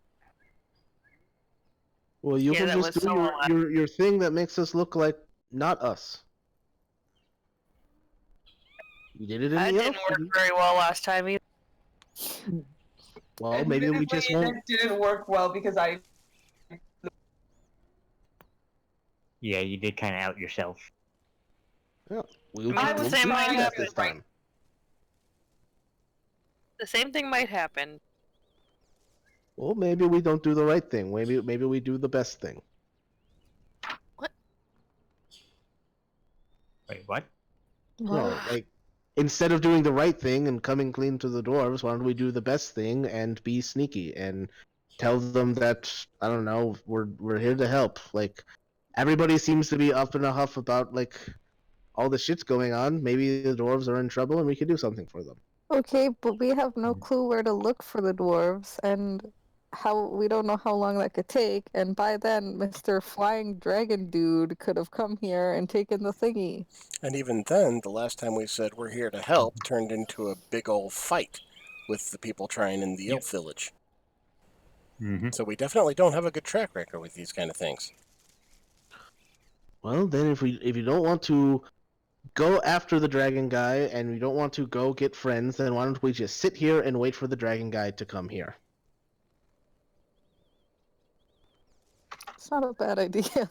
Speaker 3: Well, you
Speaker 2: Yeah,
Speaker 3: can
Speaker 2: that
Speaker 3: just
Speaker 2: was
Speaker 3: do
Speaker 2: so
Speaker 3: your thing that makes us look like not us. You did it in
Speaker 2: That
Speaker 3: the
Speaker 2: didn't
Speaker 3: elf
Speaker 2: work
Speaker 3: city.
Speaker 2: very well last time either.
Speaker 3: Well, maybe we just won't.
Speaker 4: That didn't work well because I.
Speaker 5: Yeah, you did kind of out yourself.
Speaker 3: Yeah, we'll,
Speaker 2: I
Speaker 3: we'll
Speaker 2: was
Speaker 3: do
Speaker 2: saying
Speaker 3: that
Speaker 2: my
Speaker 3: this time.
Speaker 2: The same thing might happen.
Speaker 3: Well, maybe we don't do the right thing. Maybe we do the best thing.
Speaker 5: Wait, what?
Speaker 3: No, like instead of doing the right thing and coming clean to the dwarves, why don't we do the best thing and be sneaky and tell them that I don't know, we're here to help. Like everybody seems to be up in a huff about like all the shit's going on. Maybe the dwarves are in trouble and we could do something for them.
Speaker 7: Okay, but we have no clue where to look for the dwarves, and we don't know how long that could take, and by then Mr. Flying Dragon Dude could have come here and taken the thingy.
Speaker 1: And even then, the last time we said we're here to help turned into a big old fight with the people trying in the elf village.
Speaker 5: Mm-hmm.
Speaker 1: So we definitely don't have a good track record with these kind of things.
Speaker 3: Well, then if you don't want to go after the dragon guy and we don't want to go get friends, then why don't we just sit here and wait for the dragon guy to come here?
Speaker 7: That's not a bad idea.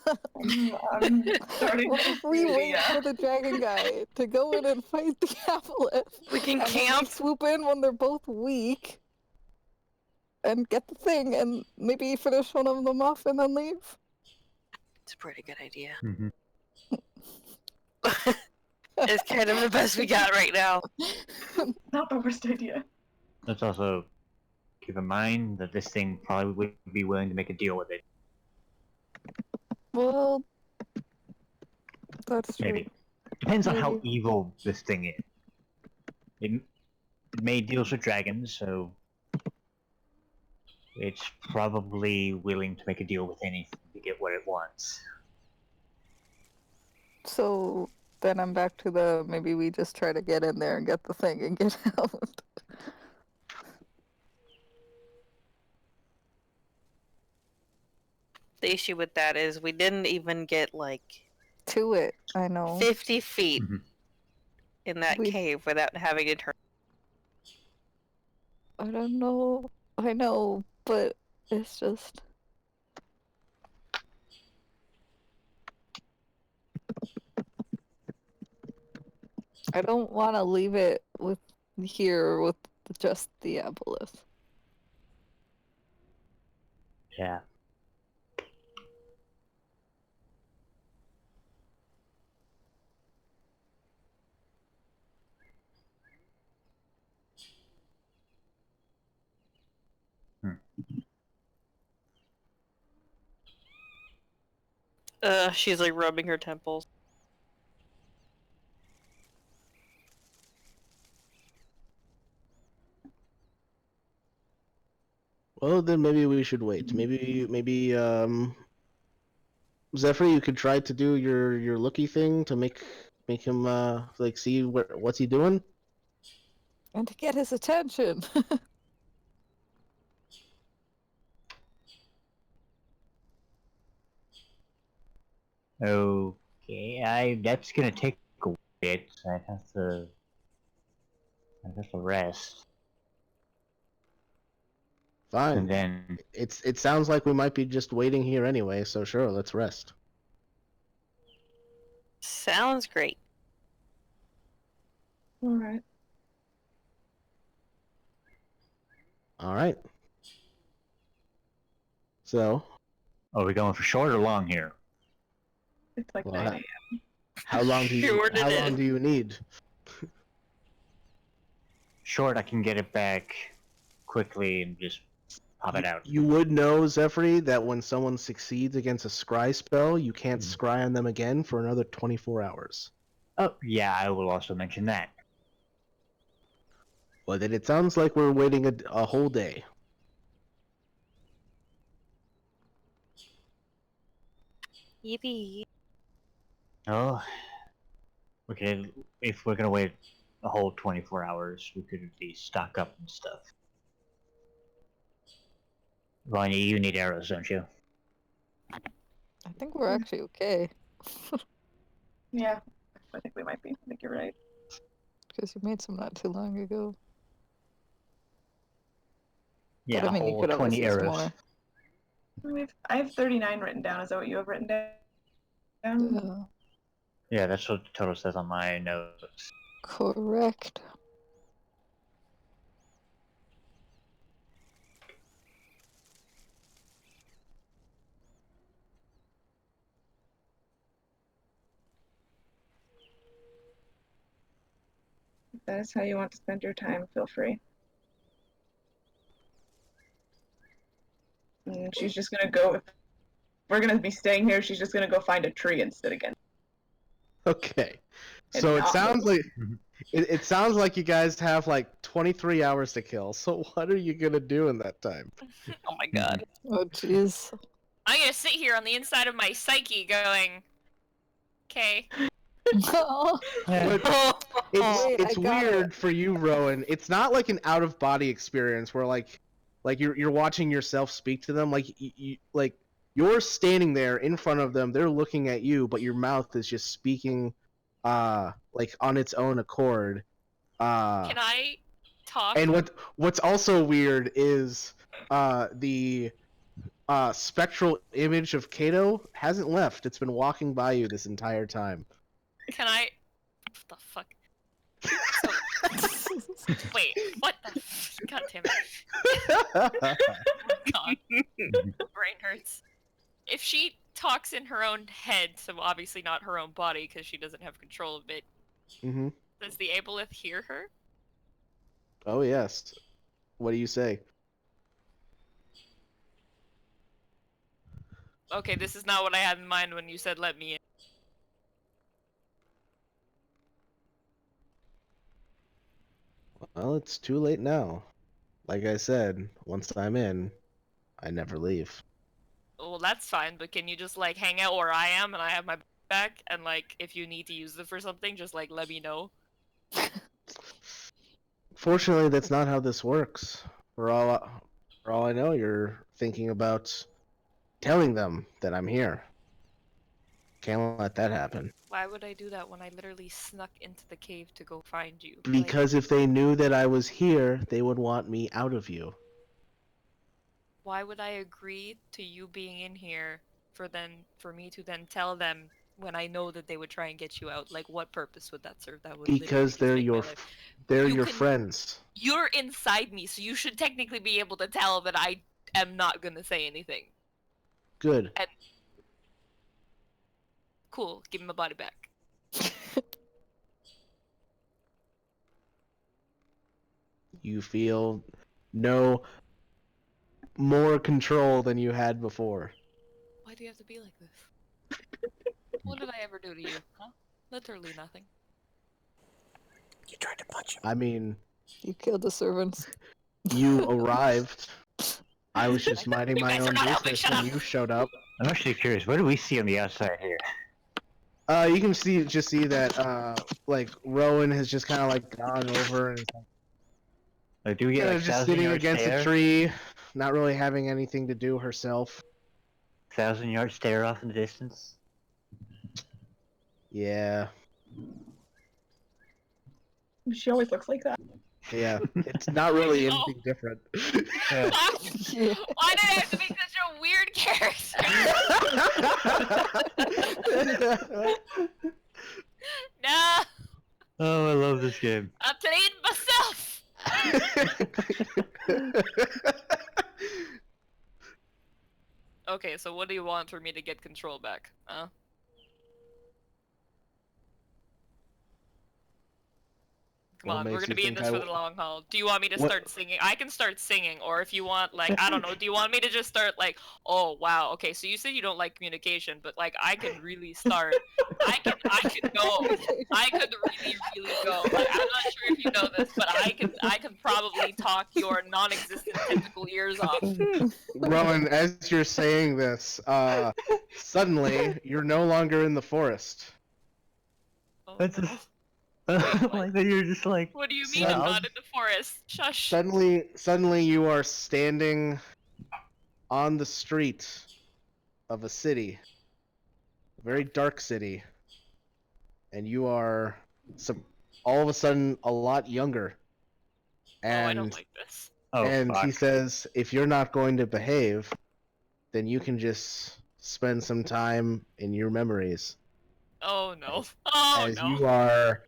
Speaker 4: I'm starting
Speaker 7: What
Speaker 4: to
Speaker 7: if we
Speaker 4: see,
Speaker 7: wait
Speaker 4: yeah.
Speaker 7: for the dragon guy to go in and fight the aboleth?
Speaker 2: We can
Speaker 7: And then we
Speaker 2: camp.
Speaker 7: swoop in when they're both weak and get the thing and maybe finish one of them off and then leave?
Speaker 2: It's a pretty good idea.
Speaker 5: Mhm.
Speaker 2: It's kind of the best we got right now.
Speaker 4: Not the worst idea.
Speaker 5: Let's also keep in mind that this thing probably would be willing to make a deal with it.
Speaker 7: Well, that's true.
Speaker 5: Maybe. Depends on how
Speaker 7: Maybe.
Speaker 5: evil this thing is. It made deals with dragons, so it's probably willing to make a deal with anything to get what it wants.
Speaker 7: So then I'm back to the maybe we just try to get in there and get the thing and get out.
Speaker 2: The issue with that is we didn't even get like
Speaker 7: To it, I know.
Speaker 2: 50 feet
Speaker 5: Mhm.
Speaker 2: in that
Speaker 7: We-
Speaker 2: cave without having to turn.
Speaker 7: I don't know. I know, but it's just. I don't want to leave it with here with just the aboleth.
Speaker 5: Yeah.
Speaker 2: She's like rubbing her temples.
Speaker 3: Well, then maybe we should wait. Maybe Zephyr, you could try to do your looky thing to make him like see what's he doing.
Speaker 7: And to get his attention.
Speaker 5: Okay, that's gonna take a bit. I have to rest,
Speaker 3: Fine.
Speaker 5: and then
Speaker 3: It sounds like we might be just waiting here anyway. So sure, let's rest.
Speaker 2: Sounds great.
Speaker 4: Alright.
Speaker 3: All right. So,
Speaker 5: are we going for short or long here?
Speaker 4: It's like
Speaker 3: Well,
Speaker 4: 9 a.m.
Speaker 3: how long do you
Speaker 2: Sure it
Speaker 3: how
Speaker 2: is.
Speaker 3: long do you need?
Speaker 5: Short, I can get it back quickly and just pop it out.
Speaker 3: You would know, Zephyr, that when someone succeeds against a scry spell, you can't scry on them again for another 24 hours.
Speaker 5: Oh, yeah, I will also mention that.
Speaker 3: Well, then it sounds like we're waiting a whole day.
Speaker 2: Yippee.
Speaker 5: Oh, okay, if we're gonna wait a whole 24 hours, we could at least stock up and stuff. Vanya, you need arrows, don't you?
Speaker 7: I think we're actually okay.
Speaker 4: Yeah, I think we might be. I think you're right.
Speaker 7: Because you made some not too long ago.
Speaker 5: Yeah,
Speaker 7: But I mean,
Speaker 5: a
Speaker 7: you
Speaker 5: whole
Speaker 7: could always
Speaker 5: 20
Speaker 7: use
Speaker 5: arrows.
Speaker 7: more.
Speaker 4: I have 39 written down. Is that what you have written down?
Speaker 5: Yeah, that's what the total says on my notes.
Speaker 7: Correct.
Speaker 4: If that is how you want to spend your time, feel free. And she's just gonna go. If we're gonna be staying here, she's just gonna go find a tree and sit again.
Speaker 3: Okay.
Speaker 4: And
Speaker 3: So it
Speaker 4: not
Speaker 3: sounds
Speaker 4: move.
Speaker 3: like it sounds like you guys have like 23 hours to kill. So what are you gonna do in that time?
Speaker 2: Oh my god.
Speaker 7: Oh, jeez.
Speaker 6: I'm gonna sit here on the inside of my psyche going, okay.
Speaker 7: Oh,
Speaker 3: But
Speaker 7: Wait,
Speaker 3: it's
Speaker 7: I got
Speaker 3: weird for you, Rowan. It's not like an out of body experience where like you're watching yourself speak to them. Like like you're standing there in front of them. They're looking at you, but your mouth is just speaking, like on its own accord.
Speaker 6: Can I talk?
Speaker 3: And what's also weird is the spectral image of Kato hasn't left. It's been walking by you this entire time.
Speaker 6: Can I? What the fuck? So, wait, what the? God damn it! God, brain hurts. If she talks in her own head, so obviously not her own body because she doesn't have control of it,
Speaker 3: Mm-hmm.
Speaker 6: does the Aboleth hear her?
Speaker 3: Oh yes. What do you say?
Speaker 6: Okay, this is not what I had in mind when you said let me in.
Speaker 3: Well, it's too late now. Like I said, once I'm in, I never leave.
Speaker 6: Well, that's fine, but can you just like hang out where I am and I have my back, and like if you need to use it for something, just like let me know.
Speaker 3: Fortunately, that's not how this works. For all I know, you're thinking about telling them that I'm here. Can't let that happen.
Speaker 6: Why would I do that when I literally snuck into the cave to go find you?
Speaker 3: Because if they knew that I was here, they would want me out of you.
Speaker 6: Why would I agree to you being in here for me to then tell them when I know that they would try and get you out? Like, what purpose would that serve? That would literally
Speaker 3: Because
Speaker 6: just
Speaker 3: they're
Speaker 6: make my
Speaker 3: your
Speaker 6: life.
Speaker 3: they're
Speaker 6: You
Speaker 3: your
Speaker 6: can-
Speaker 3: friends.
Speaker 6: You're inside me, so you should technically be able to tell that I am not gonna say anything.
Speaker 3: Good.
Speaker 6: And cool, give me my body back.
Speaker 3: You feel no more control than you had before.
Speaker 6: Why do you have to be like this? What did I ever do to you? Huh? Literally nothing.
Speaker 1: You tried to punch him.
Speaker 3: I mean,
Speaker 7: You killed the servants.
Speaker 3: you arrived. I was just minding
Speaker 6: You
Speaker 3: my
Speaker 6: guys are
Speaker 3: own
Speaker 6: not helping,
Speaker 3: business
Speaker 6: shut
Speaker 3: when
Speaker 6: up!
Speaker 3: you showed up.
Speaker 5: I'm actually curious. What do we see on the outside here?
Speaker 3: You can see that like Rowan has just kind of like gone over and is
Speaker 5: Like, do we get
Speaker 3: kind
Speaker 5: like
Speaker 3: of just
Speaker 5: 1,000
Speaker 3: sitting
Speaker 5: yard
Speaker 3: against
Speaker 5: stare?
Speaker 3: a tree, not really having anything to do herself.
Speaker 5: 1,000 yard stare off in the distance.
Speaker 3: Yeah,
Speaker 4: She always looks like that.
Speaker 3: yeah. It's not really
Speaker 6: Oh.
Speaker 3: anything different.
Speaker 7: Yeah.
Speaker 6: Why did I have to make such a weird character? No,
Speaker 5: Oh, I love this game.
Speaker 6: I'm eating myself. Okay, so what do you want for me to get control back? Huh? Come
Speaker 3: What
Speaker 6: on, we're
Speaker 3: makes
Speaker 6: gonna
Speaker 3: you
Speaker 6: be in
Speaker 3: think
Speaker 6: this for the long haul. Do you want me to
Speaker 3: What-
Speaker 6: start singing? I can start singing, or if you want, like, I don't know, do you want me to just start, like, oh, wow, okay, so you said you don't like communication, but, like, I can really start. I can go. I could really go. Like, I'm not sure if you know this, but I can probably talk your non-existent tentacle ears off.
Speaker 3: Rowan, as you're saying this, suddenly you're no longer in the forest.
Speaker 6: Oh,
Speaker 5: That's
Speaker 6: no.
Speaker 5: just
Speaker 6: what?
Speaker 5: like that. You're just like.
Speaker 6: What do you mean
Speaker 3: Son-
Speaker 6: I'm not in the forest? Shush.
Speaker 3: Suddenly you are standing on the street of a city, a very dark city, and you are all of a sudden a lot younger.
Speaker 6: Oh, I don't
Speaker 3: And
Speaker 6: like this.
Speaker 5: Oh,
Speaker 3: and he
Speaker 5: fuck.
Speaker 3: says, if you're not going to behave, then you can just spend some time in your memories.
Speaker 6: Oh, no. Oh,
Speaker 3: as
Speaker 6: no.
Speaker 3: you are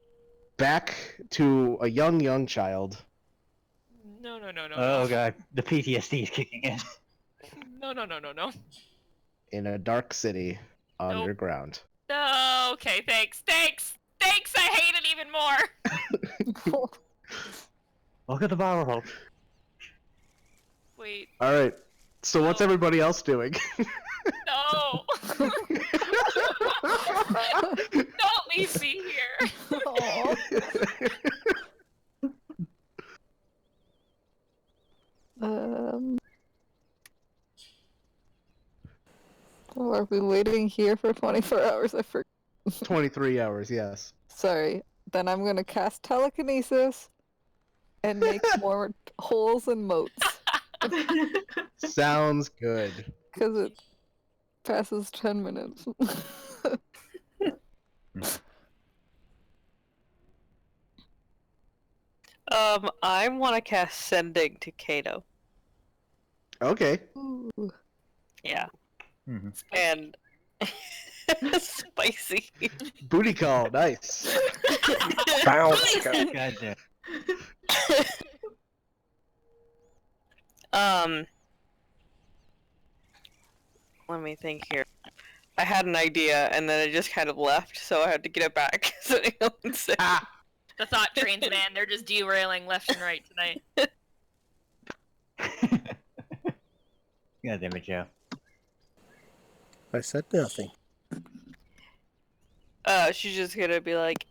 Speaker 3: back to a young child.
Speaker 6: No, no, no, no,
Speaker 5: Oh
Speaker 6: no.
Speaker 5: god, the PTSD is kicking in.
Speaker 6: No, no, no, no, no.
Speaker 3: In a dark city underground.
Speaker 6: No, okay, thanks. Thanks! Thanks! I hate it even more!
Speaker 5: Look at the barrel hole.
Speaker 6: Wait,
Speaker 3: All right. So what's
Speaker 6: No.
Speaker 3: everybody else doing?
Speaker 6: no! Don't leave me here!
Speaker 7: Aw. Um. Oh, are we waiting here for 24 hours? I forgot.
Speaker 3: 23 hours, yes.
Speaker 7: Sorry. Then I'm gonna cast telekinesis and make more holes and moats
Speaker 3: Sounds good.
Speaker 7: because it passes 10 minutes.
Speaker 2: I want to cast Sending to Kato.
Speaker 3: Okay.
Speaker 7: Ooh.
Speaker 2: Yeah.
Speaker 5: Mm-hmm.
Speaker 2: And spicy.
Speaker 3: Booty call, nice.
Speaker 1: Bounce.
Speaker 5: God damn.
Speaker 2: Let me think here. I had an idea and then it just kind of left, so I had to get it back. So no one said.
Speaker 6: The thought trains, man. They're just derailing left and right tonight.
Speaker 5: God damn it, Joe.
Speaker 1: I said nothing.
Speaker 2: She's just gonna be like,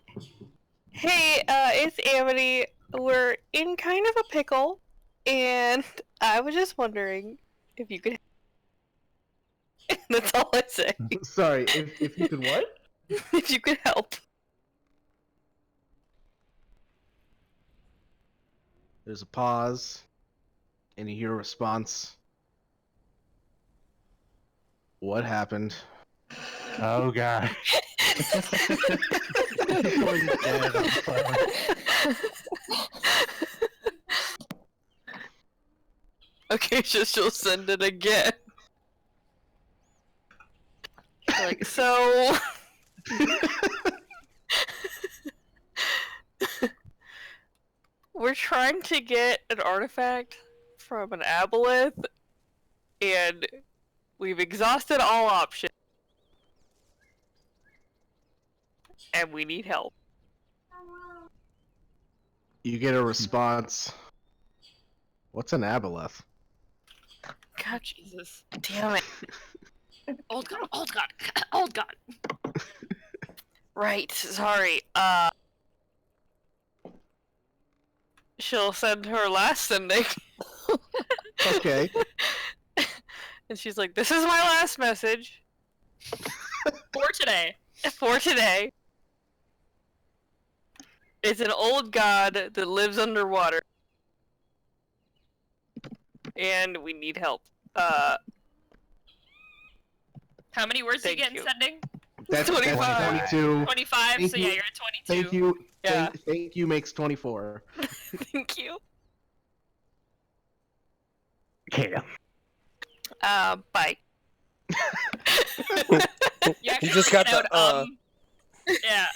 Speaker 2: "Hey, it's Amity. We're in kind of a pickle, and I was just wondering if you could." That's all I say.
Speaker 3: Sorry, if you could what?
Speaker 2: If you could help.
Speaker 3: There's a pause, and you hear a response. What happened?
Speaker 5: Oh god. He's dead on the phone.
Speaker 2: Okay, she'll send it again. Like, so. We're trying to get an artifact from an aboleth, and we've exhausted all options. And we need help.
Speaker 3: You get a response. What's an aboleth?
Speaker 2: God, Jesus. Damn it.
Speaker 6: Old god, old god, old god.
Speaker 2: Right, sorry. She'll send her last sending.
Speaker 3: Okay.
Speaker 2: And she's like, this is my last message.
Speaker 6: For today.
Speaker 2: For today. It's an old god that lives underwater. And we need help.
Speaker 6: How many words do you
Speaker 2: Thank
Speaker 6: get in
Speaker 2: you.
Speaker 6: sending?
Speaker 3: That's
Speaker 2: 25.
Speaker 3: 22.
Speaker 6: 25,
Speaker 3: Thank
Speaker 6: so
Speaker 3: you.
Speaker 6: yeah, you're at 22.
Speaker 3: Thank you.
Speaker 2: Yeah.
Speaker 3: Thank you makes 24.
Speaker 2: Thank you.
Speaker 5: Yeah.
Speaker 2: Bye.
Speaker 6: You actually
Speaker 1: just got
Speaker 6: wrote
Speaker 1: the,
Speaker 6: out, yeah.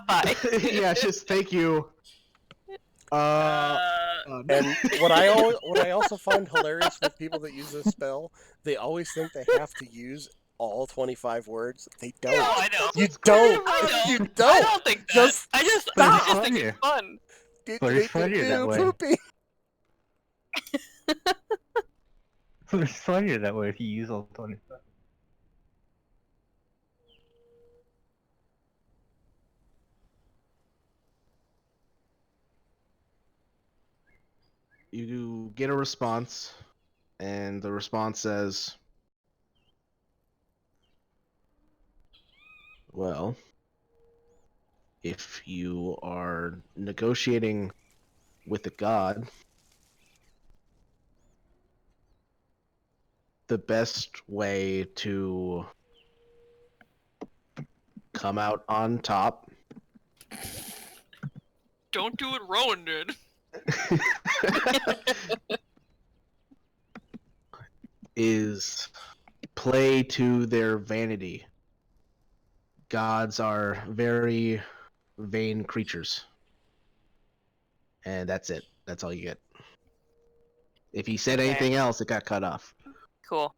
Speaker 2: Bye.
Speaker 3: Yeah, it's just thank you.
Speaker 1: And what I also find hilarious with people that use this spell, they always think they have to use all 25 words. They don't.
Speaker 2: No, I know.
Speaker 1: You don't.
Speaker 6: I know.
Speaker 1: You
Speaker 2: I
Speaker 1: don't.
Speaker 2: don't think that.
Speaker 1: Just
Speaker 2: I just
Speaker 1: stop.
Speaker 2: think it's fun.
Speaker 5: But it's funnier that way.
Speaker 1: Poopy.
Speaker 5: It's funnier that way if you use all 25.
Speaker 3: You get a response, and the response says, well, if you are negotiating with a god, the best way to come out on top
Speaker 6: Don't do what Rowan did.
Speaker 3: is play to their vanity. Gods are very vain creatures. And that's it. That's all you get. If he said
Speaker 2: Okay.
Speaker 3: anything else, it got cut off.
Speaker 2: Cool.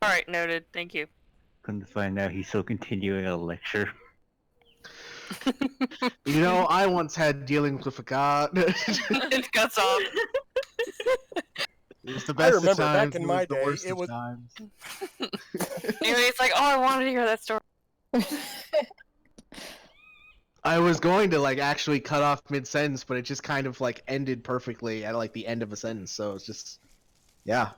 Speaker 2: Alright, noted. Thank you.
Speaker 5: Come to find out he's still continuing a lecture.
Speaker 3: You know, I once had dealings with a god.
Speaker 2: It cuts off.
Speaker 3: It was the best
Speaker 1: remember
Speaker 3: of
Speaker 1: back
Speaker 3: times.
Speaker 1: in
Speaker 3: it
Speaker 1: my
Speaker 3: was the
Speaker 1: day,
Speaker 3: worst
Speaker 1: it
Speaker 3: of
Speaker 1: was-
Speaker 3: times.
Speaker 2: Anyway, it's like, oh, I wanted to hear that story.
Speaker 3: I was going to like actually cut off mid-sentence, but it just kind of like ended perfectly at like the end of a sentence. So it's just, yeah.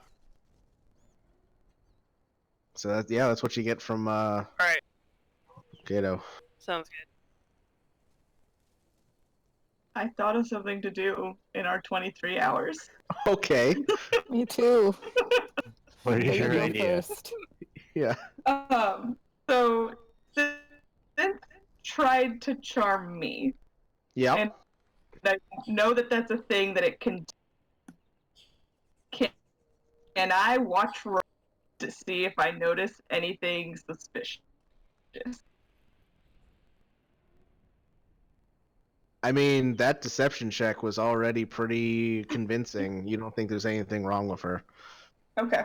Speaker 3: So that's what you get from
Speaker 2: Alright,
Speaker 3: Gato.
Speaker 2: sounds good.
Speaker 4: I thought of something to do in our 23 hours.
Speaker 3: Okay.
Speaker 7: Me too.
Speaker 5: What is
Speaker 7: But you
Speaker 5: your
Speaker 7: go
Speaker 5: idea?
Speaker 7: first.
Speaker 3: Yeah.
Speaker 4: So Synth tried to charm me.
Speaker 3: Yep.
Speaker 4: And I know that that's a thing that it can and I watch to see if I notice anything suspicious.
Speaker 3: I mean, that deception check was already pretty convincing. You don't think there's anything wrong with her?
Speaker 4: Okay.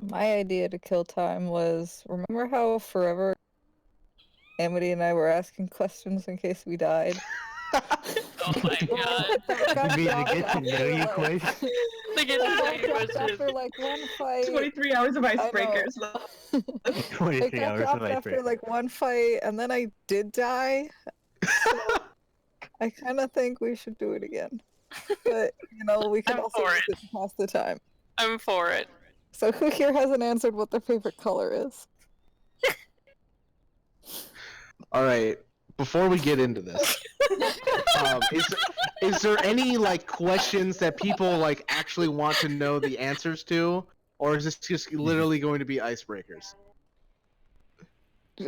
Speaker 7: My idea to kill time was, remember how forever Amity and I were asking questions in case we died?
Speaker 6: Oh my god.
Speaker 7: That
Speaker 5: You mean
Speaker 7: got
Speaker 5: to get to
Speaker 7: dropped
Speaker 5: know you
Speaker 7: after,
Speaker 5: question?
Speaker 6: They get
Speaker 7: that
Speaker 6: to know
Speaker 7: got
Speaker 6: you
Speaker 7: dropped
Speaker 6: question.
Speaker 7: after like one fight.
Speaker 4: 23 hours of
Speaker 7: I know.
Speaker 4: icebreakers.
Speaker 7: It
Speaker 5: 23
Speaker 7: got
Speaker 5: hours
Speaker 7: dropped
Speaker 5: of
Speaker 7: after
Speaker 5: icebreaker.
Speaker 7: like one fight, and then I did die. So I kind of think we should do it again. But, you know, we could
Speaker 6: I'm
Speaker 7: also
Speaker 6: for
Speaker 7: use
Speaker 6: it.
Speaker 7: it to pass the time.
Speaker 6: I'm for it.
Speaker 7: So who here hasn't answered what their favorite color is?
Speaker 3: All right. Before we get into this, is there any like questions that people like actually want to know the answers to, or is this just literally going to be icebreakers?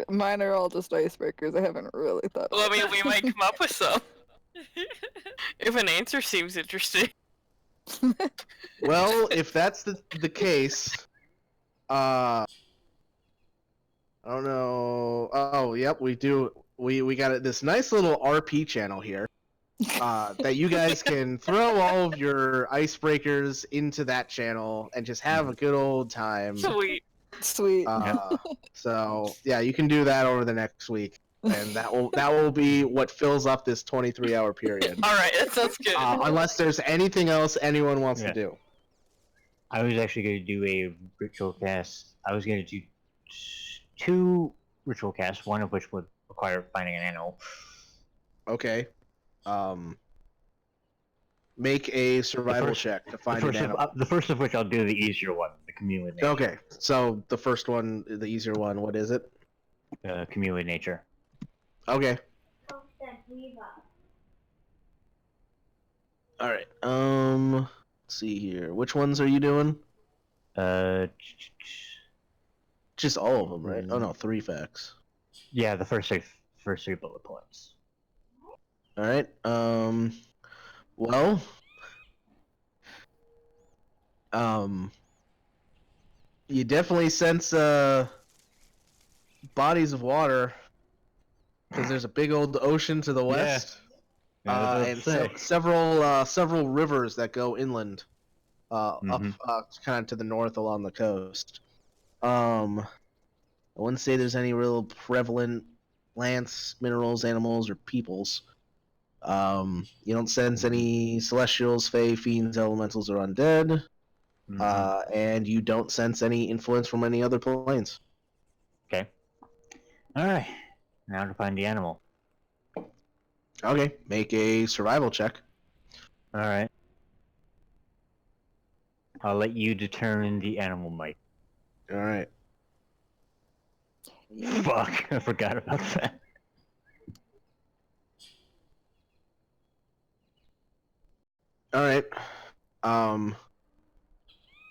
Speaker 7: Mine are all just icebreakers. I haven't really thought.
Speaker 2: Well, I
Speaker 7: about
Speaker 2: mean,
Speaker 7: it.
Speaker 2: we might come up with some. If an answer seems interesting.
Speaker 3: Well, if that's the case, I don't know. Oh, yep, we do. We got this nice little RP channel here. That you guys can throw all of your icebreakers into that channel and just have a good old time.
Speaker 2: Sweet.
Speaker 7: Sweet.
Speaker 3: So yeah, you can do that over the next week, and that will be what fills up this 23-hour period.
Speaker 2: All right, that sounds good.
Speaker 3: Unless there's anything else anyone wants to do.
Speaker 5: I was actually going to do a ritual cast. I was going to do 2 ritual casts, one of which would require finding an animal.
Speaker 3: Okay. Make a survival check to find an animal.
Speaker 5: The first of which I'll do the easier one, the commune nature.
Speaker 3: Okay, so the first one, the easier one, what is it?
Speaker 5: Commune nature.
Speaker 3: Okay. All right. Let's see here. Which ones are you doing? Just all of them, right? Oh no, 3 facts.
Speaker 5: Yeah, the first 3 bullet points.
Speaker 3: All right. Well, you definitely sense bodies of water because there's a big old ocean to the west, and several rivers that go inland, up kind of to the north along the coast. I wouldn't say there's any real prevalent plants, minerals, animals, or peoples. You don't sense any celestials, fae, fiends, elementals, or undead. And you don't sense any influence from any other planes.
Speaker 5: Okay. Alright. Now to find the animal.
Speaker 3: Okay, make a survival check.
Speaker 5: Alright. I'll let you determine the animal might.
Speaker 3: Alright.
Speaker 5: Fuck, I forgot about that.
Speaker 3: Alright.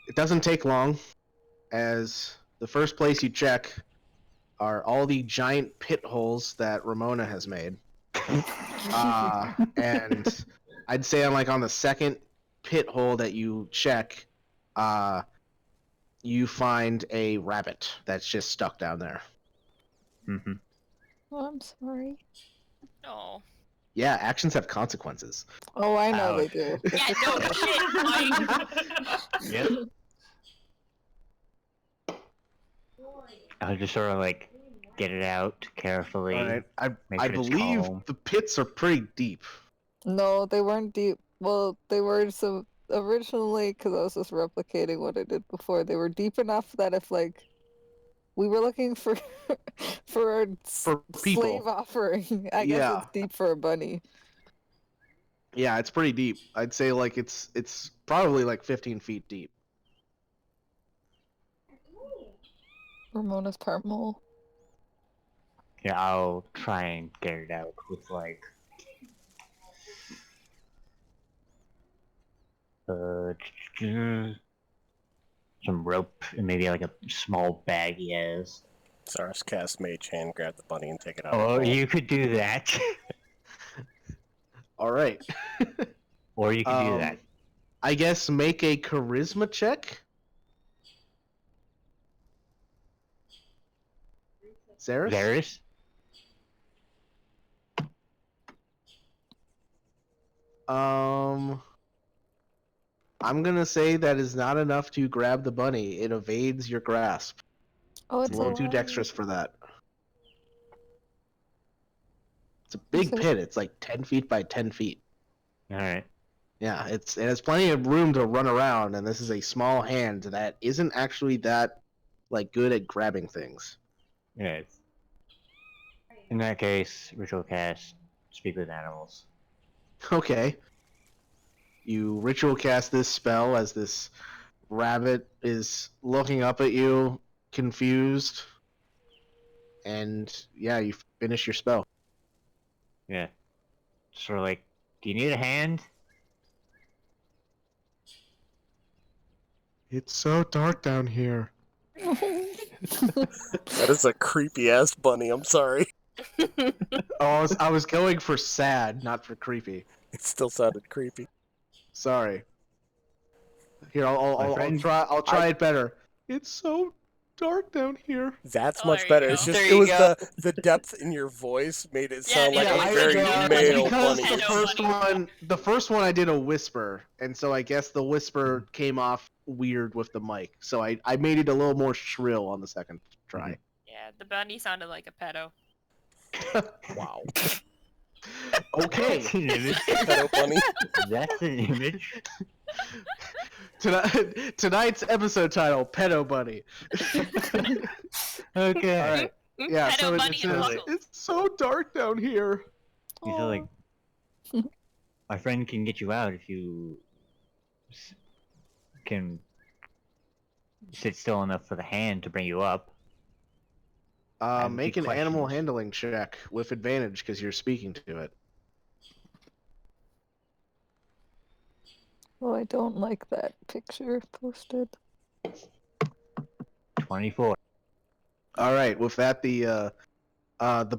Speaker 3: It doesn't take long, as the first place you check are all the giant pit holes that Ramona has made. And I'd say on the second pit hole that you check, you find a rabbit that's just stuck down there.
Speaker 7: Oh, I'm sorry.
Speaker 6: No.
Speaker 3: Yeah, actions have consequences.
Speaker 7: Oh, I know they do.
Speaker 6: Yeah, no shit, Mike.
Speaker 5: Yep. I'll just sort of get it out carefully.
Speaker 3: All right.
Speaker 5: Make
Speaker 3: I
Speaker 5: sure it's
Speaker 3: believe
Speaker 5: calm.
Speaker 3: the pits are pretty deep.
Speaker 7: No, they weren't deep. Well, they were originally, because I was just replicating what I did before. They were deep enough that if we were looking for for a
Speaker 3: people.
Speaker 7: slave offering, I guess it's deep for a bunny.
Speaker 3: Yeah, it's pretty deep. I'd say it's probably 15 feet deep.
Speaker 7: Ramona's part mole.
Speaker 5: Yeah, I'll try and get it out with some rope and maybe a small bag he has.
Speaker 1: Saris cast Mage Hand, grab the bunny, and take it out.
Speaker 5: Oh, you could do that.
Speaker 3: All right.
Speaker 5: Or you can do that.
Speaker 3: I guess make a charisma check. Zaris?
Speaker 5: Varys?
Speaker 3: I'm gonna say that is not enough to grab the bunny. It evades your grasp.
Speaker 7: Oh,
Speaker 3: It's
Speaker 7: it's
Speaker 3: a little too
Speaker 7: alive.
Speaker 3: dexterous for that. It's a big
Speaker 7: So-
Speaker 3: pit. It's like 10 feet by 10 feet.
Speaker 5: Alright.
Speaker 3: Yeah, it has plenty of room to run around, and this is a small hand that isn't actually that like good at grabbing things.
Speaker 5: Yeah. In that case, ritual cast, speak with animals.
Speaker 3: Okay. You ritual cast this spell as this rabbit is looking up at you, confused, and yeah, you finish your spell.
Speaker 5: Yeah. Sort of like, do you need a hand?
Speaker 3: It's so dark down here.
Speaker 1: That is a creepy ass bunny. I'm sorry.
Speaker 3: Oh, I was going for sad, not for creepy.
Speaker 1: It still sounded creepy.
Speaker 3: Sorry. Here, I'll
Speaker 5: friend-
Speaker 3: try it better. It's so dark down here.
Speaker 1: That's
Speaker 6: Oh,
Speaker 1: much
Speaker 6: there you
Speaker 1: better.
Speaker 6: go.
Speaker 1: It's just
Speaker 2: There
Speaker 1: it
Speaker 2: you
Speaker 1: was
Speaker 2: go.
Speaker 1: the depth in your voice made it
Speaker 6: Yeah,
Speaker 1: sound like
Speaker 6: yeah,
Speaker 1: a
Speaker 6: I
Speaker 1: very
Speaker 6: agree.
Speaker 1: male
Speaker 3: because
Speaker 1: bunny.
Speaker 3: the first one I did a whisper, and so I guess the whisper came off weird with the mic. So I made it a little more shrill on the second try.
Speaker 6: Yeah, the bunny sounded like a pedo.
Speaker 1: Wow.
Speaker 3: Okay.
Speaker 5: That's an image.
Speaker 1: Pedo bunny.
Speaker 5: That's an image.
Speaker 3: Tonight's episode title: Pedo Bunny.
Speaker 5: Okay.
Speaker 3: All right. Yeah.
Speaker 6: Pedo
Speaker 3: So it
Speaker 6: bunny and
Speaker 3: says,
Speaker 6: Huckle.
Speaker 3: it's so dark down here.
Speaker 5: You feel like my friend can get you out if you can sit still enough for the hand to bring you up. I have a
Speaker 3: Make
Speaker 5: few
Speaker 3: an animal
Speaker 5: questions.
Speaker 3: handling check with advantage because you're speaking to it.
Speaker 7: Oh, I don't like that picture posted.
Speaker 5: 24.
Speaker 3: All right. With that, the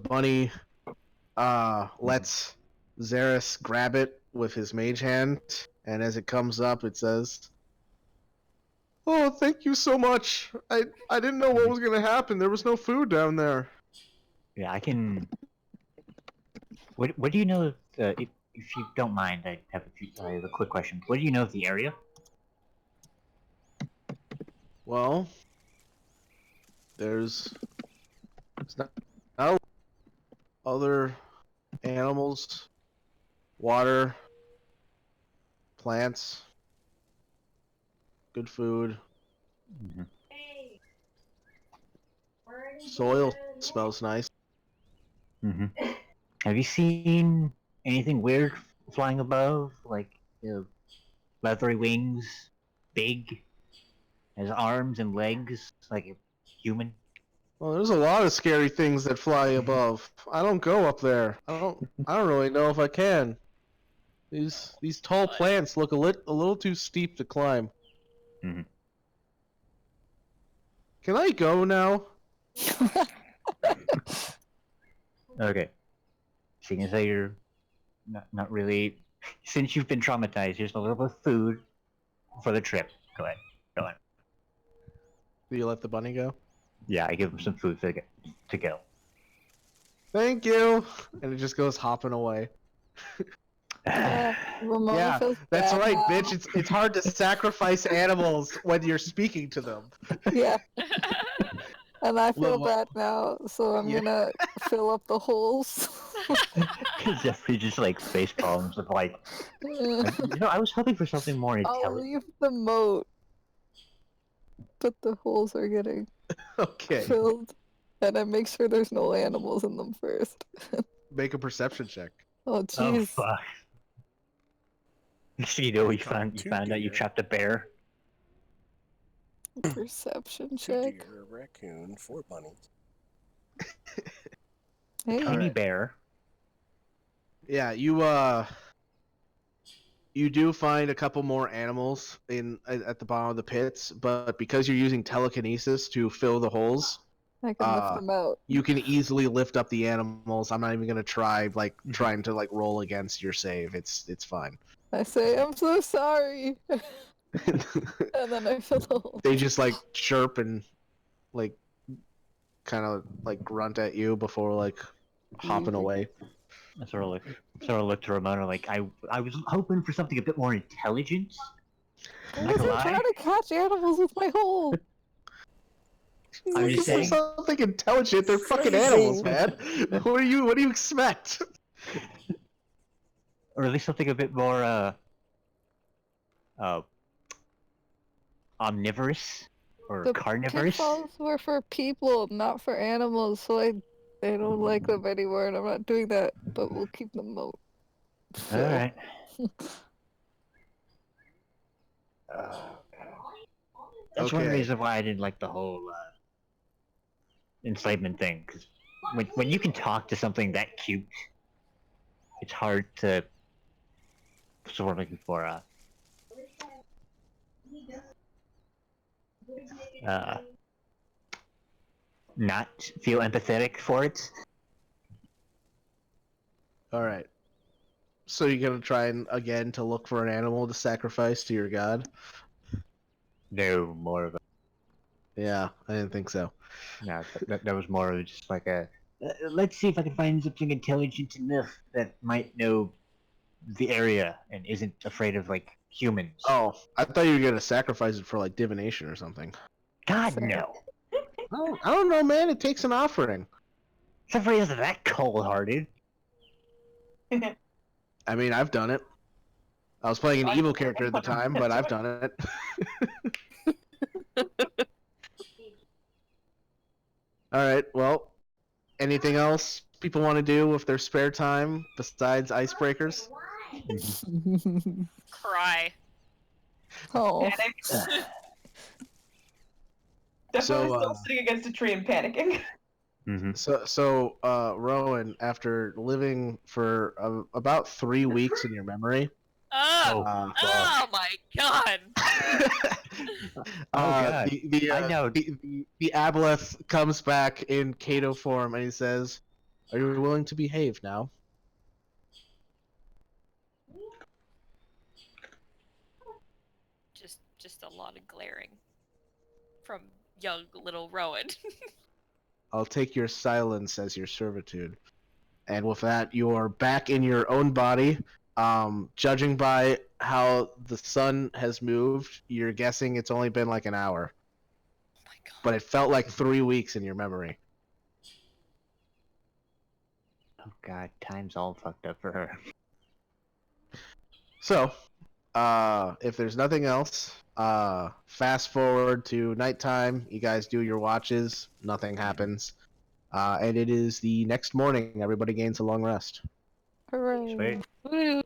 Speaker 3: bunny lets Zaris grab it with his mage hand, and as it comes up, it says, "Oh, thank you so much. I didn't know what was gonna happen. There was no food down there."
Speaker 5: Yeah, I can. What do you know? If you don't mind, I have a quick question. What do you know of the area?
Speaker 3: Well, there's not other animals, water, plants, good food.
Speaker 5: Mhm.
Speaker 3: Soil smells nice.
Speaker 5: Have you seen anything weird flying above? Like, leathery wings, big, has arms and legs, like a human?
Speaker 3: Well, there's a lot of scary things that fly above. I don't go up there. I don't really know if I can. These tall plants look a little too steep to climb.
Speaker 5: Mhm.
Speaker 3: Can I go now?
Speaker 5: Okay. So you can say you're not really. Since you've been traumatized, here's a little bit of food for the trip. Go ahead. Go on.
Speaker 3: Do you let the bunny go?
Speaker 5: Yeah, I give him some food to go.
Speaker 3: Thank you. And it just goes hopping away.
Speaker 7: Ramona
Speaker 3: Yeah,
Speaker 7: feels
Speaker 3: that's
Speaker 7: bad
Speaker 3: right,
Speaker 7: now.
Speaker 3: bitch. It's hard to sacrifice animals when you're speaking to them.
Speaker 7: Yeah, and I feel
Speaker 3: Well,
Speaker 7: bad now, so I'm
Speaker 3: yeah.
Speaker 7: gonna fill up the holes.
Speaker 5: Jeffrey just like face palms with like, I was hoping for something more
Speaker 7: I'll
Speaker 5: intelligent.
Speaker 7: leave the moat, but the holes are getting
Speaker 3: Okay.
Speaker 7: filled, and I make sure there's no animals in them first.
Speaker 3: Make a perception check.
Speaker 7: Oh
Speaker 5: Oh
Speaker 7: jeez.
Speaker 5: fuck! So you know you
Speaker 1: Come
Speaker 5: found
Speaker 1: to
Speaker 5: out you
Speaker 1: deer.
Speaker 5: trapped a bear.
Speaker 7: Perception
Speaker 1: 2
Speaker 7: check.
Speaker 1: deer, a raccoon, 4 bunnies.
Speaker 7: Hey.
Speaker 5: Tiny
Speaker 3: Alright.
Speaker 5: bear.
Speaker 3: Yeah, you do find a couple more animals at the bottom of the pits, but because you're using telekinesis to fill the holes,
Speaker 7: I can lift them out.
Speaker 3: you can easily lift up the animals. I'm not even gonna try trying to roll against your save. It's fine.
Speaker 7: I say, I'm so sorry. And then I feel the whole.
Speaker 3: They just like chirp and like kind of like grunt at you before like hopping away.
Speaker 5: I sort of look to Ramona like I was hoping for something a bit more intelligent.
Speaker 7: I
Speaker 5: I'm not gonna
Speaker 7: wasn't trying
Speaker 5: lie.
Speaker 7: to catch animals with my hole.
Speaker 5: I'm
Speaker 3: Looking
Speaker 5: just
Speaker 3: for
Speaker 5: saying.
Speaker 3: something intelligent. They're fucking
Speaker 1: Phrasing.
Speaker 3: animals, man. What do you expect?
Speaker 5: Or at least something a bit more uh omnivorous or
Speaker 7: The
Speaker 5: carnivorous.
Speaker 7: pitfalls were for people, not for animals, so I don't like them anymore, and I'm not doing that, but we'll keep the moat.
Speaker 5: All right. That's one
Speaker 3: Okay.
Speaker 5: reason why I didn't like the whole enslavement thing. Because when you can talk to something that cute, it's hard to sort of looking for not feel empathetic for it.
Speaker 3: All right. So you're gonna try and again to look for an animal to sacrifice to your god?
Speaker 5: No, more of a
Speaker 3: Yeah, I didn't think so.
Speaker 5: no. That was more of just like a. Let's see if I can find something intelligent enough that might know the area and isn't afraid of like humans.
Speaker 3: Oh, I thought you were gonna sacrifice it for like divination or something.
Speaker 5: God
Speaker 7: Fair.
Speaker 5: no!
Speaker 3: I don't know, man. It takes an offering.
Speaker 5: Somebody isn't that cold-hearted.
Speaker 3: I mean, I've done it. I was playing an evil character at the time, but I've done it. All right. Well, anything else people want to do with their spare time besides icebreakers?
Speaker 6: Cry.
Speaker 7: Oh,
Speaker 4: Panic.
Speaker 5: Uh,
Speaker 4: Definitely
Speaker 3: So,
Speaker 4: still sitting against a tree and panicking.
Speaker 5: mhm.
Speaker 3: So, Rowan, after living for about 3 weeks in your memory,
Speaker 6: Oh,
Speaker 3: uh,
Speaker 6: oh my god.
Speaker 5: God. I know.
Speaker 3: the Aboleth comes back in Kato form and he says, "Are you willing to behave now?"
Speaker 6: Just a lot of glaring from young little Rowan.
Speaker 3: I'll take your silence as your servitude. And with that, you're back in your own body. Judging by how the sun has moved, you're guessing it's only been like an hour.
Speaker 6: Oh my god.
Speaker 3: But it felt like 3 weeks in your memory.
Speaker 5: Oh God, time's all fucked up for her.
Speaker 3: So, if there's nothing else, fast forward to nighttime. You guys do your watches. Nothing happens. And it is the next morning. Everybody gains a long rest.
Speaker 7: hooray.
Speaker 5: Sweet.
Speaker 2: Woo.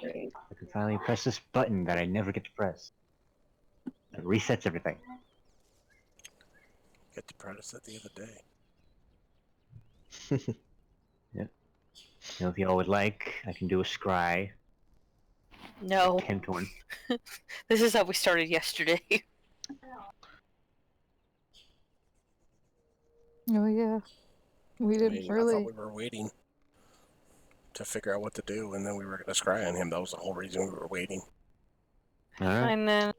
Speaker 5: I can finally press this button that I never get to press. It resets everything.
Speaker 1: Get to practice at the end of the day.
Speaker 5: You know, if y'all would like, I can do a scry.
Speaker 2: No.
Speaker 5: Attempt one.
Speaker 2: This is how we started yesterday.
Speaker 7: Oh yeah, we didn't
Speaker 1: I
Speaker 7: really.
Speaker 1: thought we were waiting to figure out what to do, and then we were going to scry on him. That was the whole reason we were waiting.
Speaker 5: All right.
Speaker 2: And then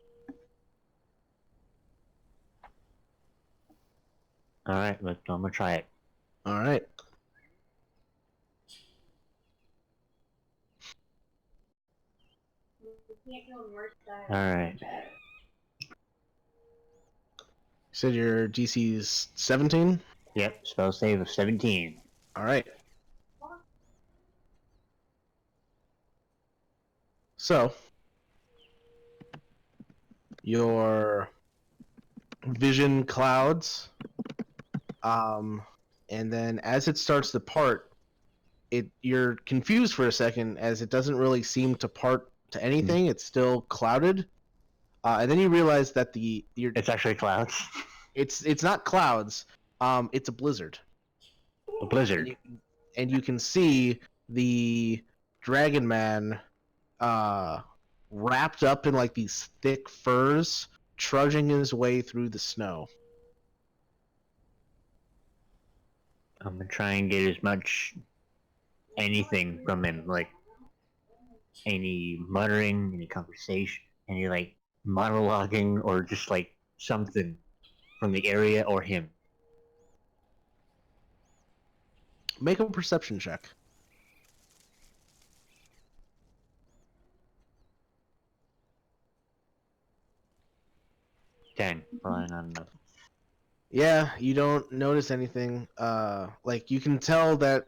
Speaker 5: All right. I'm gonna try it.
Speaker 3: All right.
Speaker 5: All right.
Speaker 3: You said your DC's 17?
Speaker 5: Yep. Spell save of 17.
Speaker 3: All right. So, your vision clouds, and then as it starts to part, you're confused for a second as it doesn't really seem to part to anything. It's still clouded, and then you realize that
Speaker 5: It's actually clouds.
Speaker 3: it's not clouds. It's a blizzard.
Speaker 5: A blizzard.
Speaker 3: And you can see the Dragon Man wrapped up in like these thick furs, trudging his way through the snow.
Speaker 5: I'm gonna try and get as much anything from him, like any muttering, any conversation, any like monologuing, or just like something from the area or him?
Speaker 3: Make a perception check.
Speaker 5: 10. Probably not enough.
Speaker 3: Yeah, you don't notice anything. Like you can tell that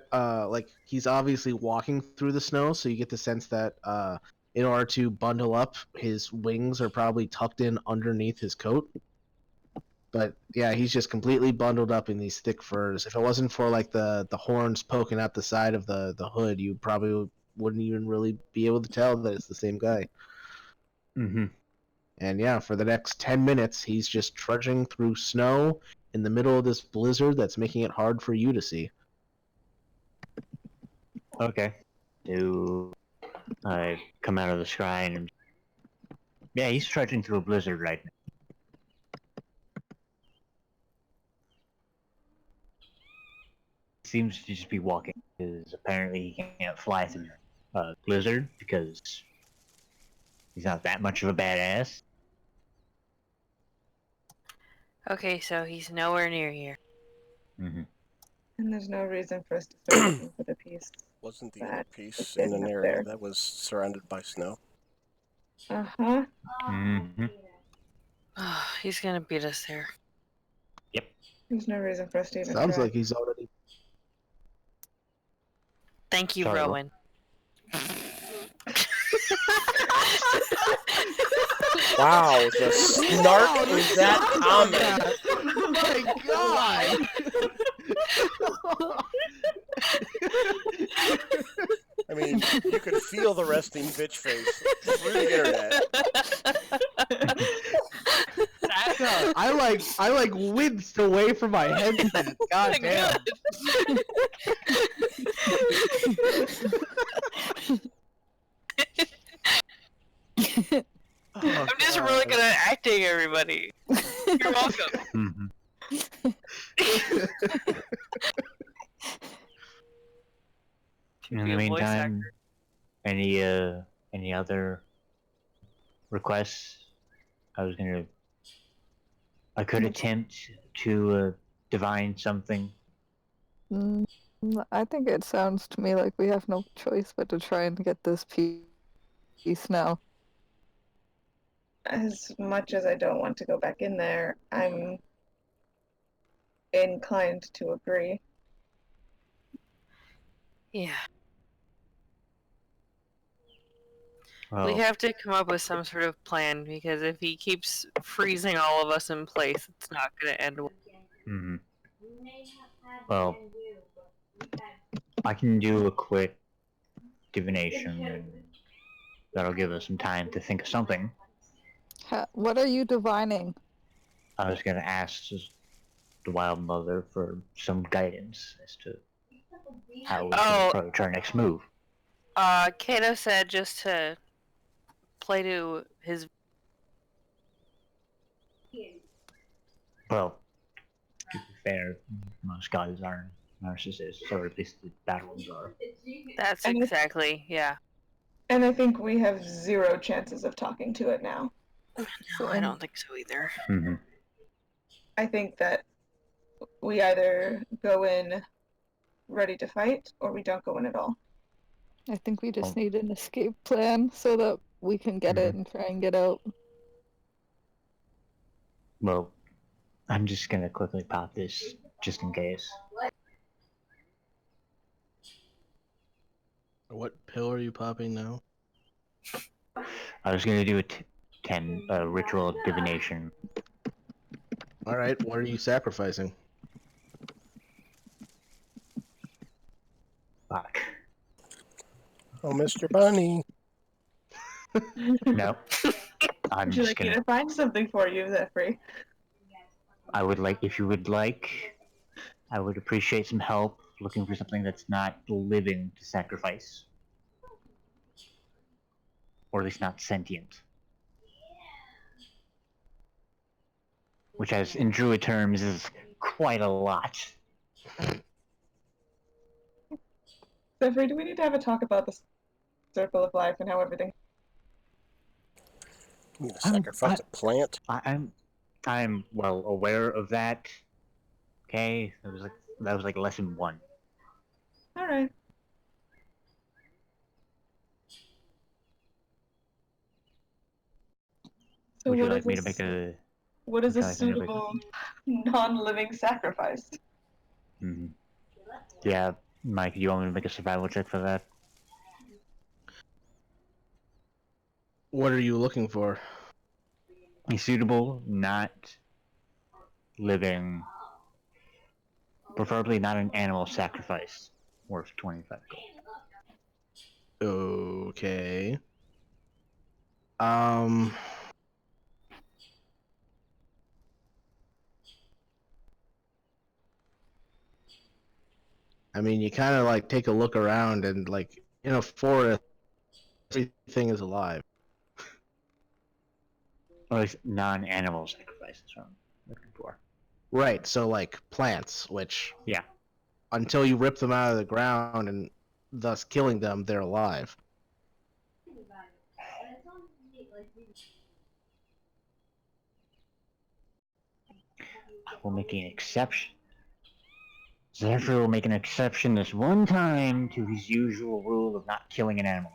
Speaker 3: like he's obviously walking through the snow, so you get the sense that in order to bundle up, his wings are probably tucked in underneath his coat. But yeah, he's just completely bundled up in these thick furs. If it wasn't for like the horns poking out the side of the hood, you probably wouldn't even really be able to tell that it's the same guy.
Speaker 5: Mm-hmm.
Speaker 3: And yeah, for the next 10 minutes, he's just trudging through snow in the middle of this blizzard that's making it hard for you to see.
Speaker 5: Okay. Do I come out of the sky and... Yeah, he's trudging through a blizzard right now. Seems to just be walking, because apparently he can't fly through a blizzard, because he's not that much of a badass.
Speaker 2: Okay, so he's nowhere near here.
Speaker 5: Mm-hmm.
Speaker 4: And there's no reason for us to start looking for the piece.
Speaker 1: Wasn't the
Speaker 4: That
Speaker 1: other piece
Speaker 4: is
Speaker 1: in
Speaker 4: sitting
Speaker 1: an
Speaker 4: up
Speaker 1: area
Speaker 4: there.
Speaker 1: that was surrounded by snow?
Speaker 4: Uh-huh.
Speaker 5: Mm-hmm.
Speaker 2: He's gonna beat us there.
Speaker 5: Yep.
Speaker 4: There's no reason for us to even
Speaker 3: Sounds
Speaker 4: try.
Speaker 3: like he's already...
Speaker 2: Thank you,
Speaker 5: Sorry,
Speaker 2: Rowan.
Speaker 1: Wow, the snark in that comment.
Speaker 3: Oh my god!
Speaker 1: I mean, you could feel the resting bitch face through the internet.
Speaker 3: I like winced away from my headset. God damn.
Speaker 2: I'm just really good at acting, everybody. You're welcome.
Speaker 5: Mm-hmm. In the meantime, any other requests? I could attempt to divine something.
Speaker 7: I think it sounds to me like we have no choice but to try and get this piece now.
Speaker 4: As much as I don't want to go back in there, I'm inclined to agree.
Speaker 2: Yeah.
Speaker 5: Well,
Speaker 2: We have to come up with some sort of plan, because if he keeps freezing all of us in place, it's not going to end well.
Speaker 5: mm-hmm. Well, I can do a quick divination, and that'll give us some time to think of something.
Speaker 7: What are you divining?
Speaker 5: I was going to ask the Wild Mother for some guidance as to how we can approach our next move.
Speaker 2: Kato said just to play to his...
Speaker 5: Well, to be fair, most gods are narcissists, or at least the bad ones are.
Speaker 2: That's exactly, yeah.
Speaker 4: And I think we have zero chances of talking to it now.
Speaker 2: No, I don't think so either.
Speaker 5: Mm-hmm.
Speaker 4: I think that we either go in ready to fight, or we don't go in at all.
Speaker 7: I think we just need an escape plan so that we can get it and try and get out.
Speaker 5: Well, I'm just gonna quickly pop this, just in case.
Speaker 3: What pill are you popping now?
Speaker 5: I was gonna do a 10 ritual divination.
Speaker 3: Alright, what are you sacrificing?
Speaker 5: Fuck.
Speaker 1: Oh, Mr. Bunny.
Speaker 5: No. I'm
Speaker 4: Would you
Speaker 5: just
Speaker 4: like me
Speaker 5: gonna...
Speaker 4: to find something for you, Zephyr?
Speaker 5: I would like, if you would like, I would appreciate some help looking for something that's not living to sacrifice. Or at least not sentient. Which, as in druid terms, is quite a lot.
Speaker 4: Zephyr, do we need to have a talk about this? circle of life and how everything.
Speaker 1: I'm gonna sacrifice a plant.
Speaker 5: I'm well aware of that. Okay, that was like lesson 1.
Speaker 4: All right. So
Speaker 5: Would you
Speaker 4: what
Speaker 5: like
Speaker 4: is
Speaker 5: me
Speaker 4: a
Speaker 5: to make a?
Speaker 4: what is a
Speaker 5: would you like me to make a-
Speaker 4: suitable non-living sacrifice?
Speaker 5: Mhm. Yeah, Mike, you want me to make a survival check for that?
Speaker 3: What are you looking for?
Speaker 5: A suitable, not living, preferably not an animal sacrifice, worth 25 gold.
Speaker 3: Okay. Um. I mean, you kind of like take a look around and like in a forest, everything is alive.
Speaker 5: Or at least non-animal sacrifices, what I'm looking for.
Speaker 3: Right. So like plants, which
Speaker 5: Yeah.
Speaker 3: until you rip them out of the ground and thus killing them, they're alive.
Speaker 5: I will make an exception. Zephyr will make an exception this one time to his usual rule of not killing an animal.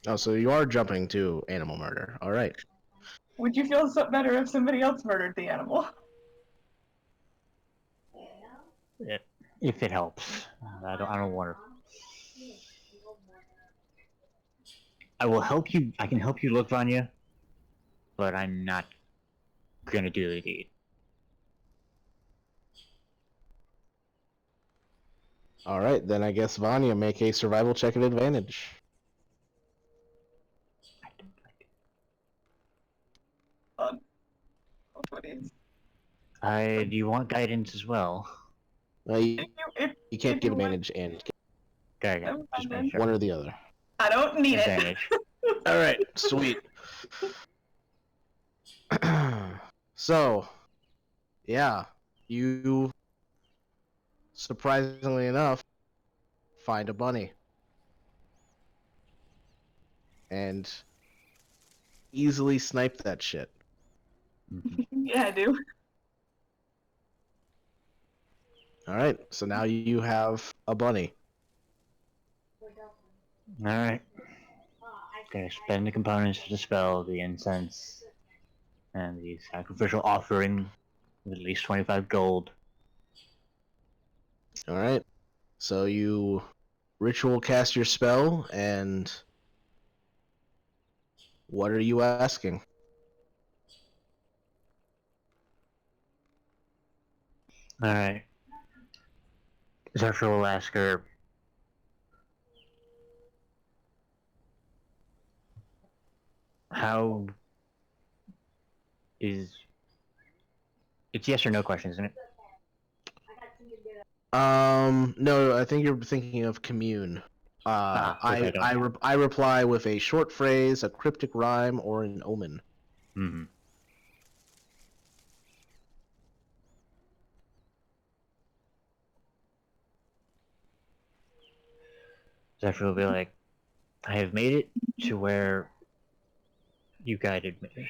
Speaker 3: Oh, so you are jumping to animal murder. All right.
Speaker 4: Would you feel better if somebody else murdered the animal?
Speaker 5: If it helps. I don't want to. I will help you. I can help you look, Vanya, but I'm not gonna do the deed.
Speaker 3: All right, then I guess Vanya make a survival check at advantage.
Speaker 4: Please.
Speaker 5: Do you want guidance as well?
Speaker 3: You,
Speaker 4: If
Speaker 3: you can't give
Speaker 4: you want,
Speaker 3: advantage and
Speaker 5: Okay,
Speaker 4: I'm
Speaker 5: just
Speaker 4: fine
Speaker 5: make sure.
Speaker 3: one or the other.
Speaker 4: I don't need
Speaker 5: Advantage.
Speaker 4: it.
Speaker 3: All right, sweet. So, yeah, you surprisingly enough find a bunny and easily snipe that shit.
Speaker 4: Yeah, I do.
Speaker 3: All right, so now you have a bunny.
Speaker 5: Alright. Gonna spend the components to dispel the incense and the sacrificial offering of at least 25 gold.
Speaker 3: All right, so you ritual cast your spell, and what are you asking?
Speaker 5: Alright. Zephyr will ask her, how is... It's yes or no question, isn't it?
Speaker 3: No, I think you're thinking of commune.
Speaker 5: Which I don't.
Speaker 3: I reply with a short phrase, a cryptic rhyme, or an omen.
Speaker 5: Mm-hmm. Zephyr will be like, I have made it to where you guided me.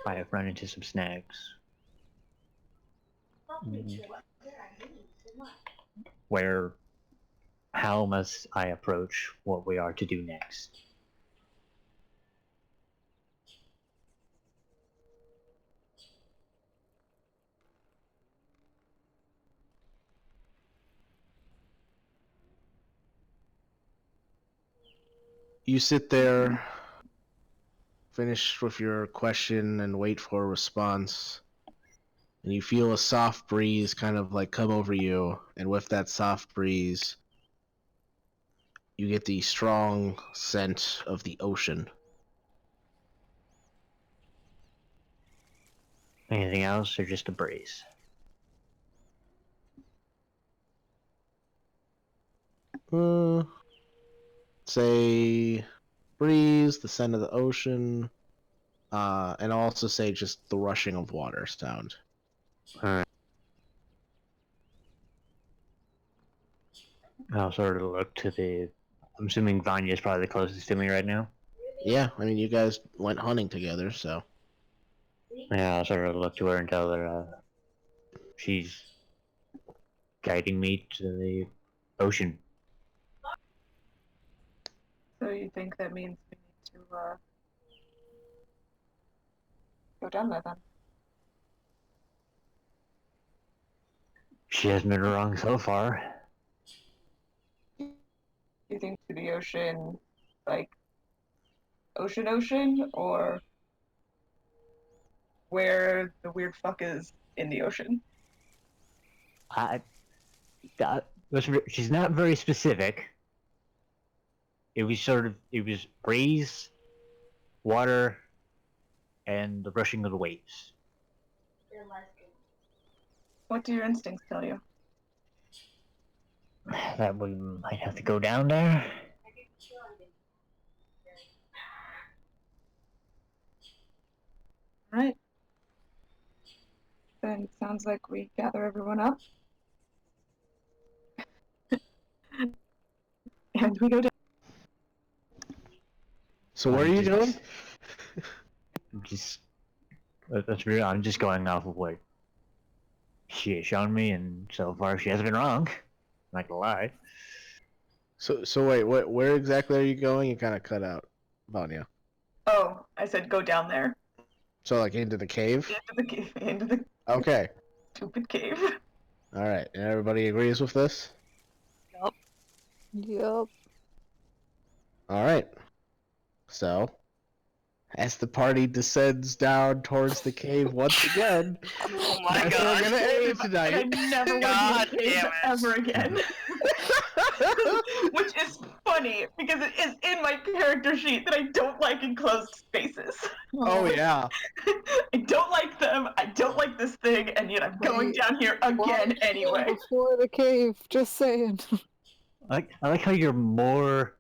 Speaker 5: I have run into some snags. Where, how must I approach what we are to do next?
Speaker 3: You sit there, finish with your question, and wait for a response. And you feel a soft breeze kind of like come over you, and with that soft breeze, you get the strong scent of the ocean.
Speaker 5: Anything else, or just a breeze?
Speaker 3: Say breeze, the scent of the ocean, and I'll also say just the rushing of water sound.
Speaker 5: Alright. I'll sort of look to the. I'm assuming Vanya's probably the closest to me right now.
Speaker 3: Yeah, I mean, you guys went hunting together, so.
Speaker 5: Yeah, I'll sort of look to her and tell her she's guiding me to the ocean.
Speaker 4: So you think that means we need to go down there then?
Speaker 5: She hasn't been wrong so far.
Speaker 4: You think to the ocean, like ocean, or where the weird fuck is in the ocean?
Speaker 5: She's not very specific. It was breeze, water, and the rushing of the waves.
Speaker 4: What do your instincts tell you?
Speaker 5: That we might have to go down there.
Speaker 4: Right. Then it sounds like we gather everyone up. And we go down.
Speaker 3: So where are you going?
Speaker 5: That's real. I'm just going off of what she has shown me, and so far she hasn't been wrong. Not gonna lie.
Speaker 3: So wait, where exactly are you going? You kind of cut out, Vanya.
Speaker 4: Oh, I said go down there.
Speaker 3: So like into the cave?
Speaker 4: Into the
Speaker 3: Okay.
Speaker 4: stupid cave.
Speaker 3: All right. And everybody agrees with this?
Speaker 7: Yup.
Speaker 3: All right. So, as the party descends down towards the cave once again,
Speaker 6: Oh my
Speaker 3: that's where we're gonna end it
Speaker 4: I
Speaker 3: tonight.
Speaker 4: never
Speaker 6: God
Speaker 4: want to be in a cave
Speaker 6: damn it.
Speaker 4: ever again. Which is funny because it is in my character sheet that I don't like enclosed spaces.
Speaker 3: Oh yeah.
Speaker 4: I don't like them. I don't like this thing, and yet I'm going
Speaker 7: Wait,
Speaker 4: down here again anyway.
Speaker 7: Before the cave, just saying.
Speaker 5: I like how you're more.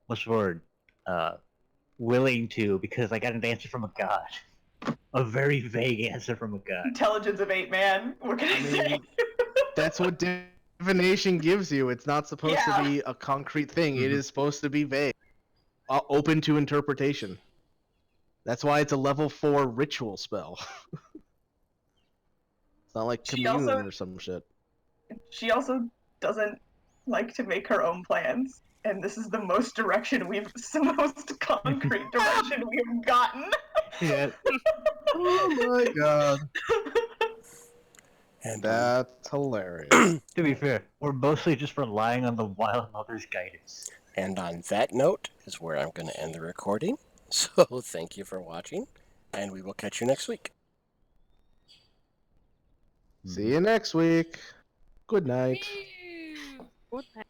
Speaker 5: What's the word? Willing to, because I got an answer from a god. A very vague answer from a god.
Speaker 4: Intelligence of 8, man. What can I say?
Speaker 3: mean, that's what divination gives you. It's not supposed to be a concrete thing. It is supposed to be vague, open to interpretation. That's why it's a level 4 ritual spell. It's not like commune or some shit.
Speaker 4: She also doesn't like to make her own plans, and this is the most concrete direction we've gotten.
Speaker 5: Yeah.
Speaker 3: Oh my god.
Speaker 1: And
Speaker 3: That's hilarious.
Speaker 5: To be fair, we're mostly just relying on the Wild Mother's guidance.
Speaker 1: And on that note is where I'm going to end the recording. So thank you for watching, and we will catch you next week.
Speaker 3: See you next week. Good night.
Speaker 6: Good night.